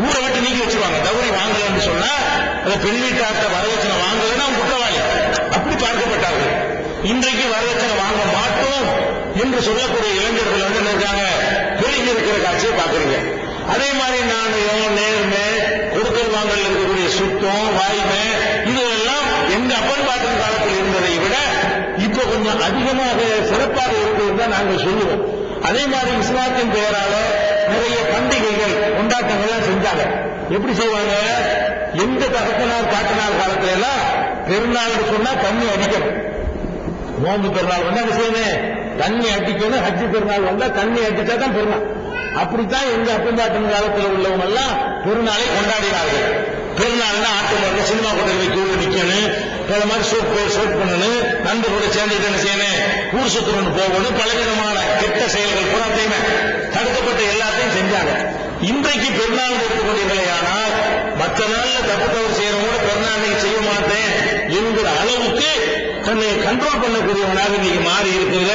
ஊரை விட்டு நீக்கி வச்சுருவாங்க. தவறி வாங்கலன்னு சொன்னா அந்த பெண் வீட்டாட்ட வரதட்சணை வாங்கலன்னா அவன் குற்றவாளி, அப்படி பார்க்கப்பட்டார்கள். இன்றைக்கு வரதட்சணை வாங்க மாட்டோம் என்று சொல்லக்கூடிய இளைஞர்கள் என்ன இருக்காங்க, பெருகி இருக்கிற காட்சியை பார்க்குறீங்க. அதே மாதிரி நாணயம், நேர்மை, கொடுக்கல் வாங்கல் இருக்கக்கூடிய சுத்தம், வாய்மை, இதெல்லாம் எங்க அப்பன்பாட்டன் காலத்தில் இருந்ததை விட இப்ப கொஞ்சம் அதிகமாக சிறப்பாக இருக்கிறது தான் நாங்கள் சொல்லுவோம். அதே மாதிரி இஸ்லாத்தின் பெயரால நிறைய பண்டிகைகள் கொண்டாட்டங்கள் செஞ்சாங்க. எப்படி செய்வாங்க, எந்த தகப்பனார் பாட்டனார் காலத்துல எல்லாம் பெருநாள் சொன்னா தண்ணி அடிக்கணும். நோம்பு பெருநாள் வந்தா என்ன செய்யணும், தண்ணி அடிக்கணும். ஹஜ்ஜு பெருநாள் வந்தா தண்ணி அடிச்சா தான் பெருநாள். அப்படித்தான் எங்க அப்பன்பாட்டன் காலத்தில் உள்ளவங்க எல்லாம் பெருநாளை கொண்டாடினார்கள். பெருநாள்னா ஆட்டு மருந்து, சினிமா கொண்டு கீழே நிக்கணும், பல மாதிரி சூட் பண்ணணும், நண்பர்களோட சேர்ந்துட்டு என்ன செய்யணும், ஊர் சுத்தணும்னு போகணும். பலவிதமான கெட்ட செயல்கள் புறத்தையுமே தடுக்கப்பட்ட எல்லாத்தையும் செஞ்சாங்க. இன்றைக்கு பெருநாள் எடுத்துக்கொண்டீர்களே, ஆனால் மற்ற நாள்ல தப்பு தவறு செய்யறவங்க பெருநாள் நீங்க செய்ய மாட்டேன் என்கிற அளவுக்கு தன்னை கண்ட்ரோல் பண்ணக்கூடியவனாக இன்னைக்கு மாறி இருக்கிறத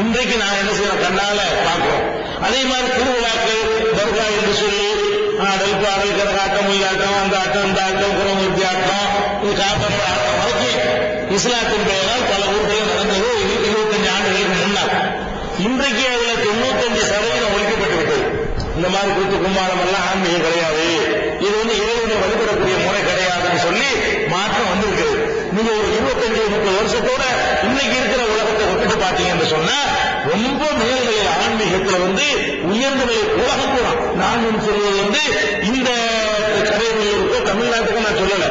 இன்றைக்கு நான் என்ன செய்யறோம், கண்ணால பார்க்கிறோம். அதே மாதிரி திருவிழாக்கள் தர்கா என்று சொல்லி ஆடல், பாடல், கரகாட்டம், ஒயிலாட்டம், அந்த ஆட்டம், இந்த ஆட்டம், குரமூர்த்தி ஆட்டம், இது காப்பர் ஆட்டம் வரைக்கும் இஸ்லாத்தின் பெயரால் பல ஊர்களில் நடந்தது 25 ஆண்டுகளுக்கு முன்னால். இன்றைக்கு அதுல 95% ஒழிக்கப்பட்டு விட்டது. இந்த மாதிரி கூத்து கும்மாளம் எல்லாம் ஆன்மீகம் கிடையாது, இது இறைவனை வழிபடக்கூடிய முறை கிடையாதுன்னு சொல்லி மாற்றம் வந்திருக்கிறது. நீங்க ஒரு 25-30 வருஷத்தோட இன்னைக்கு இருக்கிற உலகத்தை ஒப்பிட்டு பார்த்தீங்கன்னு சொன்னா ரொம்ப மேல்நிலை ஆன்மீகத்துல உயர்ந்த நிலை உலகம் பூரா. நான் சொல்வது இந்த கரையிலுக்கோ தமிழ்நாட்டுக்கு நான் சொல்லல,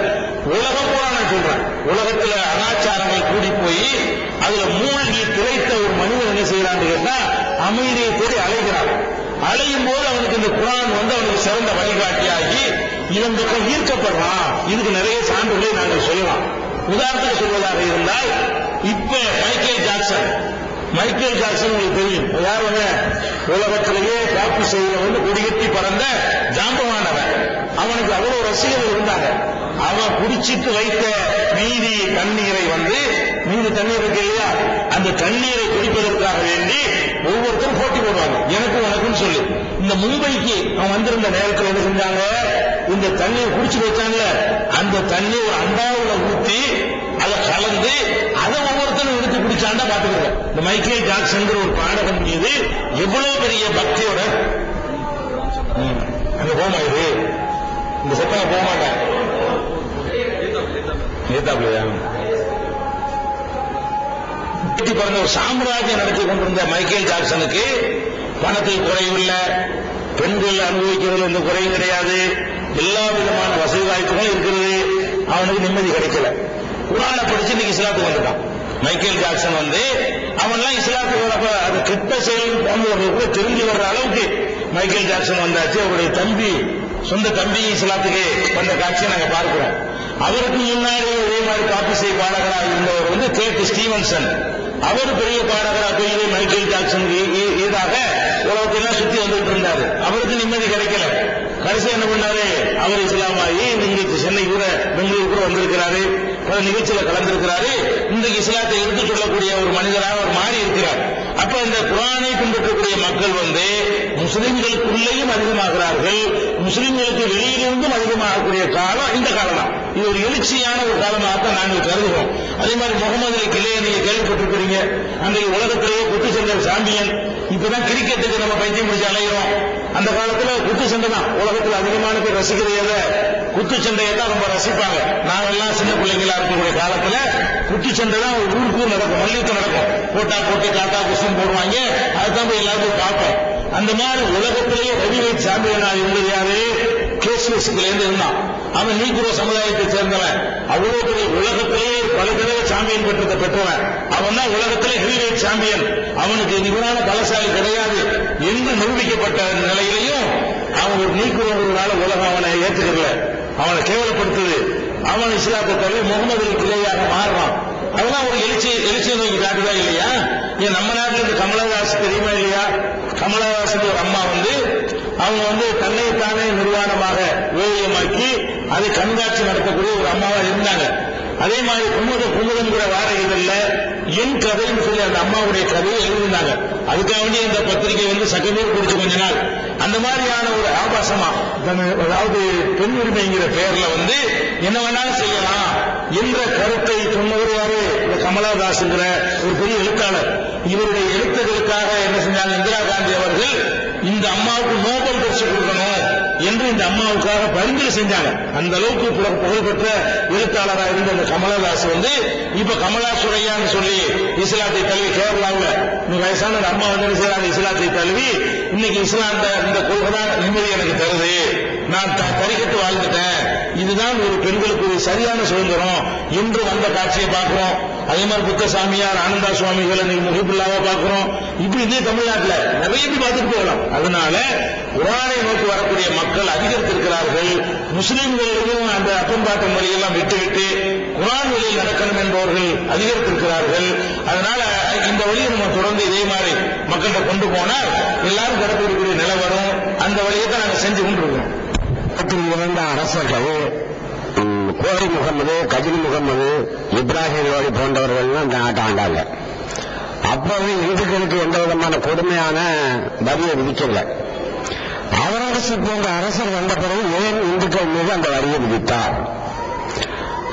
உலகம் பூரா நான் சொல்றேன். உலகத்துல அனாச்சாரங்கள் கூடி போய் அதுல மூழ்கி திளைத்த ஒரு மனிதன் என்ன செய்யறான்னு கேட்டா அமைதியை தேடி அலைகிறான். அலையும் போது அவனுக்கு இந்த குர்ஆன் அவனுக்கு சிறந்த வழிகாட்டியாகி இதன் பக்கம் ஈர்க்கப்படுறான். இதுக்கு நிறைய சான்றுகளை நாங்கள் சொல்லலாம். உதாரணத்துக்கு சொல்வதாக இருந்தால் இப்ப மைக்கேல் ஜாக்சன் உங்களுக்கு தெரியும், யார் உலகத்திலேயே காப்பி செய்ய கொடிகட்டி பறந்த ஜாம்பவானவன். அவனுக்கு அவ்வளவு ரசிகர்கள் இருந்தாங்க. அவன் குடிச்சிட்டு வைத்த மீதி தண்ணீரை மீதி தண்ணீர் இருக்கு இல்லையா, அந்த தண்ணீரை குடிப்பதற்காக வேண்டி ஒவ்வொருத்தரும் போட்டி போடுவாங்க, எனக்கு உனக்குன்னு சொல்லி. இந்த மும்பைக்கு அவன் வந்திருந்த நேரத்தில் என்ன செஞ்சாங்க, இந்த தண்ணியை குடிச்சு வச்சாங்கல்ல, அந்த தண்ணி ஒரு அண்டாவுல ஊத்தி அதை கலந்து அதை ஒவ்வொருத்தரும் எடுத்து குடிச்சாண்டா பாத்துக்கிறோம். இந்த மைக்கேல் ஜாக்சன் ஒரு பாடகம் மீது எவ்வளவு பெரிய பக்தியோட அங்க போமா, இது இந்த சத்தம் போக மாட்டேன் பிறந்த ஒரு சாம்ராஜ்யம் நடத்தி கொண்டிருந்த மைக்கேல் ஜாக்சனுக்கு பணத்தில் குறைவில்லை, பெண்கள் அனுபவிக்கிறதுல எந்த குறையும் கிடையாது, எல்லா விதமான வசதி வாய்ப்புகளும் இருக்கிறது. அவனுக்கு நிம்மதி கிடைக்கல. குர்ஆனை படிச்சு இன்னைக்கு இஸ்லாத்துக்கு வந்துட்டான். மைக்கேல் ஜாக்சன் அவன்லாம் இஸ்லாத்துக்கு வரப்ப அது கிட்ட செயல் போன்றவர்கள் கூட தெரிஞ்சு வர்ற அளவுக்கு மைக்கேல் ஜாக்சன் வந்தாச்சு. அவருடைய தம்பி, சொந்த தம்பி இஸ்லாத்துக்கு வந்த காட்சியை நாங்க பார்க்கிறோம். அவருக்கு முன்னாடி ஒரே மாதிரி காப்பி செய்ய பாடகராக இருந்தவர் கேட் ஸ்டீவன்சன். அவர் பெரிய பாடகரா பெரிய மைக்கேல் ஜாக்சன் ஈடாக உலகத்தெல்லாம் சுத்தி வந்துட்டு இருந்தாரு. அவருக்கு நிம்மதி கிடைக்கல. கடைசி என்ன பண்ணாரு, அவர் இஸ்லாமாயி இன்றைக்கு சென்னை கூட பெங்களூர் கூட வந்திருக்கிறாரு, பல நிகழ்ச்சியில கலந்திருக்கிறாரு. இன்றைக்கு இஸ்லாத்தை எடுத்து சொல்லக்கூடிய ஒரு மனிதராக அவர் மாறி இருக்கிறார். அப்ப இந்த குர்ஆனை பின்பற்றக்கூடிய மக்கள் முஸ்லிம்களுக்குள்ளேயும் அதிகமாகிறார்கள், முஸ்லிம்களுக்கு வெளியிலிருந்தும் அதிகமாகக்கூடிய காலம் இந்த காலம் தான். இது ஒரு எழுச்சியான ஒரு காலமாகத்தான் நாங்கள் கருதுகிறோம். அதே மாதிரி முகமது அலி கிளையை நீங்க கேள்விப்பட்டிருக்கிறீங்க. அன்றைக்கு உலகத்திலேயே குத்துச்சண்டை சாம்பியன். இப்பதான் கிரிக்கெட்டுக்கு நம்ம பைத்தியம் முடிச்சு அலைகிறோம். அந்த காலத்துல குத்துச்சண்டை தான் உலகத்தில் அதிகமான பேர் ரசிக்கிறத, குத்துச்சண்டையை தான் ரொம்ப ரசிப்பாங்க. நாங்கெல்லாம் சின்ன பிள்ளைங்களா இருக்கக்கூடிய காலத்துல குத்துச்சண்டை தான் ஒரு ஊருக்கு நடக்கும், மல்யுத்தம் நடக்கும். போட்டா போட்டி காட்டா குஸ்டம் போடுவாங்க, அதுதான் போய் எல்லாரும் பார்ப்போம். அந்த மாதிரி உலகத்திலேயே ஹெவிவெயிட் சாம்பியனா இருந்தது யாரு? கேசியஸ்ல இருந்து இருந்தான். அவன் நீக்ரோ சமுதாயத்தை சேர்ந்தவன். அவ்வளவு பெரிய உலகத்திலேயே பல தடவை சாம்பியன் பெற்றதை பெற்றவன். அவன் தான் உலகத்திலே ஹெவிவெயிட் சாம்பியன். அவனுக்கு நிபுணான பலசாலி கிடையாது என்று நிரூபிக்கப்பட்ட நிலையிலையும் அவன் ஒரு நீக்குறவங்களால உலகம் அவனை ஏற்றுக்கல, அவனை கேவலப்படுத்துது. அவன் இஸ்லாத்தை தவிர முகமது அலி கிளையாக மாறுறான். அதெல்லாம் ஒரு எழுச்சியை நோக்கி காட்டுதா இல்லையா? ஏன் நம்ம நாட்டில் இந்த கமலஹாசன் தெரியுமா இல்லையா? கமலஹாசன் ஒரு அம்மா அவங்க தன்னைத்தானே நிர்வாணமாக ஓவியமாக்கி அதை கண்காட்சி நடத்தக்கூடிய ஒரு அம்மாவா இருந்தாங்க. அதே மாதிரி குமுதங்கிற வார இதழ்ல என் கதைன்னு சொல்லி அந்த அம்மாவுடைய கதையை எழுதினாங்க. அதுக்காக வேண்டி இந்த பத்திரிகை சக்கமேர் குடிச்சு கொஞ்ச நாள் அந்த மாதிரியான ஒரு ஆபாசமா, அதாவது பெண் உரிமைங்கிற பெயர்ல என்ன வேணாலும் செய்யலாம் என்ற கருத்தை சொன்னவர் யாரு? இந்த கமலஹாசன்கிற ஒரு பெரிய எழுத்தாளர். இவருடைய எழுத்துகளுக்காக என்ன செஞ்சாங்க, இந்திரா காந்தி அவர்கள் இந்த அம்மாவுக்கு நோபல் பரிசு கொடுக்கணும் என்று இந்த அம்மாவுக்காக பரிந்துரை செஞ்சாங்க. அந்த அளவுக்கு புகழ்பெற்ற எழுத்தாளராக இருந்த இந்த கமலஹாஸ் இப்ப கமலா சுரையான்னு சொல்லி இஸ்லாத்தை தழுவி கேரளாவில் வயசான அம்மா செய்யறாங்க. இஸ்லாத்தை தழுவி இன்னைக்கு இஸ்லாம் இந்த கொள்கை தான் நிம்மதி எனக்கு தருது, நான் தரிக்கட்டு வாழ்ந்துட்டேன், இதுதான் ஒரு பெண்களுக்கு ஒரு சரியான சுதந்திரம் என்று வந்த காட்சியை பார்க்கிறோம். அதே மாதிரி புத்தசாமியார் ஆனந்தா சுவாமிகள் முஹிபுல்லாவை பார்க்கிறோம். இப்படி இதே தமிழ்நாட்டில் நிறைய பேர் பார்த்துட்டு போகலாம். அதனால குர்ஆனை நோக்கி வரக்கூடிய மக்கள் அதிகரித்திருக்கிறார்கள். முஸ்லிம்களையும் அந்த அப்பம்பாட்டம் வழியெல்லாம் விட்டுவிட்டு குர்ஆன் வழியில் நடக்கணும் என்பவர்கள் அதிகரித்திருக்கிறார்கள். அதனால இந்த வழியை நம்ம தொடர்ந்து இதே மாதிரி மக்கள்கிட்ட கொண்டு போனால் எல்லாரும் கடத்தக்கூடிய நிலை வரும். அந்த வழியை தான் நாங்கள் செஞ்சு கொண்டிருக்கோம். இருந்த அரசர்கள் கோரி முகமது, கஜினி முகமது, இப்ராஹிம் லோடி போன்றவர்கள் இந்த நாட்டை ஆண்டாங்க. அப்போது இந்துக்களுக்கு எந்த விதமான கொடுமையான வரியை விதிக்கல. அவரரசு போன்ற அரசர் வந்த பிறகு ஏன் இந்துக்கள் மீது அந்த வரியை விதித்தார்?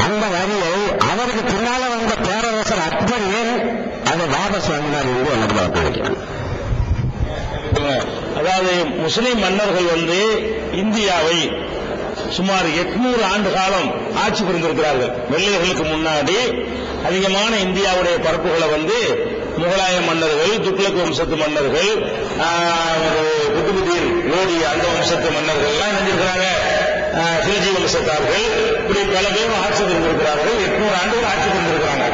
அந்த வரியை அவருக்கு பின்னால வந்த பேரரசர் அக்பர் ஏன் அதை வாபஸ் வாங்கினார் என்று எனக்கு நினைக்கிறேன். அதாவது முஸ்லிம் மன்னர்கள் இந்தியாவை சுமார் 800 ஆண்டு காலம் ஆட்சி புரிந்திருக்கிறார்கள். வெள்ளையர்களுக்கு முன்னாடி அதிகமான இந்தியாவுடைய பரப்புகளை முகலாய மன்னர்கள், துக்ளக் வம்சத்து மன்னர்கள், குதுபுதீன் லோடி அந்த வம்சத்து மன்னர்கள் எல்லாம் நினைஞ்சிருக்கிறாங்க. ஹில்ஜி வம்சத்தார்கள் இப்படி பல பேரும் ஆட்சி புரிந்திருக்கிறார்கள். 800 ஆண்டுகள் ஆட்சி புரிந்திருக்கிறாங்க.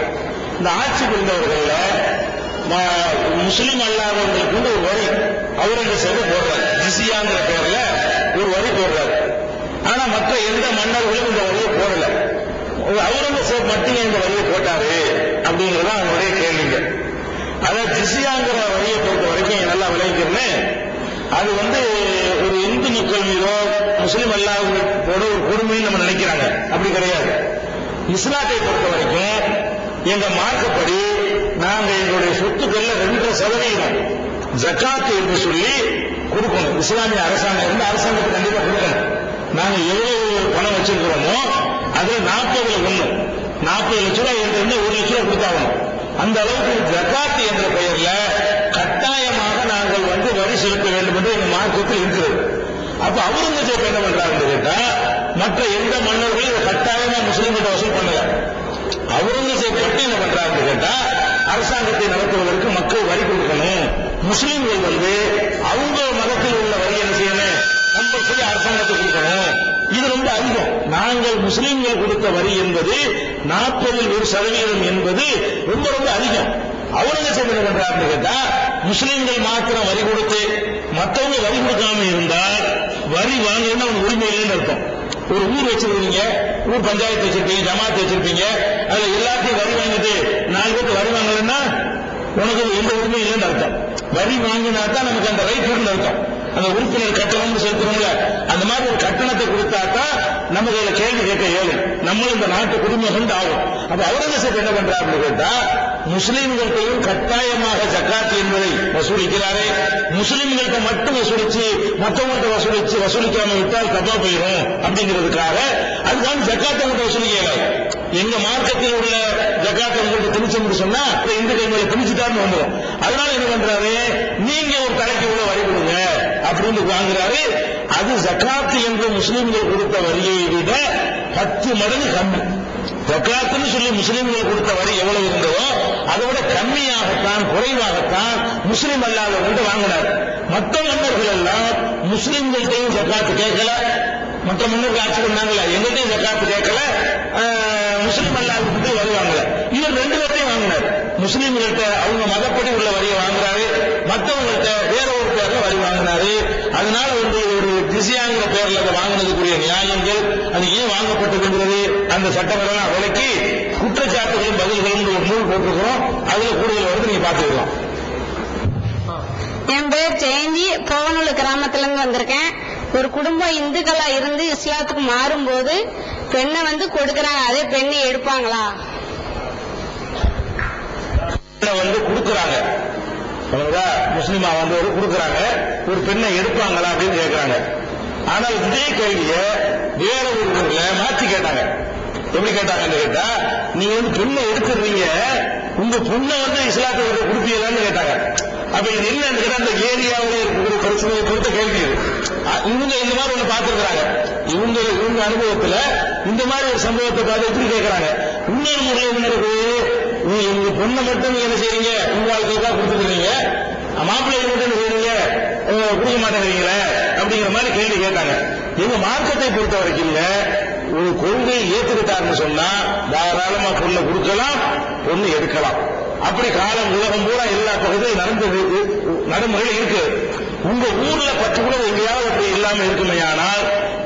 இந்த ஆட்சி புரிந்தவர்கள முஸ்லிம் அல்லாதவர்களுக்கு ஒரு வரி அவுரங்கசீப் போடுறாரு. ஜிசியாங்கிற பேர்ல ஒரு வரி போடுறாரு. ஆனா மற்ற எந்த மன்னர்களும் இந்த வரியை போடல. அவுரங்கசீப் மட்டுமே இந்த வரியை போட்டாரு அப்படிங்கிறது அவங்களுடைய கேள்விங்க. அதாவது ஜிசியாங்கிற வரியை பொறுத்த வரைக்கும் நல்லா விளைவிக்கிறேன்னு, அது ஒரு இந்து மக்கள் மீதோ முஸ்லிம் அல்லாதவர்களோட ஒரு கொடுமைன்னு நம்ம நினைக்கிறாங்க. அப்படி கிடையாது. இஸ்லாத்தை பொறுத்த வரைக்கும் எங்க மார்க்கப்படி நாங்க எங்களுடைய சொத்துக்கள்ல 2% ஜக்காத்து என்று சொல்லி கொடுக்கணும். இஸ்லாமிய அரசாங்கம் அரசாங்கத்துக்கு கண்டிப்பா கொடுக்கணும். நாங்க எவ்வளவு பணம் வச்சிருக்கிறோமோ அதுல 40 லட்சம் ரூபாய் இருந்து 1 லட்சம் ரூபாய் கொடுத்தாகணும். அந்த அளவுக்கு ஜக்காத்து என்ற பெயர்ல கட்டாயமாக நாங்கள் வரி செலுத்த வேண்டும் என்று எங்க மார்க்கத்தில் இருக்கிறது. அப்ப அவுரங்கசீப் என்ன பண்றாங்க கேட்டா, மற்ற எந்த மன்னர்களும் இதை கட்டாயமா முஸ்லீம்கிட்ட வசூல் பண்ணல. அவுரங்கசீப் மட்டும் என்ன பண்றாங்க கேட்டா, அரசாங்கத்தை நடத்துவதற்கு மக்கள் வரி கொடுக்கணும். முஸ்லீம்கள் அவங்க மதத்தில் உள்ள வரி என்ன செய்யணும், கம்பல்சரி அரசாங்கத்துக்கு கொடுக்கணும். இது ரொம்ப அதிகம். நாங்கள் முஸ்லீம்கள் கொடுத்த வரி என்பது 40% என்பது ரொம்ப ரொம்ப அதிகம். அவுரங்கசீப் என்ன பண்றாருன்னு கேட்டா, முஸ்லீம்கள் மாத்திரம் வரி கொடுத்து மற்றவங்க வரி கொடுக்காம இருந்தால் வரி வாங்கணும்னு அவங்க உரிமை இல்லைன்னு அர்த்தம். ஒரு ஊர் வச்சிருக்கீங்க, ஊர் பஞ்சாயத்து வச்சிருப்பீங்க, ஜமாத்து வச்சிருப்பீங்க, அதுல எல்லாத்தையும் வரி வாங்கிட்டு 4 பேருக்கு வரி வாங்கலன்னா உனக்கு எந்த உரிமை இல்லைன்னு அர்த்தம். வரி வாங்கினா தான் நமக்கு அந்த ரைட் இருக்குன்னு அர்த்தம். அந்த உறுப்பினர் கட்டணம்னு செலுத்துறோம்ல, அந்த மாதிரி ஒரு கட்டணத்தை கொடுத்தா தான் நமக்கு இதுல கேள்வி கேட்க இயலும். நம்மளும் இந்த நாட்டு குடிமகன் ஆகும். அப்ப அவுரங்கசீப் என்ன பண்றாருன்னு கேட்டா, முஸ்லீம்கள்டையும் கட்டாயமாக ஜக்காத் என்பதை வசூலிக்கிறாரே, முஸ்லீம்கள்ட்ட மட்டும் வசூலிச்சு மற்றவங்கள்ட்ட வசூலிக்காம விட்டால் தப்பா போயிடும் அப்படிங்கிறதுக்காக அதுதான் ஜக்காத்தை மட்டும் வசூலிக்கல. எங்க மார்க்கத்தில் உள்ள ஜக்காத்தை உங்களுக்கு திணிச்சோம்னு சொன்னா இந்துக்கள் மேல திணிச்சுட்டான்னு வந்துடும். அதனால என்ன பண்றாரு, நீங்க ஒரு தலைக்கு உள்ள வரி கொடுங்க அப்படின்னு வாங்குறாரு. அது ஜக்காத்து என்று முஸ்லீம்கள் கொடுத்த வரியை விட 10 மடங்கு கம்மி. ஜக்காத்துன்னு சொல்லி முஸ்லீம்கள் கொடுத்த வரி எவ்வளவு இருந்ததோ அதை விட கம்மியாகத்தான், குறைவாகத்தான் முஸ்லீம் அல்லாதவர்கள் வாங்கினார். மற்ற மன்னர்கள் எல்லாம் முஸ்லீம்கள்ட்டையும் ஜக்காத்து கேட்கல, மற்ற மன்னர்கள் ஆட்சி பண்ணாங்கல்ல, எங்கள்கிட்டையும் ஜக்காத்து கேட்கல, முஸ்லீம் அல்லாதவர்கள் வரி வாங்கல. இவர் 2 பேர்த்தையும் வாங்கினார். முஸ்லீம்கள்ட்ட அவங்க மதப்படி உள்ள வரியை வாங்குறாரு, மற்றவங்கள்ட்ட வேற ஒரு பேர்ல வரி வாங்கினாரு. அதனால வந்து ஒரு ஜிஸியாங்கிற பேர்ல அதை வாங்கினதுக்குரிய நியாயங்கள், அது ஏன் வாங்கப்பட்டிருக்கிறது, அந்த சட்டங்களெல்லாம் விலக்கி குற்றச்சாட்டுகளும் பதில்களும் ஒரு நூல் போட்டிருக்கிறோம். அதுல கூடுதல் வந்து நீங்க பார்த்துக்கலாம். என் பேர் ஜெயந்தி, போவனூர் கிராமத்துல இருந்து வந்திருக்கேன். ஒரு குடும்பம் இந்துக்களா இருந்து இஸ்லாத்துக்கு மாறும்போது பெண்ணை வந்து கொடுக்கறாங்க, அதே பெண்ணை எடுப்பாங்களா? வந்து கொடுக்கறாங்க, முஸ்லிமா வந்து ஒரு கொடுக்கறாங்க, ஒரு பெண்ணை எடுப்பாங்களா அப்படின்னு கேட்கிறாங்க. ஆனால் இதே கேள்விய வேற ஒரு ஊர்ல மாற்றி கேட்டாங்க. எப்படி கேட்டாங்கன்னு கேட்டா, நீங்க வந்து பெண்ணை எடுத்துறீங்க, உங்க பொண்ணை வந்து இஸ்லாத்துக்கு கொடுப்பீங்களான்னு கேட்டாங்க. அப்ப இது என்னன்னு கேட்டா, அந்த ஏரியாவில் இருக்கிற பிரச்சனையை பொறுத்த கேள்வி இது. இவங்க இந்த மாதிரி ஒண்ணு பார்த்திருக்கிறாங்க. இவங்க அனுபவத்துல இந்த மாதிரி ஒரு சம்பவத்தை பார்த்து எப்படி கேட்கறாங்க. இன்னொரு முறையில் என்ன இருக்கு, உங்க பொண்ணை மட்டும் நீங்க என்ன செய்றீங்க, உங்க வாழ்க்கைக்காக கொடுத்துக்கிறீங்க, மாப்பிள்ளை மட்டும் என்ன செய்றீங்க, கொடுக்க மாட்டேங்கிறீங்களே அப்படிங்கிற மாதிரி கேள்வி கேட்டாங்க. எங்க மார்க்கத்தை பொறுத்த வரைக்கும் ஒரு கொள்கையை ஏற்றுக்கிட்டாருன்னு சொன்னா தாராளமா பொண்ணை கொடுக்கலாம், பொண்ணு எடுக்கலாம். அப்படி காலம் உலகம் பூரா எல்லா பகுதியும் நடைமுறை இருக்கு. உங்க ஊர்ல 10 கூட எங்கேயாவது அப்படி இல்லாம இருக்குமையானால்,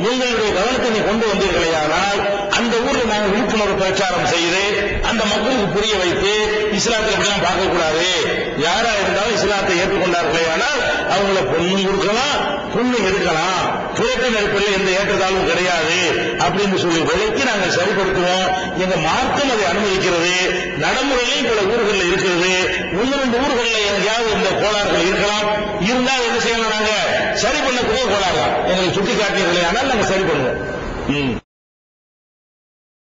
எங்களுடைய கவனத்தை நீ கொண்டு வந்தீர்களேயானால், அந்த ஊர்ல நாங்கள் விழிப்புணர்வு பிரச்சாரம் செய்து அந்த மக்களுக்கு புரிய வைத்து இஸ்லாத்தை எப்படிலாம் பார்க்கக்கூடாது, யாரா இருந்தாலும் இஸ்லாத்தை ஏற்றுக்கொண்டார்களே ஆனால் அவங்கள பொண்ணும் கொடுக்கலாம், பொண்ணு எடுக்கலாம், புரட்ட நெருப்பில் எந்த ஏற்றத்தாலும் கிடையாது அப்படின்னு சொல்லி விலைக்கு நாங்கள் சரிப்படுத்துவோம். எங்க மார்க்கம் அதை அனுமதிக்கிறது. நடைமுறையிலும் பல ஊர்களில் இருக்கிறது. 1-2 ஊர்களில் எங்கேயாவது இந்த கோளாறுகள் இருக்கலாம். இருந்தால் என்ன செய்யணும், நாங்க சரி பண்ணக்கூடிய கோளாறு எங்களுக்கு சுட்டி காட்டியீர்களே ஆனால் நாங்கள் சரி பண்ணுவோம்.